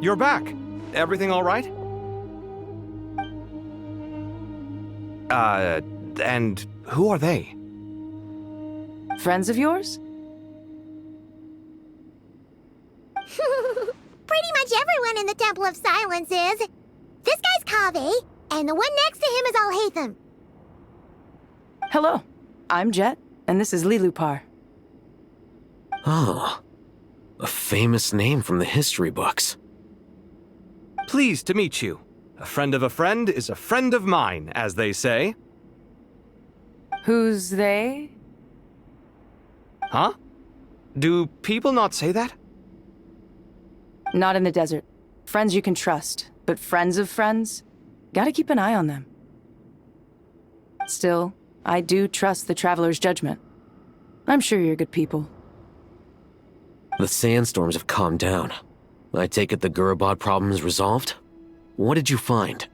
You're back. Everything all right? And who are they? Friends of yours? Pretty much everyone in the Temple of Silence is. This guy's Kaveh, and the one next to him is Alhaitham. Hello, I'm Jet, and this is Lilupar. Oh, a famous name from the history books. Pleased to meet you. A friend of a friend is a friend of mine, as they say. Who's they? Huh? Do people not say that? Not in the desert. Friends you can trust, but friends of friends? Gotta keep an eye on them. Still, I do trust the Traveler's judgment. I'm sure you're good people. The sandstorms have calmed down. I take it the Gurubad problem is resolved? What did you find?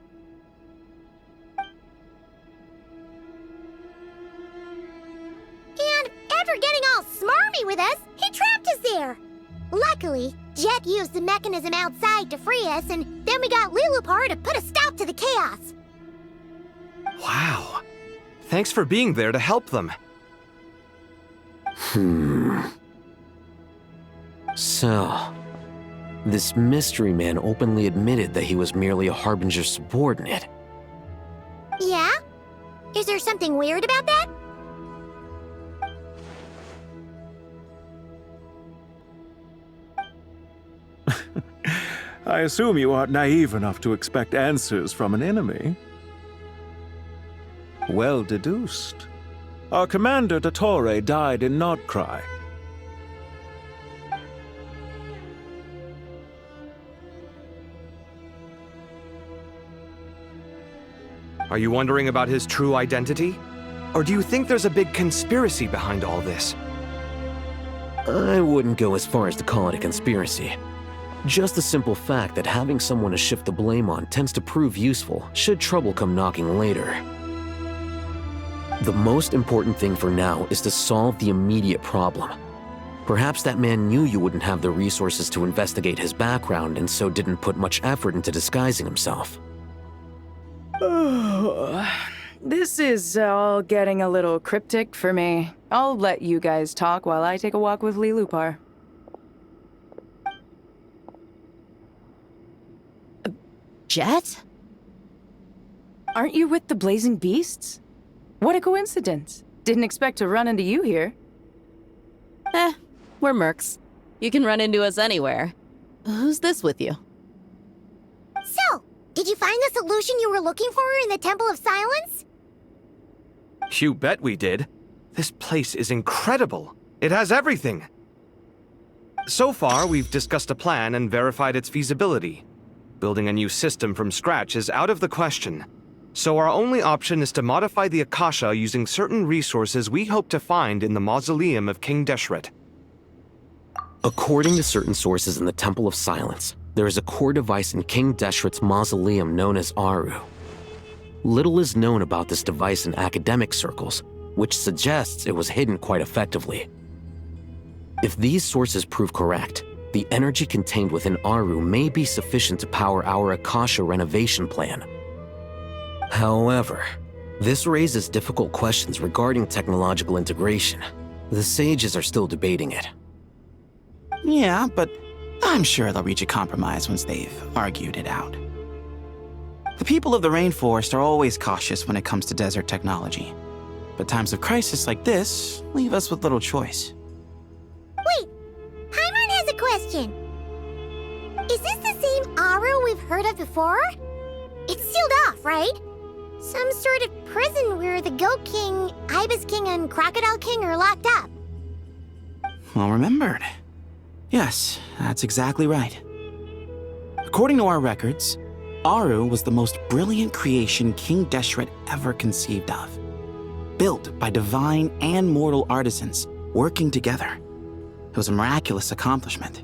And after getting all smarmy with us, he trapped us there. Luckily, Jet used the mechanism outside to free us, and then we got Lilupar to put a stop to the chaos. Wow. Thanks for being there to help them. So, this mystery man openly admitted that he was merely a Harbinger's subordinate. Yeah? Is there something weird about that? I assume you aren't naive enough to expect answers from an enemy. Well deduced. Our commander, Dottore, died in Nordkrai. Are you wondering about his true identity? Or do you think there's a big conspiracy behind all this? I wouldn't go as far as to call it a conspiracy. Just the simple fact that having someone to shift the blame on tends to prove useful should trouble come knocking later. The most important thing for now is to solve the immediate problem. Perhaps that man knew you wouldn't have the resources to investigate his background and so didn't put much effort into disguising himself. This is all getting a little cryptic for me. I'll let you guys talk while I take a walk with Lee Lupar. Jet? Aren't you with the Blazing Beasts? What a coincidence. Didn't expect to run into you here. We're mercs. You can run into us anywhere. Who's this with you? So, did you find the solution you were looking for in the Temple of Silence? You bet we did. This place is incredible. It has everything. So far, we've discussed a plan and verified its feasibility. Building a new system from scratch is out of the question. So our only option is to modify the Akasha using certain resources we hope to find in the mausoleum of King Deshret. According to certain sources in the Temple of Silence, there is a core device in King Deshret's mausoleum known as Aru. Little is known about this device in academic circles, which suggests it was hidden quite effectively. If these sources prove correct, the energy contained within Aru may be sufficient to power our Akasha renovation plan. However, this raises difficult questions regarding technological integration. The sages are still debating it. Yeah, but I'm sure they'll reach a compromise once they've argued it out. The people of the rainforest are always cautious when it comes to desert technology. But times of crisis like this leave us with little choice. Wait, Paimon has a question. Is this the same Aru we've heard of before? It's sealed off, right? Some sort of prison where the Goat King, Ibis King, and Crocodile King are locked up. Well remembered. Yes, that's exactly right. According to our records, Aru was the most brilliant creation King Deshret ever conceived of. Built by divine and mortal artisans working together. It was a miraculous accomplishment,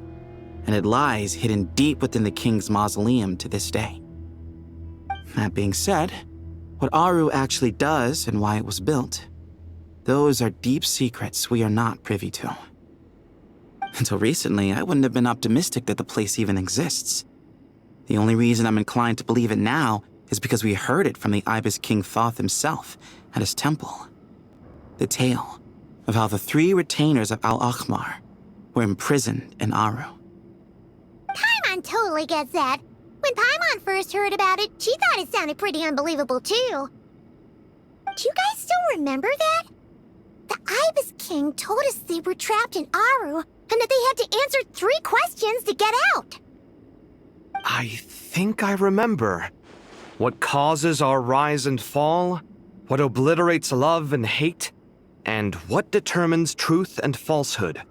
and it lies hidden deep within the king's mausoleum to this day. That being said, what Aru actually does and why it was built, those are deep secrets we are not privy to. Until recently, I wouldn't have been optimistic that the place even exists. The only reason I'm inclined to believe it now is because we heard it from the Ibis King Thoth himself at his temple. The tale of how the 3 retainers of Al-Akhmar were imprisoned in Aru. Paimon totally gets that. When Paimon first heard about it, she thought it sounded pretty unbelievable too. Do you guys still remember that? The Ibis King told us they were trapped in Aru and that they had to answer 3 questions to get out. I think I remember. What causes our rise and fall? What obliterates love and hate? And what determines truth and falsehood?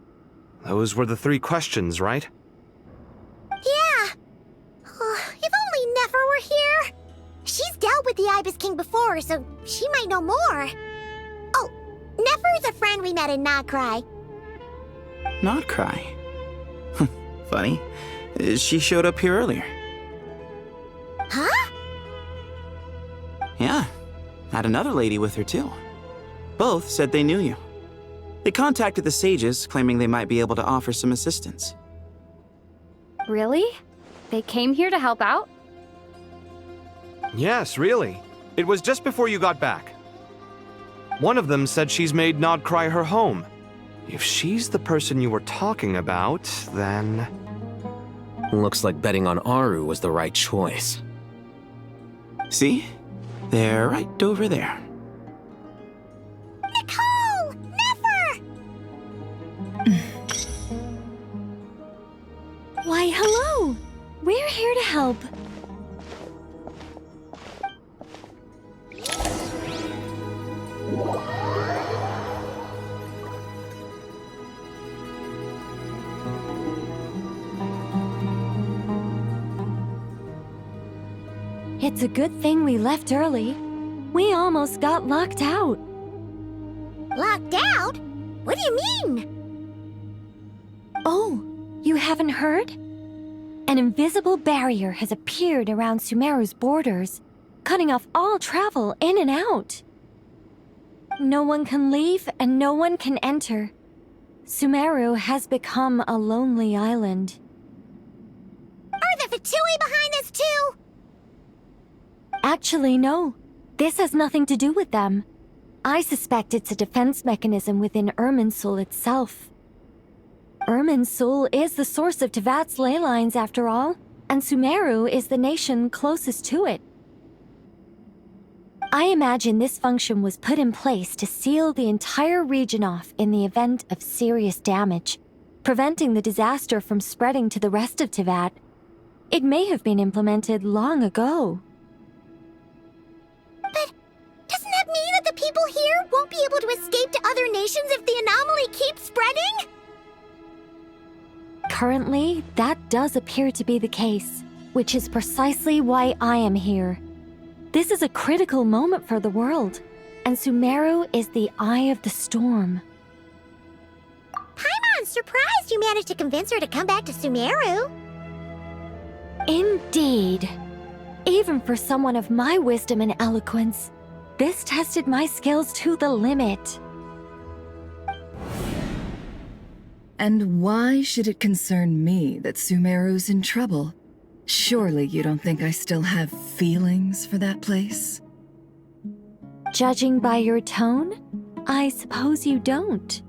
Those were the 3 questions, right? Yeah. If only Nefer were here. She's dealt with the Ibis King before, so she might know more. Oh, Nefer's a friend we met in Nordkrai. Nordkrai? Funny. She showed up here earlier. Huh? Yeah. Had another lady with her too. Both said they knew you. They contacted the sages, claiming they might be able to offer some assistance. Really? They came here to help out? Yes, really. It was just before you got back. One of them said she's made Nod Cry her home. If she's the person you were talking about, then... Looks like betting on Aru was the right choice. See? They're right over there. Nicole! Never! Why, hello! We're here to help. It's a good thing we left early. We almost got locked out. Locked out? What do you mean? Oh, you haven't heard? An invisible barrier has appeared around Sumeru's borders, cutting off all travel in and out. No one can leave and no one can enter. Sumeru has become a lonely island. Are the Fatui behind this too? Actually, no. This has nothing to do with them. I suspect it's a defense mechanism within Irminsul itself. Irminsul is the source of Tevat's ley lines, after all, and Sumeru is the nation closest to it. I imagine this function was put in place to seal the entire region off in the event of serious damage, preventing the disaster from spreading to the rest of Tevat. It may have been implemented long ago. But doesn't that mean that the people here won't be able to escape to other nations if the anomaly keeps spreading? Currently, that does appear to be the case, which is precisely why I am here. This is a critical moment for the world, and Sumeru is the eye of the storm. Paimon's surprised you managed to convince her to come back to Sumeru. Indeed. Even for someone of my wisdom and eloquence, this tested my skills to the limit. And why should it concern me that Sumeru's in trouble? Surely you don't think I still have feelings for that place? Judging by your tone, I suppose you don't.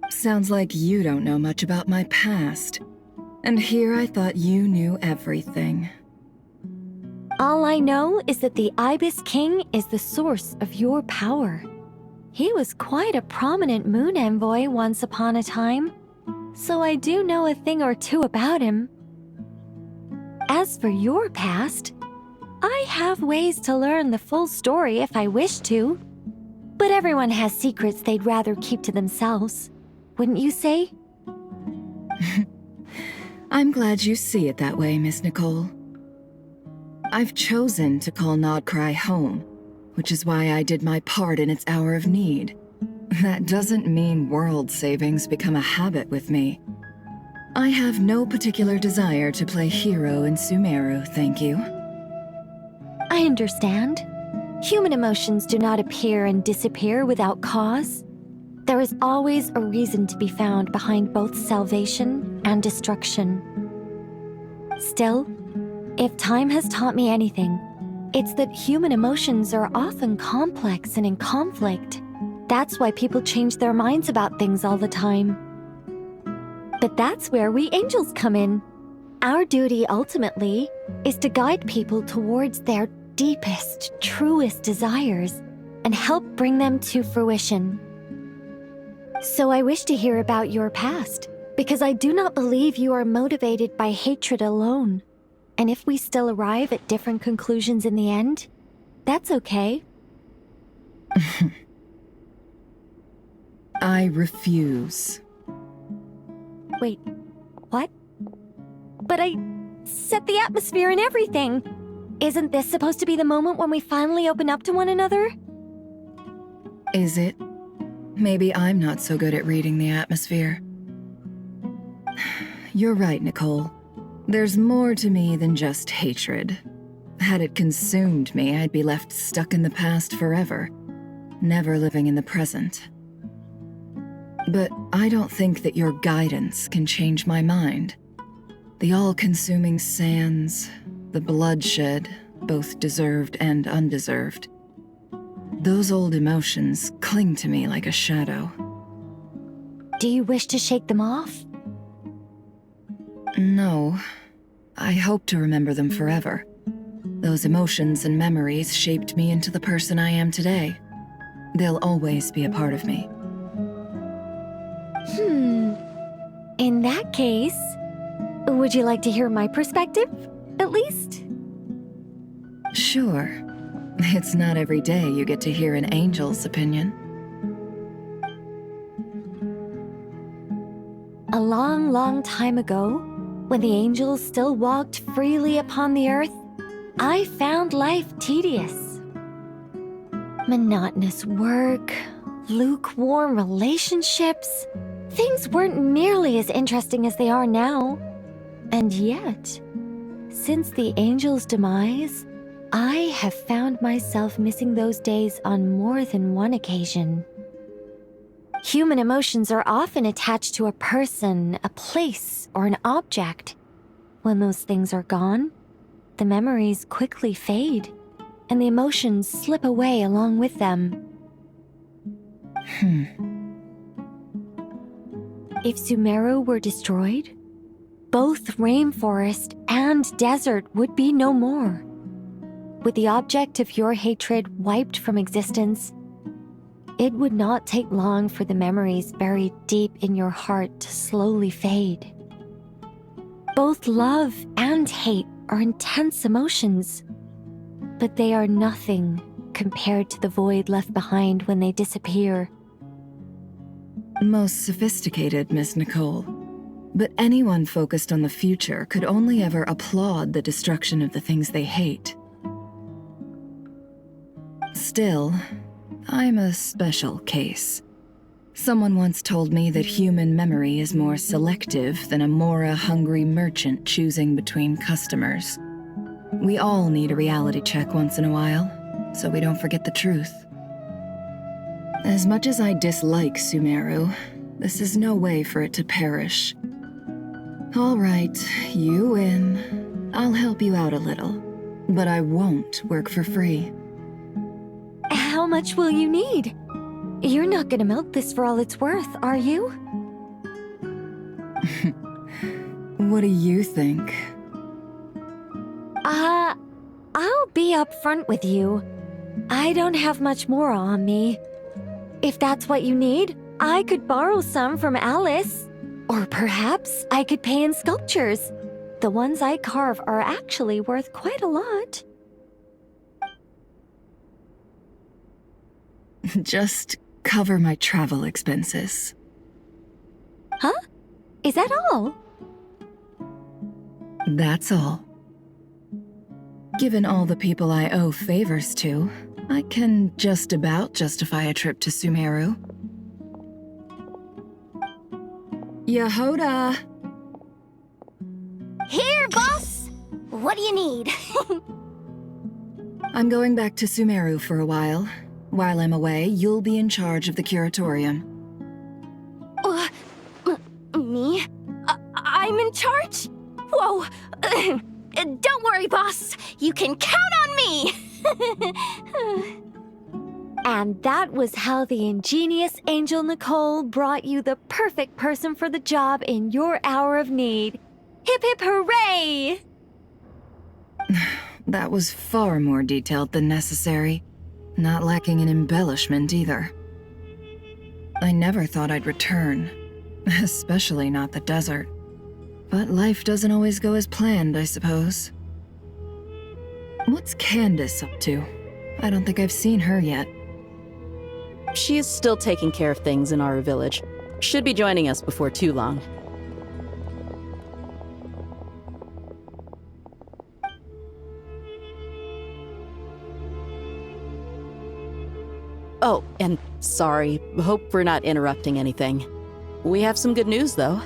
Sounds like you don't know much about my past. And here I thought you knew everything. All I know is that the Ibis King is the source of your power. He was quite a prominent moon envoy once upon a time, so I do know a thing or two about him. As for your past, I have ways to learn the full story if I wish to. But everyone has secrets they'd rather keep to themselves, wouldn't you say? I'm glad you see it that way, Miss Nicole. I've chosen to call Nod Cry home, which is why I did my part in its hour of need. That doesn't mean world savings become a habit with me. I have no particular desire to play hero in Sumeru, thank you. I understand. Human emotions do not appear and disappear without cause. There is always a reason to be found behind both salvation and destruction. Still, if time has taught me anything, it's that human emotions are often complex and in conflict. That's why people change their minds about things all the time. But that's where we angels come in. Our duty, ultimately, is to guide people towards their deepest, truest desires and help bring them to fruition. So I wish to hear about your past, because I do not believe you are motivated by hatred alone. And if we still arrive at different conclusions in the end, that's okay. I refuse. Wait, what? But I set the atmosphere and everything. Isn't this supposed to be the moment when we finally open up to one another? Is it? Maybe I'm not so good at reading the atmosphere. You're right, Nicole. There's more to me than just hatred. Had it consumed me, I'd be left stuck in the past forever, never living in the present. But I don't think that your guidance can change my mind. The all-consuming sands, the bloodshed, both deserved and undeserved. Those old emotions cling to me like a shadow. Do you wish to shake them off? No. I hope to remember them forever. Those emotions and memories shaped me into the person I am today. They'll always be a part of me. In that case, would you like to hear my perspective, at least? Sure. It's not every day you get to hear an angel's opinion. A long, long time ago, when the angels still walked freely upon the earth, I found life tedious. Monotonous work, lukewarm relationships, things weren't nearly as interesting as they are now. And yet, since the angels' demise, I have found myself missing those days on more than one occasion. Human emotions are often attached to a person, a place, or an object. When those things are gone, the memories quickly fade, and the emotions slip away along with them. If Sumeru were destroyed, both rainforest and desert would be no more. With the object of your hatred wiped from existence, it would not take long for the memories buried deep in your heart to slowly fade. Both love and hate are intense emotions, but they are nothing compared to the void left behind when they disappear. Most sophisticated, Miss Nicole. But anyone focused on the future could only ever applaud the destruction of the things they hate. Still, I'm a special case. Someone once told me that human memory is more selective than a Mora-hungry merchant choosing between customers. We all need a reality check once in a while, so we don't forget the truth. As much as I dislike Sumeru, this is no way for it to perish. All right, you win. I'll help you out a little, but I won't work for free. How much will you need? You're not gonna milk this for all it's worth, are you? What do you think? I'll be upfront with you. I don't have much more on me. If that's what you need, I could borrow some from Alice. Or perhaps I could pay in sculptures. The ones I carve are actually worth quite a lot. Just cover my travel expenses. Huh? Is that all? That's all. Given all the people I owe favors to, I can just about justify a trip to Sumeru. Yehoda! Here, boss! What do you need? I'm going back to Sumeru for a while. While I'm away, you'll be in charge of the curatorium. Me? I'm in charge? Whoa! Don't worry, boss. You can count on me! And that was how the ingenious Angel Nicole brought you the perfect person for the job in your hour of need. Hip hip hooray! That was far more detailed than necessary. Not lacking in embellishment either. I never thought I'd return, especially not the desert. But life doesn't always go as planned, I suppose. What's Candace up to? I don't think I've seen her yet. She is still taking care of things in our village. Should be joining us before too long. Oh, and sorry. Hope we're not interrupting anything. We have some good news, though.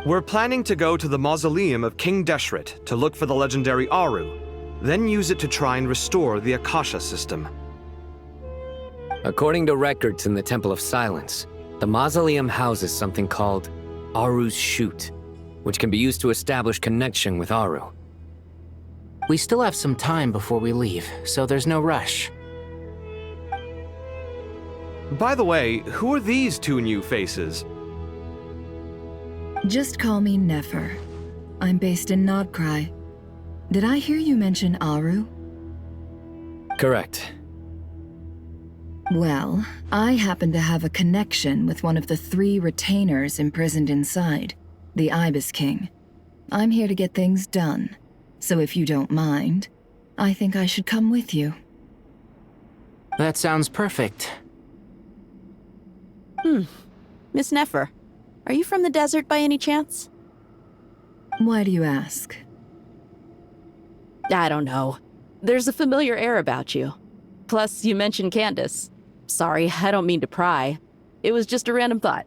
We're planning to go to the mausoleum of King Deshret to look for the legendary Aru, then use it to try and restore the Akasha system. According to records in the Temple of Silence, the mausoleum houses something called Aru's Chute, which can be used to establish connection with Aru. We still have some time before we leave, so there's no rush. By the way, who are these two new faces? Just call me Nefer. I'm based in Nodcry. Did I hear you mention Aru? Correct. Well, I happen to have a connection with one of the 3 retainers imprisoned inside, the Ibis King. I'm here to get things done, so if you don't mind, I think I should come with you. That sounds perfect. Miss Nefer, are you from the desert by any chance? Why do you ask? I don't know. There's a familiar air about you. Plus, you mentioned Candace. Sorry, I don't mean to pry. It was just a random thought.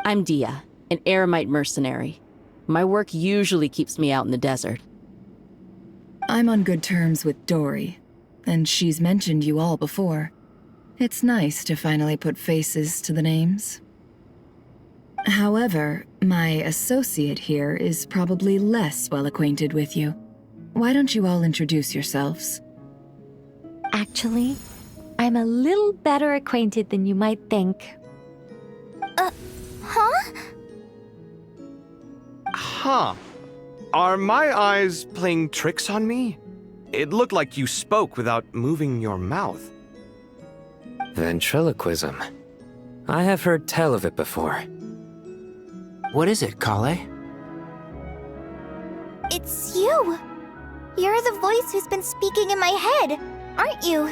I'm Dia, an Eremite mercenary. My work usually keeps me out in the desert. I'm on good terms with Dory, and she's mentioned you all before. It's nice to finally put faces to the names. However, my associate here is probably less well acquainted with you. Why don't you all introduce yourselves? Actually, I'm a little better acquainted than you might think. Huh? Huh. Are my eyes playing tricks on me? It looked like you spoke without moving your mouth. Ventriloquism. I have heard tell of it before. What is it, Kale? It's you! You're the voice who's been speaking in my head, aren't you?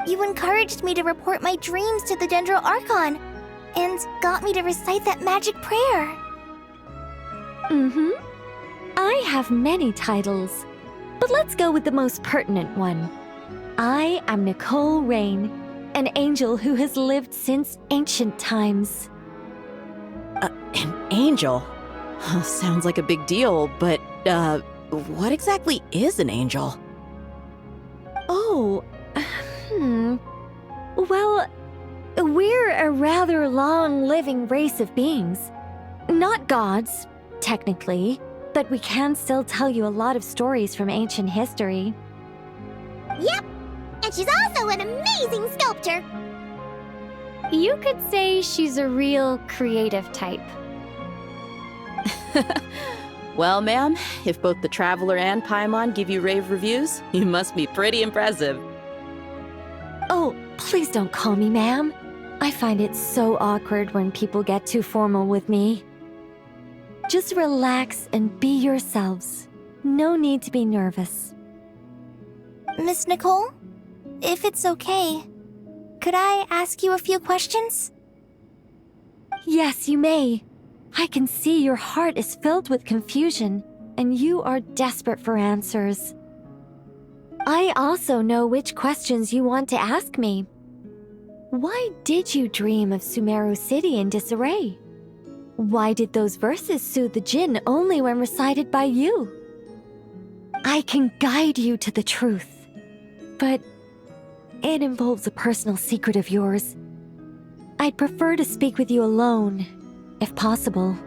You encouraged me to report my dreams to the Dendro Archon, and got me to recite that magic prayer. I have many titles, but let's go with the most pertinent one. I am Nicole Rain, an angel who has lived since ancient times. An angel? Sounds like a big deal, but, what exactly is an angel? Oh, Well, we're a rather long-living race of beings. Not gods, technically, but we can still tell you a lot of stories from ancient history. Yep, and she's also an amazing sculptor. You could say she's a real creative type. Well, ma'am, if both the Traveler and Paimon give you rave reviews, you must be pretty impressive. Oh, please don't call me ma'am. I find it so awkward when people get too formal with me. Just relax and be yourselves. No need to be nervous. Miss Nicole, if it's okay, could I ask you a few questions? Yes, you may. I can see your heart is filled with confusion, and you are desperate for answers. I also know which questions you want to ask me. Why did you dream of Sumeru City in disarray? Why did those verses soothe the Jinn only when recited by you? I can guide you to the truth, but it involves a personal secret of yours. I'd prefer to speak with you alone, if possible.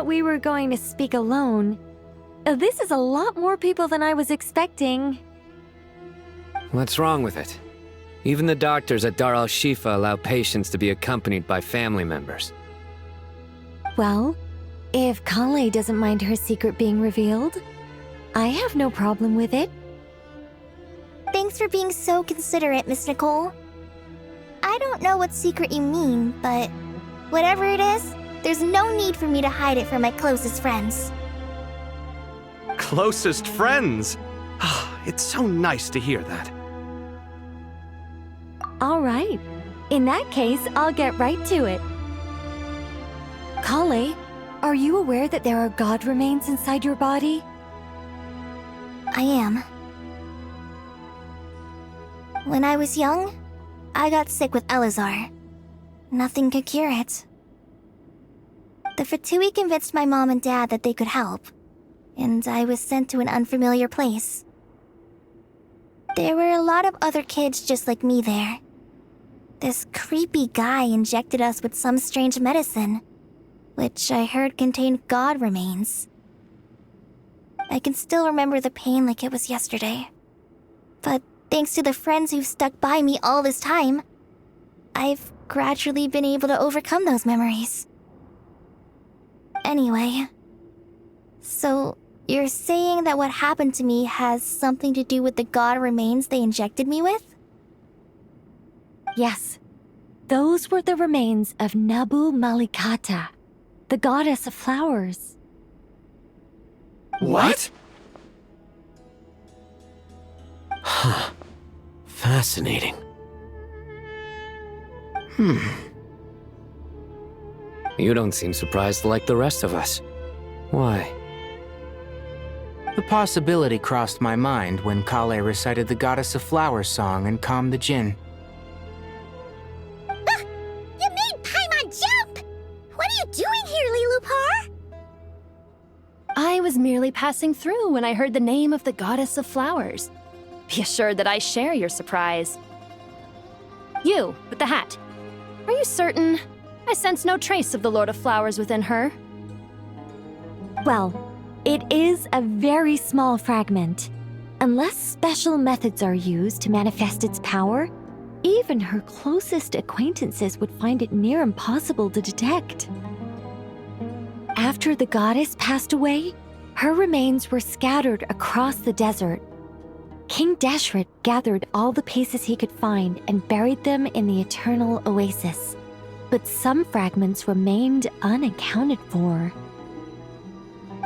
We were going to speak alone. This is a lot more people than I was expecting. What's wrong with it? Even the doctors at Dar al-Shifa allow patients to be accompanied by family members. Well, if Kale doesn't mind her secret being revealed, I have no problem with it. Thanks for being so considerate, Miss Nicole. I don't know what secret you mean, but whatever it is, there's no need for me to hide it from my closest friends. Closest friends? It's so nice to hear that. All right. In that case, I'll get right to it. Kale, are you aware that there are god remains inside your body? I am. When I was young, I got sick with Elazar. Nothing could cure it. The Fatui convinced my mom and dad that they could help, and I was sent to an unfamiliar place. There were a lot of other kids just like me there. This creepy guy injected us with some strange medicine, which I heard contained god remains. I can still remember the pain like it was yesterday. But thanks to the friends who've stuck by me all this time, I've gradually been able to overcome those memories. Anyway, so you're saying that what happened to me has something to do with the god remains they injected me with? Yes. Those were the remains of Nabu Malikata, the goddess of flowers. What? Huh. Fascinating. You don't seem surprised like the rest of us. Why? The possibility crossed my mind when Kale recited the Goddess of Flowers song and calmed the Jinn. You made Paimon jump! What are you doing here, Lilupar? I was merely passing through when I heard the name of the Goddess of Flowers. Be assured that I share your surprise. You, with the hat. Are you certain? I sense no trace of the Lord of Flowers within her. Well, it is a very small fragment. Unless special methods are used to manifest its power, even her closest acquaintances would find it near impossible to detect. After the goddess passed away, her remains were scattered across the desert. King Deshret gathered all the pieces he could find and buried them in the Eternal Oasis. But some fragments remained unaccounted for.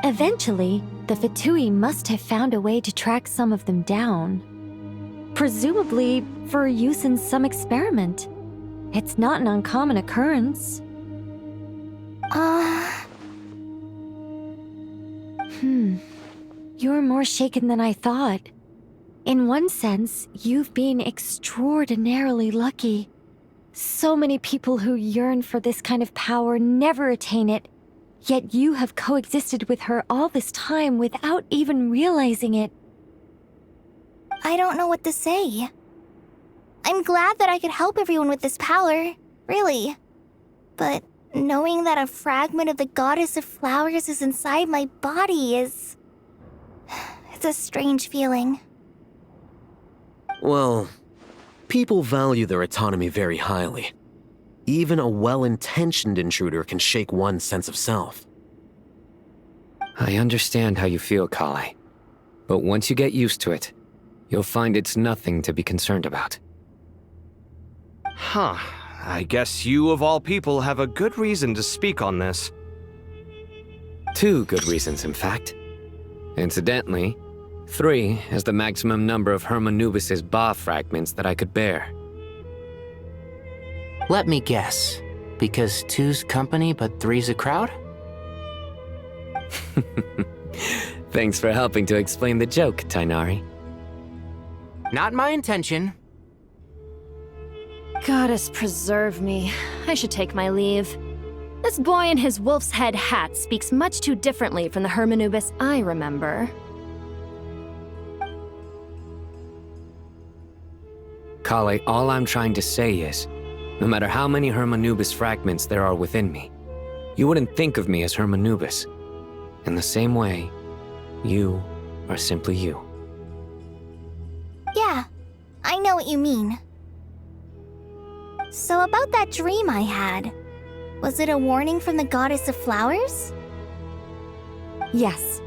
Eventually, the Fatui must have found a way to track some of them down. Presumably for use in some experiment. It's not an uncommon occurrence. You're more shaken than I thought. In one sense, you've been extraordinarily lucky. So many people who yearn for this kind of power never attain it, yet you have coexisted with her all this time without even realizing it. I don't know what to say. I'm glad that I could help everyone with this power, really. But knowing that a fragment of the Goddess of Flowers is inside my body is... it's a strange feeling. Well, people value their autonomy very highly. Even a well-intentioned intruder can shake one's sense of self. I understand how you feel, Kale. But once you get used to it, you'll find it's nothing to be concerned about. Huh. I guess you, of all people, have a good reason to speak on this. 2 good reasons, in fact. Incidentally, 3 is the maximum number of Hermanubis' Ba fragments that I could bear. Let me guess. Because 2's company, but 3's a crowd? Thanks for helping to explain the joke, Tainari. Not my intention. Goddess preserve me. I should take my leave. This boy in his wolf's head hat speaks much too differently from the Hermanubis I remember. Kale, all I'm trying to say is, no matter how many Hermanubis fragments there are within me, you wouldn't think of me as Hermanubis. In the same way, you are simply you. Yeah, I know what you mean. So about that dream I had, was it a warning from the Goddess of Flowers? Yes.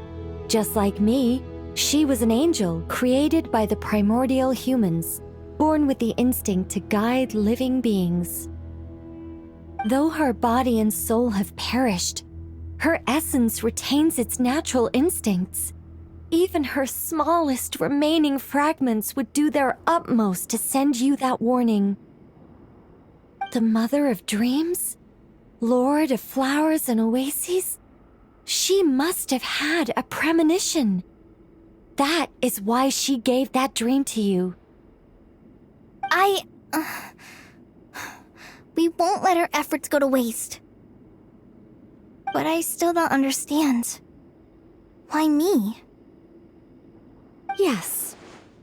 Just like me, she was an angel created by the primordial humans, born with the instinct to guide living beings. Though her body and soul have perished, her essence retains its natural instincts. Even her smallest remaining fragments would do their utmost to send you that warning. The Mother of Dreams? Lord of Flowers and Oases? She must have had a premonition. That is why she gave that dream to you. We won't let our efforts go to waste. But I still don't understand. Why me? Yes.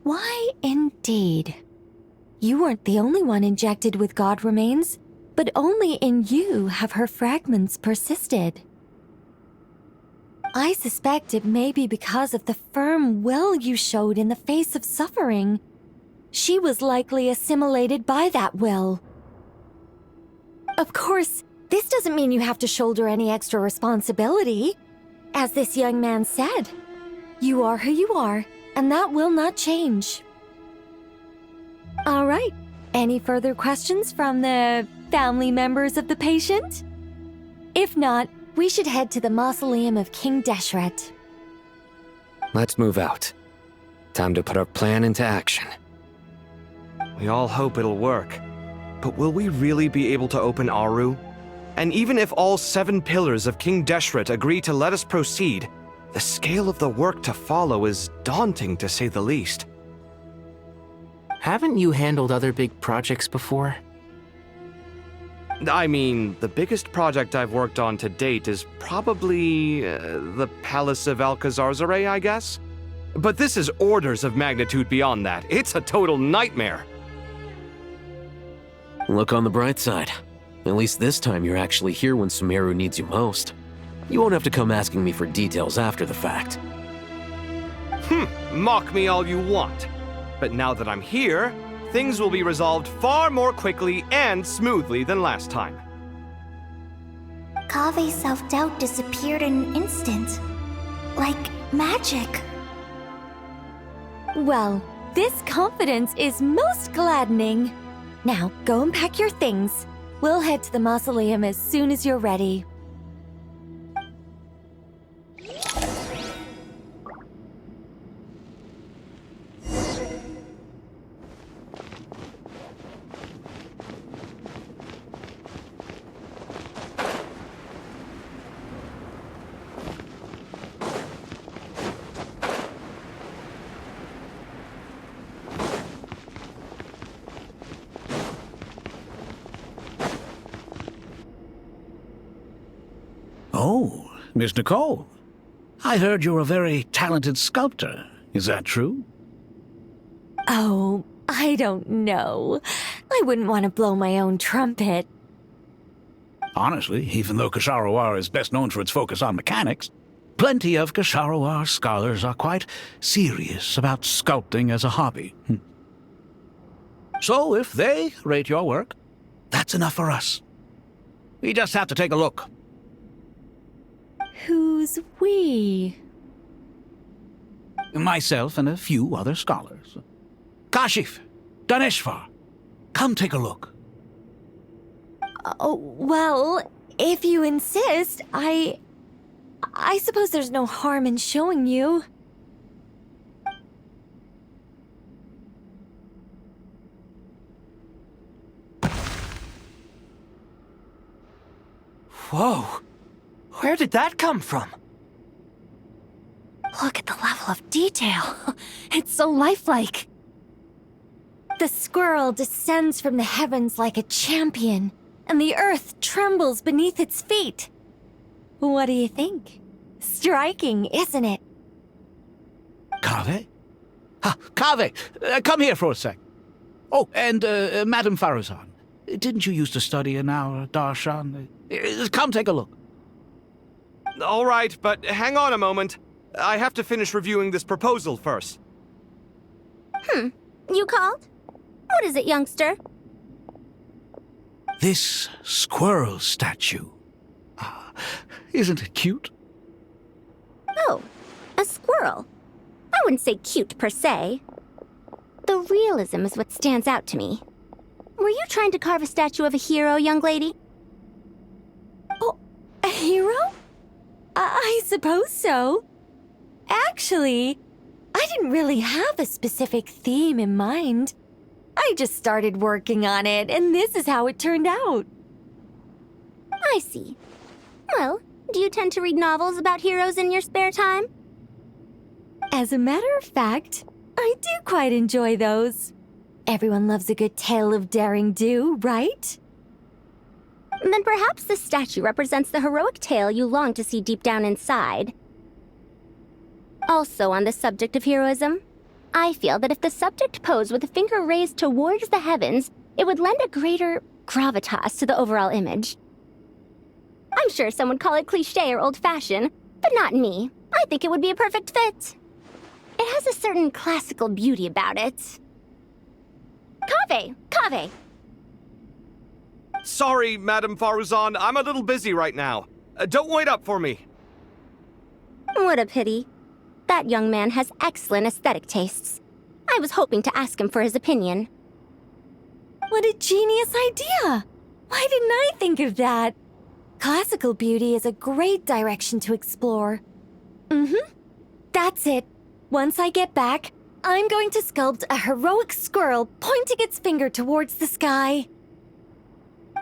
Why indeed? You weren't the only one injected with god remains, but only in you have her fragments persisted. I suspect it may be because of the firm will you showed in the face of suffering. She was likely assimilated by that will. Of course, this doesn't mean you have to shoulder any extra responsibility. As this young man said, you are who you are, and that will not change. All right. Any further questions from the family members of the patient? If not, we should head to the mausoleum of King Deshret. Let's move out. Time to put our plan into action. We all hope it'll work. But will we really be able to open Aru? And even if all 7 pillars of King Deshret agree to let us proceed, the scale of the work to follow is daunting to say the least. Haven't you handled other big projects before? I mean, the biggest project I've worked on to date is probably the Palace of Alcazarzaray, I guess? But this is orders of magnitude beyond that. It's a total nightmare. Look on the bright side. At least this time you're actually here when Sumeru needs you most. You won't have to come asking me for details after the fact. Mock me all you want. But now that I'm here, things will be resolved far more quickly and smoothly than last time. Kave's self-doubt disappeared in an instant. Like magic. Well, this confidence is most gladdening. Now, go and pack your things. We'll head to the mausoleum as soon as you're ready. Oh, Miss Nicole. I heard you're a very talented sculptor. Is that true? Oh, I don't know. I wouldn't want to blow my own trumpet. Honestly, even though Kasharawar is best known for its focus on mechanics, plenty of Kasharawar scholars are quite serious about sculpting as a hobby. So if they rate your work, that's enough for us. We just have to take a look. Who's we? Myself and a few other scholars. Kashif, Daneshvar, come take a look. Oh, well, if you insist, I suppose there's no harm in showing you. Whoa! Where did that come from? Look at the level of detail. It's so lifelike. The squirrel descends from the heavens like a champion, and the earth trembles beneath its feet. What do you think? Striking, isn't it? Kaveh? Kaveh, come here for a sec. Oh, and Madam Farazan, didn't you used to study in our darshan? Come take a look. All right, but hang on a moment. I have to finish reviewing this proposal first. You called? What is it, youngster? This squirrel statue. Isn't it cute? Oh, a squirrel. I wouldn't say cute per se. The realism is what stands out to me. Were you trying to carve a statue of a hero, young lady? Oh, a hero? I suppose so. Actually, I didn't really have a specific theme in mind. I just started working on it, and this is how it turned out. I see. Well, do you tend to read novels about heroes in your spare time? As a matter of fact, I do quite enjoy those. Everyone loves a good tale of daring do, right? Then perhaps this statue represents the heroic tale you long to see deep down inside. Also, on the subject of heroism, I feel that if the subject posed with a finger raised towards the heavens, it would lend a greater gravitas to the overall image. I'm sure some would call it cliché or old-fashioned, but not me. I think it would be a perfect fit. It has a certain classical beauty about it. Kaveh! Sorry, Madame Faruzan, I'm a little busy right now. Don't wait up for me. What a pity. That young man has excellent aesthetic tastes. I was hoping to ask him for his opinion. What a genius idea! Why didn't I think of that? Classical beauty is a great direction to explore. That's it. Once I get back, I'm going to sculpt a heroic squirrel pointing its finger towards the sky.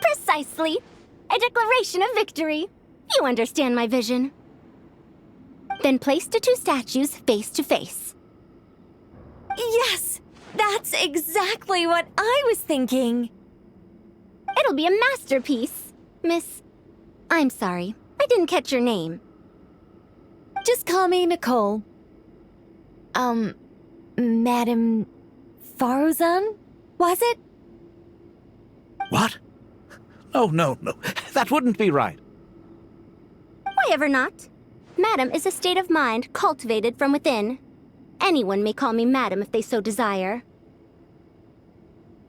Precisely. A declaration of victory. You understand my vision. Then place the two statues face to face. Yes! That's exactly what I was thinking. It'll be a masterpiece, Miss... I'm sorry, I didn't catch your name. Just call me Nicole. Madame Faruzan? Was it? What? Oh, no. That wouldn't be right. Why ever not? Madam is a state of mind cultivated from within. Anyone may call me Madam if they so desire.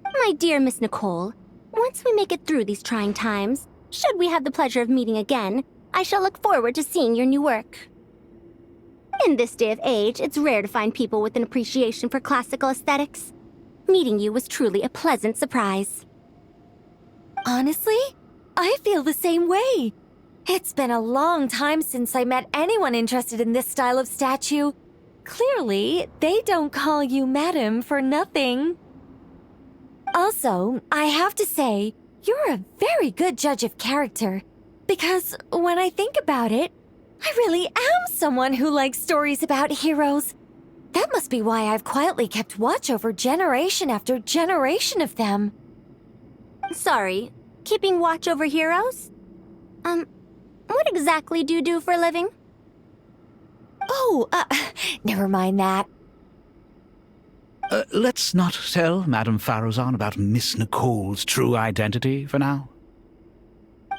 My dear Miss Nicole, once we make it through these trying times, should we have the pleasure of meeting again, I shall look forward to seeing your new work. In this day of age, it's rare to find people with an appreciation for classical aesthetics. Meeting you was truly a pleasant surprise. Honestly, I feel the same way. It's been a long time since I met anyone interested in this style of statue. Clearly, they don't call you Madam for nothing. Also, I have to say, you're a very good judge of character. Because when I think about it, I really am someone who likes stories about heroes. That must be why I've quietly kept watch over generation after generation of them. Sorry, keeping watch over heroes? What exactly do you do for a living? Oh, never mind that. Let's not tell Madame Faruzan about Miss Nicole's true identity for now.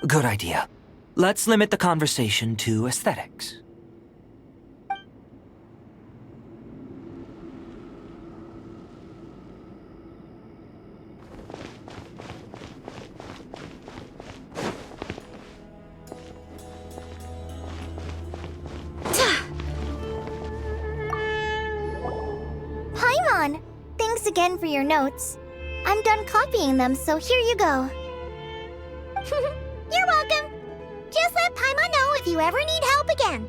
Good idea. Let's limit the conversation to aesthetics. Paimon! Thanks again for your notes. I'm done copying them, so here you go. You're welcome. Just let Paimon know if you ever need help again.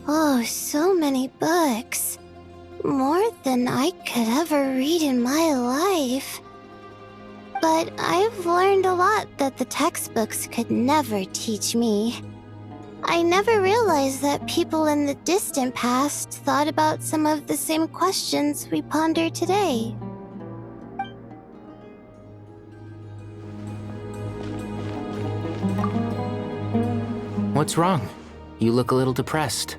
Oh, so many books. More than I could ever read in my life. But I've learned a lot that the textbooks could never teach me. I never realized that people in the distant past thought about some of the same questions we ponder today. What's wrong? You look a little depressed.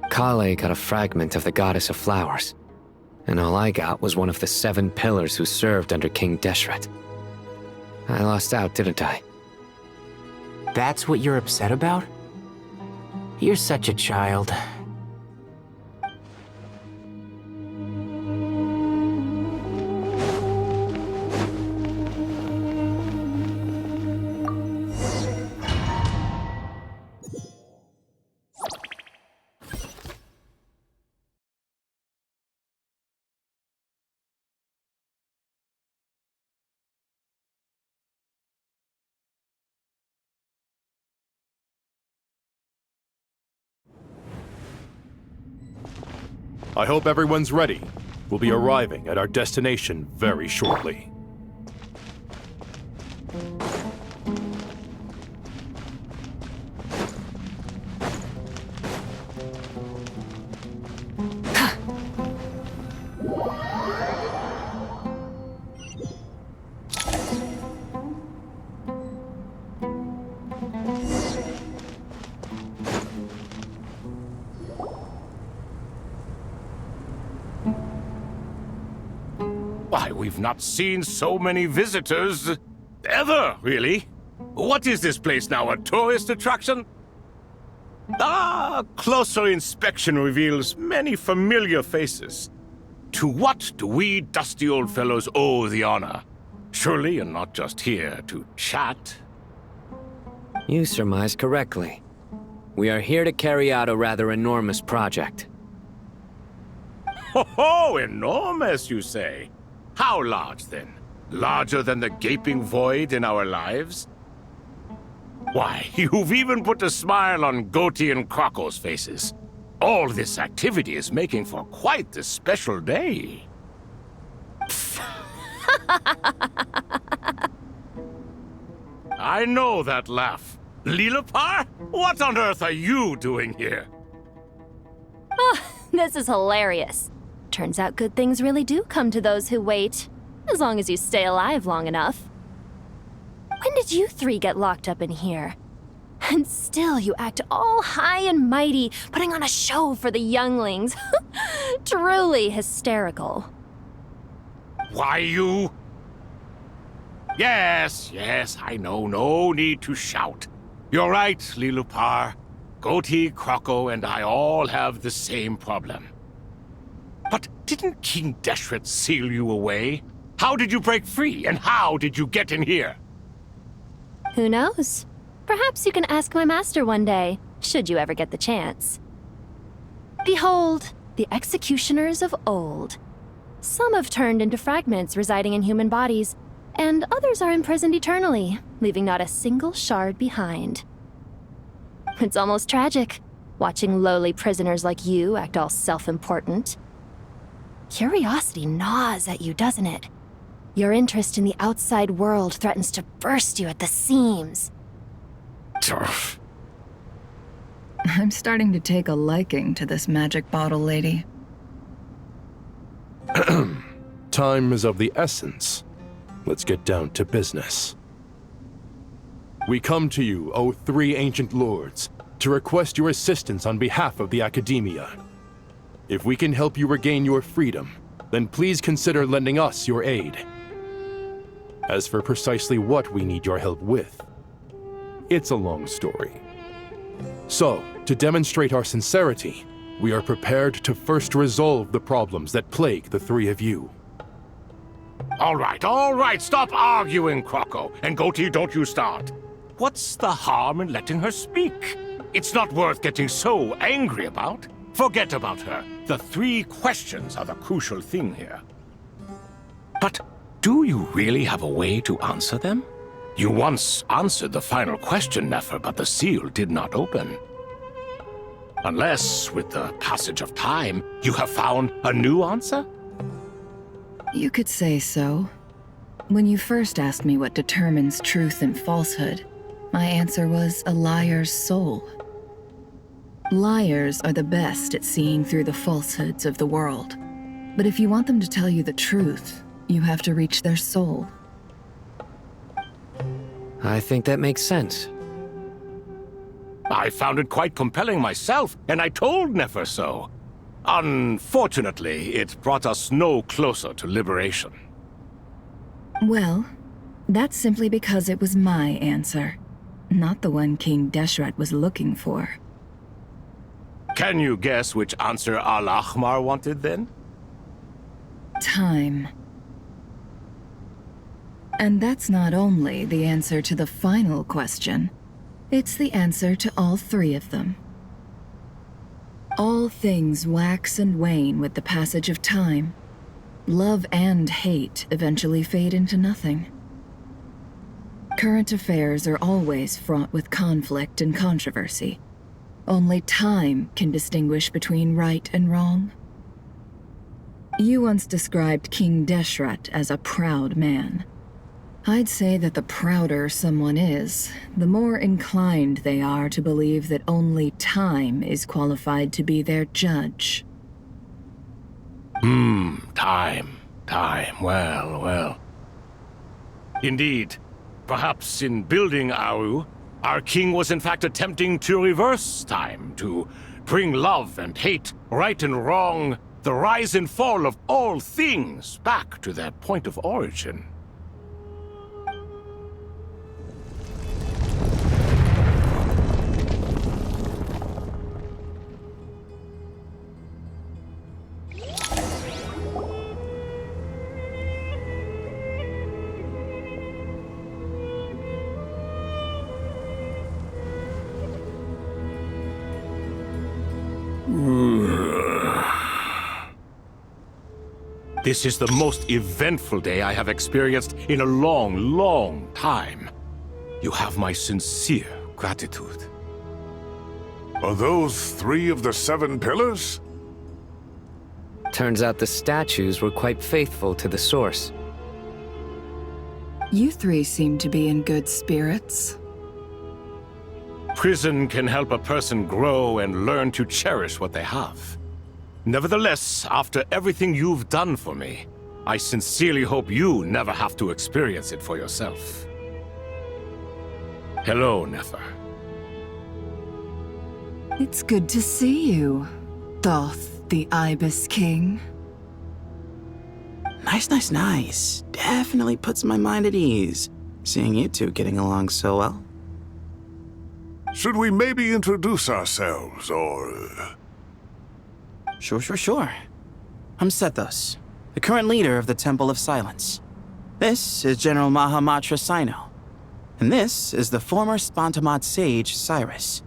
Kale got a fragment of the Goddess of Flowers, and all I got was one of the 7 pillars who served under King Deshret. I lost out, didn't I? That's what you're upset about? You're such a child. I hope everyone's ready. We'll be arriving at our destination very shortly. Why, we've not seen so many visitors ever, really. What is this place now, a tourist attraction? Ah, closer inspection reveals many familiar faces. To what do we dusty old fellows owe the honor? Surely you're not just here to chat. You surmise correctly. We are here to carry out a rather enormous project. Ho, enormous, you say? How large, then? Larger than the gaping void in our lives? Why, you've even put a smile on Goatee and Crocco's faces. All this activity is making for quite the special day. I know that laugh. Lilipar? What on earth are you doing here? Oh, this is hilarious. Turns out good things really do come to those who wait, as long as you stay alive long enough. When did you three get locked up in here? And still you act all high and mighty, putting on a show for the younglings. Truly hysterical. Why, you... Yes, I know. No need to shout. You're right, Lilipar. Goatee, Crocco, and I all have the same problem. But didn't King Deshret seal you away? How did you break free, and how did you get in here? Who knows? Perhaps you can ask my master one day, should you ever get the chance. Behold, the executioners of old. Some have turned into fragments residing in human bodies, and others are imprisoned eternally, leaving not a single shard behind. It's almost tragic, watching lowly prisoners like you act all self-important. Curiosity gnaws at you, doesn't it? Your interest in the outside world threatens to burst you at the seams. I'm starting to take a liking to this magic bottle lady. Time is of the essence. Let's get down to business. We come to you, O three ancient lords, to request your assistance on behalf of the Academia. If we can help you regain your freedom, then please consider lending us your aid. As for precisely what we need your help with, it's a long story. So, to demonstrate our sincerity, we are prepared to first resolve the problems that plague the three of you. All right, stop arguing, Crocco. And Goatee, don't you start. What's the harm in letting her speak? It's not worth getting so angry about. Forget about her. The three questions are the crucial thing here. But do you really have a way to answer them? You once answered the final question, Nefer, but the seal did not open. Unless, with the passage of time, you have found a new answer? You could say so. When you first asked me what determines truth and falsehood, my answer was a liar's soul. Liars are the best at seeing through the falsehoods of the world. But if you want them to tell you the truth, you have to reach their soul. I think that makes sense. I found it quite compelling myself, and I told Nefer so. Unfortunately, it brought us no closer to liberation. Well, that's simply because it was my answer, not the one King Deshret was looking for. Can you guess which answer Al-Ahmar wanted then? Time. And that's not only the answer to the final question, it's the answer to all three of them. All things wax and wane with the passage of time. Love and hate eventually fade into nothing. Current affairs are always fraught with conflict and controversy. Only time can distinguish between right and wrong. You once described King Deshret as a proud man. I'd say that the prouder someone is, the more inclined they are to believe that only time is qualified to be their judge. Time. Well. Indeed. Perhaps in building Aru, our king was in fact attempting to reverse time, to bring love and hate, right and wrong, the rise and fall of all things back to their point of origin. This is the most eventful day I have experienced in a long time. You have my sincere gratitude. Are those 3 of the 7 pillars? Turns out the statues were quite faithful to the source. You 3 seem to be in good spirits. Prison can help a person grow and learn to cherish what they have. Nevertheless, after everything you've done for me, I sincerely hope you never have to experience it for yourself. Hello, Nefer. It's good to see you, Thoth the Ibis King. Nice. Definitely puts my mind at ease, seeing you two getting along so well. Should we maybe introduce ourselves, or... Sure. I'm Sethos, the current leader of the Temple of Silence. This is General Mahamatra Sino, and this is the former Spantamad sage, Cyrus.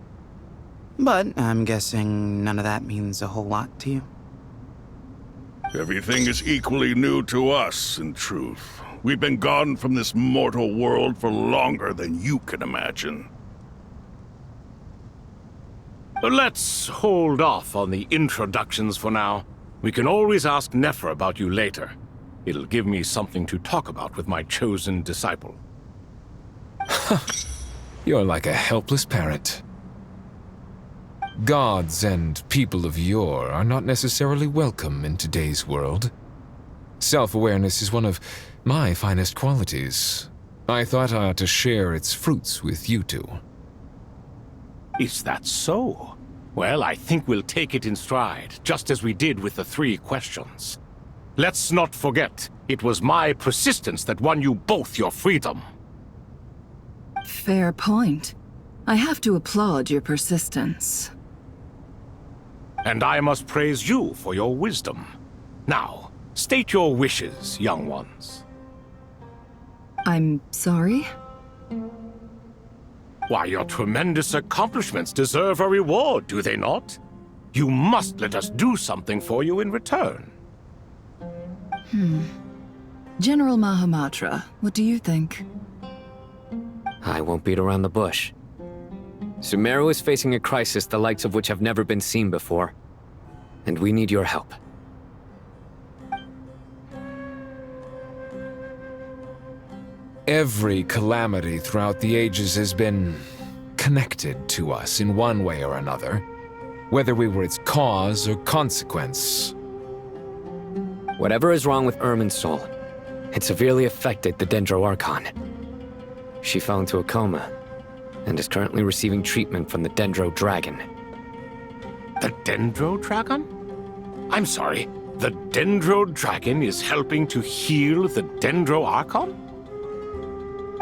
But I'm guessing none of that means a whole lot to you. Everything is equally new to us, in truth. We've been gone from this mortal world for longer than you can imagine. Let's hold off on the introductions for now. We can always ask Nefer about you later. It'll give me something to talk about with my chosen disciple. You're like a helpless parrot. Gods and people of yore are not necessarily welcome in today's world. Self-awareness is one of my finest qualities. I thought I ought to share its fruits with you two. Is that so? Well, I think we'll take it in stride, just as we did with the 3 questions. Let's not forget, it was my persistence that won you both your freedom. Fair point. I have to applaud your persistence. And I must praise you for your wisdom. Now, state your wishes, young ones. I'm sorry? Why, your tremendous accomplishments deserve a reward, do they not? You must let us do something for you in return. General Mahamatra, what do you think? I won't beat around the bush. Sumeru is facing a crisis the likes of which have never been seen before. And we need your help. Every calamity throughout the ages has been connected to us in one way or another, whether we were its cause or consequence. Whatever is wrong with Irminsul, it severely affected the Dendro Archon. She fell into a coma and is currently receiving treatment from the Dendro Dragon. The Dendro Dragon? I'm sorry, the Dendro Dragon is helping to heal the Dendro Archon?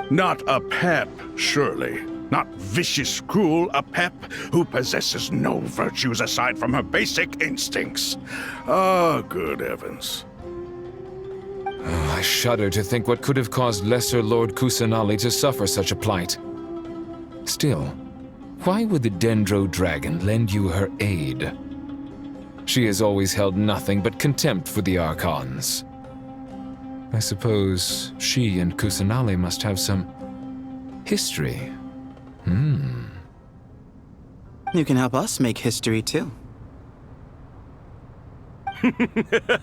Not a pep, surely. Not vicious, cruel a pep who possesses no virtues aside from her basic instincts. Ah, good heavens. Oh, I shudder to think what could have caused Lesser Lord Kusanali to suffer such a plight. Still, why would the Dendro Dragon lend you her aid? She has always held nothing but contempt for the Archons. I suppose she and Kusanali must have some history. You can help us make history, too.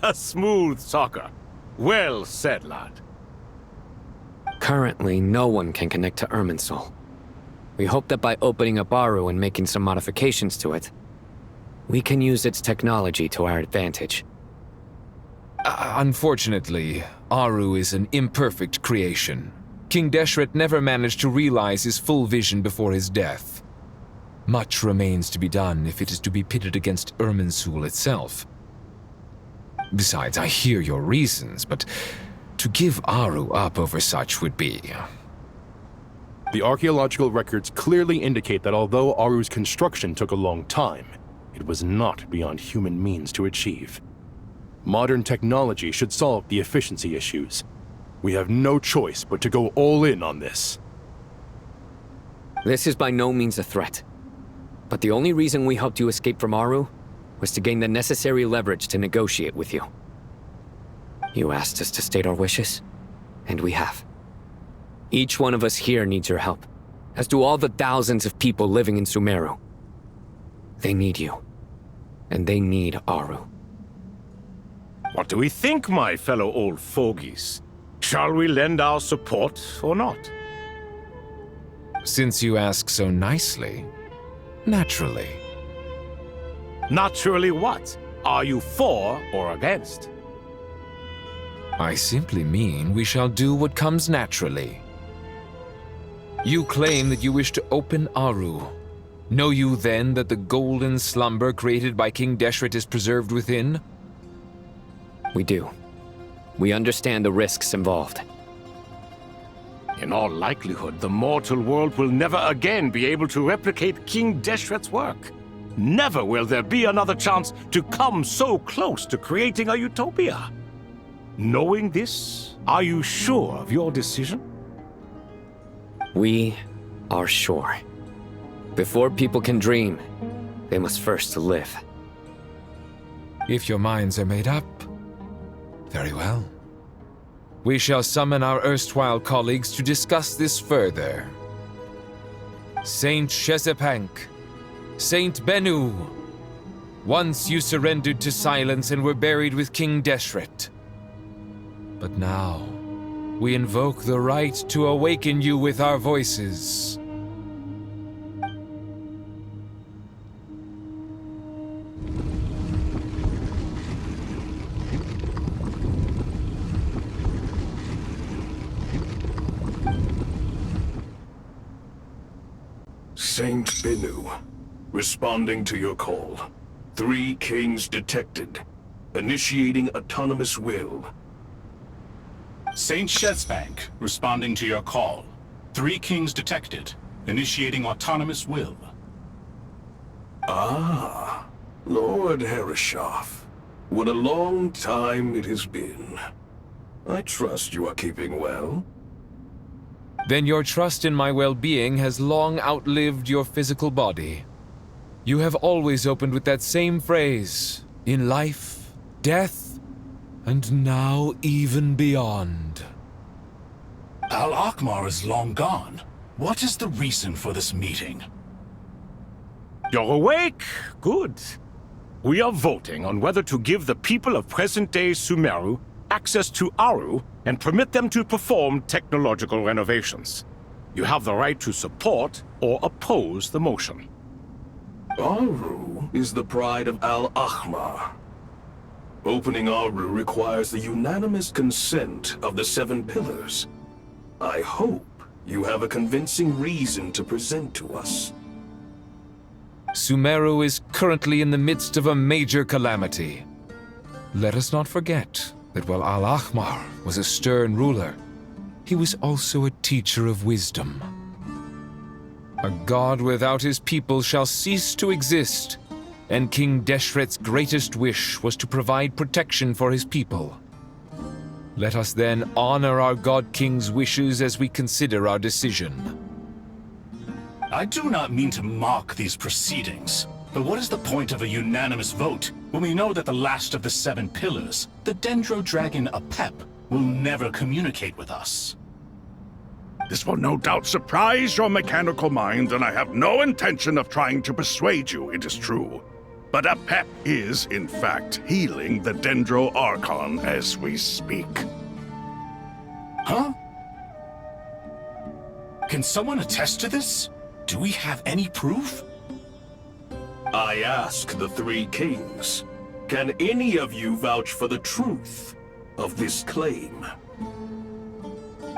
A smooth talker. Well said, lad. Currently, no one can connect to Irminsul. We hope that by opening up Aru and making some modifications to it, we can use its technology to our advantage. Unfortunately, Aru is an imperfect creation. King Deshret never managed to realize his full vision before his death. Much remains to be done if it is to be pitted against Irminsul itself. Besides, I hear your reasons, but to give Aru up over such would be... The archaeological records clearly indicate that although Aru's construction took a long time, it was not beyond human means to achieve. Modern technology should solve the efficiency issues. We have no choice but to go all in on this. This is by no means a threat. But the only reason we helped you escape from Aru was to gain the necessary leverage to negotiate with you. You asked us to state our wishes, and we have. Each one of us here needs your help, as do all the thousands of people living in Sumeru. They need you, and they need Aru. What do we think, my fellow old fogies? Shall we lend our support or not? Since you ask so nicely, naturally. Naturally what? Are you for or against? I simply mean we shall do what comes naturally. You claim that you wish to open Aru. Know you then that the golden slumber created by King Deshret is preserved within? We do. We understand the risks involved. In all likelihood, the mortal world will never again be able to replicate King Deshret's work. Never will there be another chance to come so close to creating a utopia. Knowing this, are you sure of your decision? We are sure. Before people can dream, they must first live. If your minds are made up, very well. We shall summon our erstwhile colleagues to discuss this further. Saint Shezepank, Saint Bennu, once you surrendered to silence and were buried with King Deshret. But now, we invoke the right to awaken you with our voices. Saint Bennu, responding to your call. 3 kings detected. Initiating autonomous will. Saint Shezbank, responding to your call. 3 kings detected. Initiating autonomous will. Ah, Lord Herreshoff. What a long time it has been. I trust you are keeping well. Then your trust in my well-being has long outlived your physical body. You have always opened with that same phrase, in life, death, and now even beyond. Al-Akmar is long gone. What is the reason for this meeting? You're awake? Good. We are voting on whether to give the people of present-day Sumeru access to Aru and permit them to perform technological renovations. You have the right to support or oppose the motion. Aru is the pride of Al-Ahmar. Opening Aru requires the unanimous consent of the 7 pillars. I hope you have a convincing reason to present to us. Sumeru is currently in the midst of a major calamity. Let us not forget that while Al-Ahmar was a stern ruler, he was also a teacher of wisdom. A god without his people shall cease to exist, and King Deshret's greatest wish was to provide protection for his people. Let us then honor our God King's wishes as we consider our decision. I do not mean to mock these proceedings, but what is the point of a unanimous vote when we know that the last of the 7 pillars, the Dendro Dragon Apep, will never communicate with us? This will no doubt surprise your mechanical mind, and I have no intention of trying to persuade you it is true. But Apep is, in fact, healing the Dendro Archon as we speak. Huh? Can someone attest to this? Do we have any proof? I ask the three kings, can any of you vouch for the truth of this claim?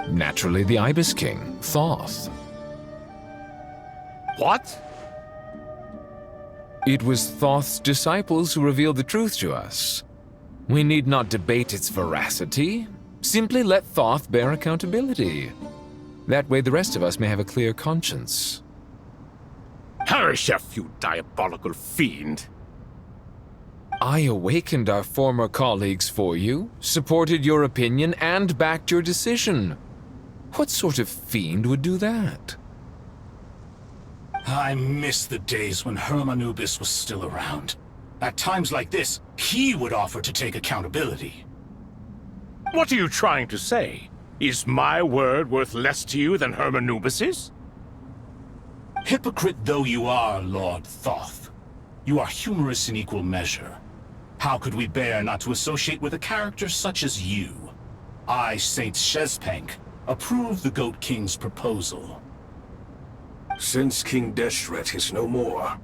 Naturally, the Ibis King, Thoth. What? It was Thoth's disciples who revealed the truth to us. We need not debate its veracity. Simply let Thoth bear accountability. That way the rest of us may have a clear conscience. Perish, you diabolical fiend! I awakened our former colleagues for you, supported your opinion, and backed your decision. What sort of fiend would do that? I miss the days when Hermanubis was still around. At times like this, he would offer to take accountability. What are you trying to say? Is my word worth less to you than Hermanubis's? Hypocrite though you are, Lord Thoth, you are humorous in equal measure. How could we bear not to associate with a character such as you? I, Saint Shezpenk, approve the Goat King's proposal. Since King Deshret is no more,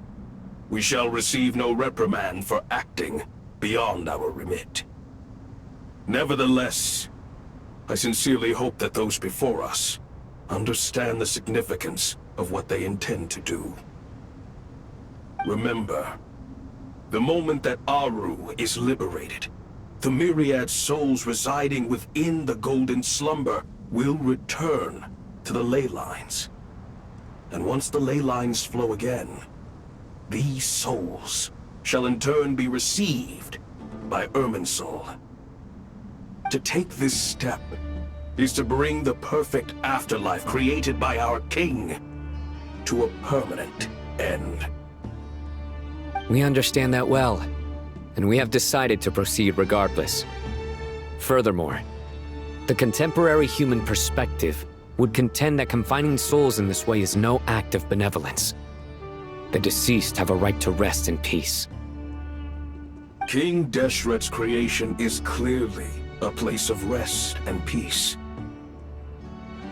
we shall receive no reprimand for acting beyond our remit. Nevertheless, I sincerely hope that those before us understand the significance of what they intend to do. Remember, the moment that Aru is liberated, the myriad souls residing within the Golden Slumber will return to the ley lines. And once the ley lines flow again, these souls shall in turn be received by Irminsul. To take this step is to bring the perfect afterlife created by our king to a permanent end. We understand that well, and we have decided to proceed regardless. Furthermore, the contemporary human perspective would contend that confining souls in this way is no act of benevolence. The deceased have a right to rest in peace. King Deshret's creation is clearly a place of rest and peace.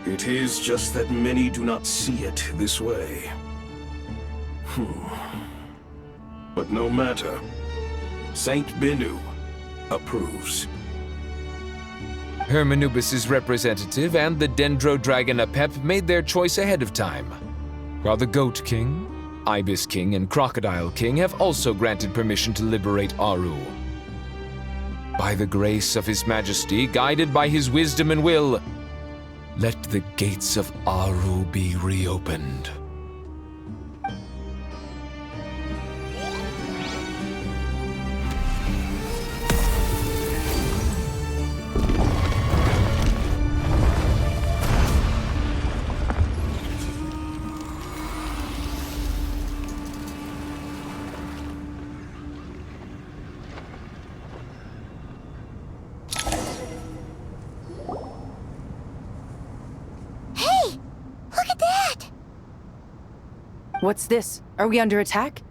It is just that many do not see it this way. But no matter, Saint Binu approves. Hermanubis' representative and the Dendro Dragon Apep made their choice ahead of time, while the Goat King, Ibis King, and Crocodile King have also granted permission to liberate Aru. By the grace of His Majesty, guided by his wisdom and will, let the gates of Aru be reopened. What's this? Are we under attack?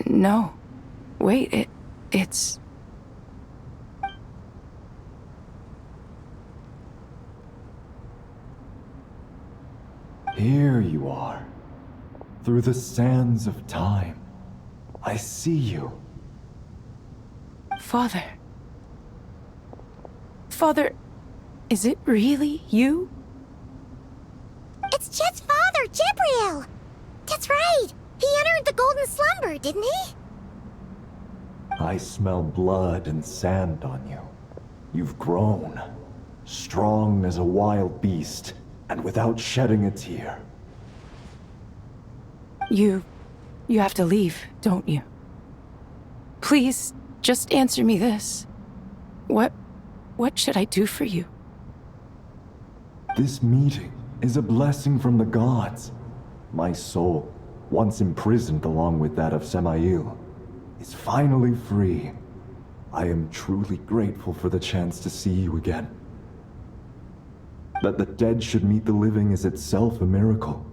No. Wait, it's... Here you are. Through the sands of time. I see you. Father. Father, is it really you? It's Chet's father, Jibriel! That's right! He entered the Golden Slumber, didn't he? I smell blood and sand on you. You've grown. Strong as a wild beast, and without shedding a tear. You have to leave, don't you? Please, just answer me this. What should I do for you? This meeting is a blessing from the gods. My soul, once imprisoned along with that of Semail, is finally free. I am truly grateful for the chance to see you again. That the dead should meet the living is itself a miracle.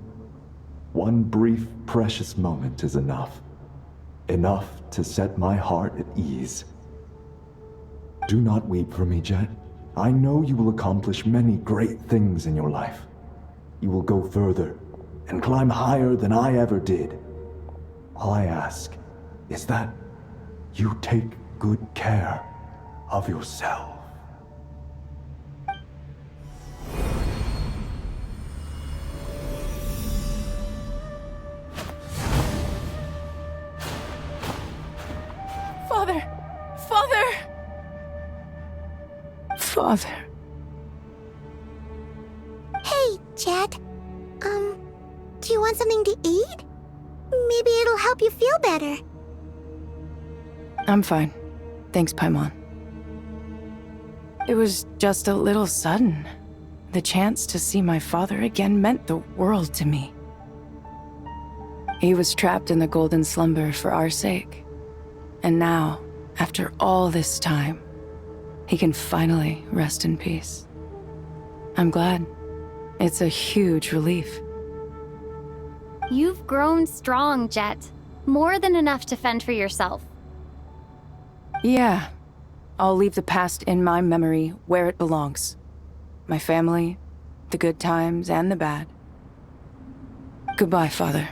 One brief, precious moment is enough. Enough to set my heart at ease. Do not weep for me, Jet. I know you will accomplish many great things in your life. you will go further and climb higher than I ever did. All I ask is that you take good care of yourself. Father! Father! Father. Hey, Jet. Do you want something to eat? Maybe it'll help you feel better. I'm fine. Thanks, Paimon. It was just a little sudden. The chance to see my father again meant the world to me. He was trapped in the golden slumber for our sake. And now, after all this time, he can finally rest in peace. I'm glad. It's a huge relief. You've grown strong, Jet. More than enough to fend for yourself. Yeah. I'll leave the past in my memory where it belongs. My family, the good times and the bad. Goodbye, Father.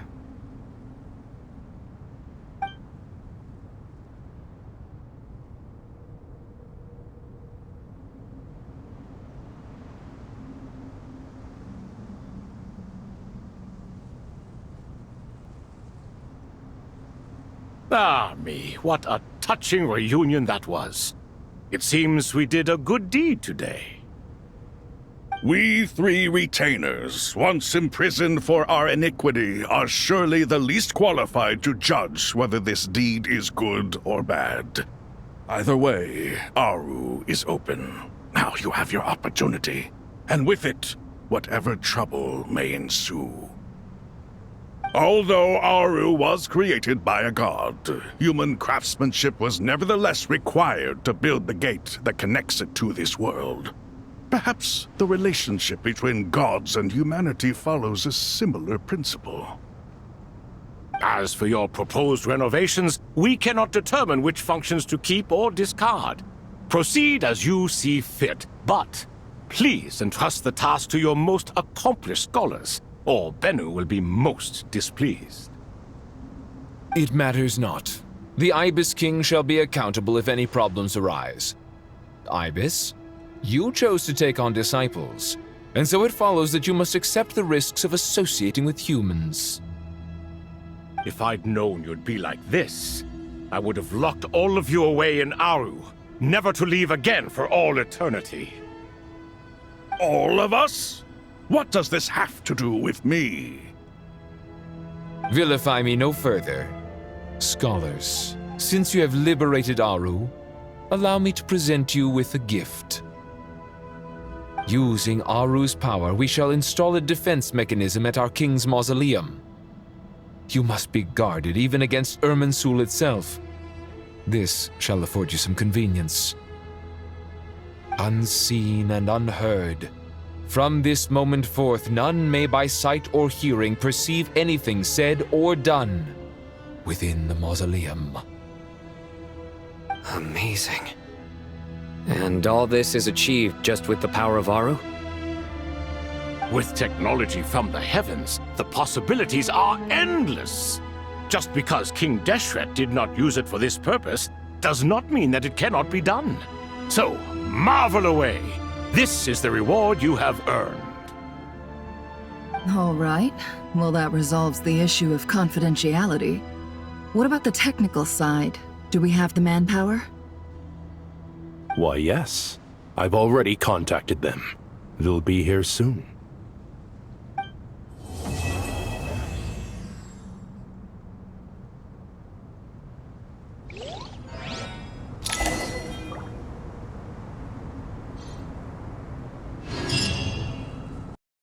Ah, me, what a touching reunion that was. It seems we did a good deed today. We three retainers, once imprisoned for our iniquity, are surely the least qualified to judge whether this deed is good or bad. Either way, Aru is open. Now you have your opportunity, and with it, whatever trouble may ensue. Although Aru was created by a god, human craftsmanship was nevertheless required to build the gate that connects it to this world. Perhaps the relationship between gods and humanity follows a similar principle. As for your proposed renovations, we cannot determine which functions to keep or discard. Proceed as you see fit, but please entrust the task to your most accomplished scholars, or Bennu will be most displeased. It matters not. The Ibis King shall be accountable if any problems arise. Ibis, you chose to take on disciples, and so it follows that you must accept the risks of associating with humans. If I'd known you'd be like this, I would have locked all of you away in Aru, never to leave again for all eternity. All of us? What does this have to do with me? Vilify me no further. Scholars, since you have liberated Aru, allow me to present you with a gift. Using Aru's power, we shall install a defense mechanism at our king's mausoleum. You must be guarded even against Irminsul itself. This shall afford you some convenience. Unseen and unheard, from this moment forth, none may by sight or hearing perceive anything said or done within the mausoleum. Amazing. And all this is achieved just with the power of Aru? With technology from the heavens, the possibilities are endless. Just because King Deshret did not use it for this purpose does not mean that it cannot be done. So, marvel away. This is the reward you have earned. All right. Well, that resolves the issue of confidentiality. What about the technical side? Do we have the manpower? Why, yes. I've already contacted them. They'll be here soon.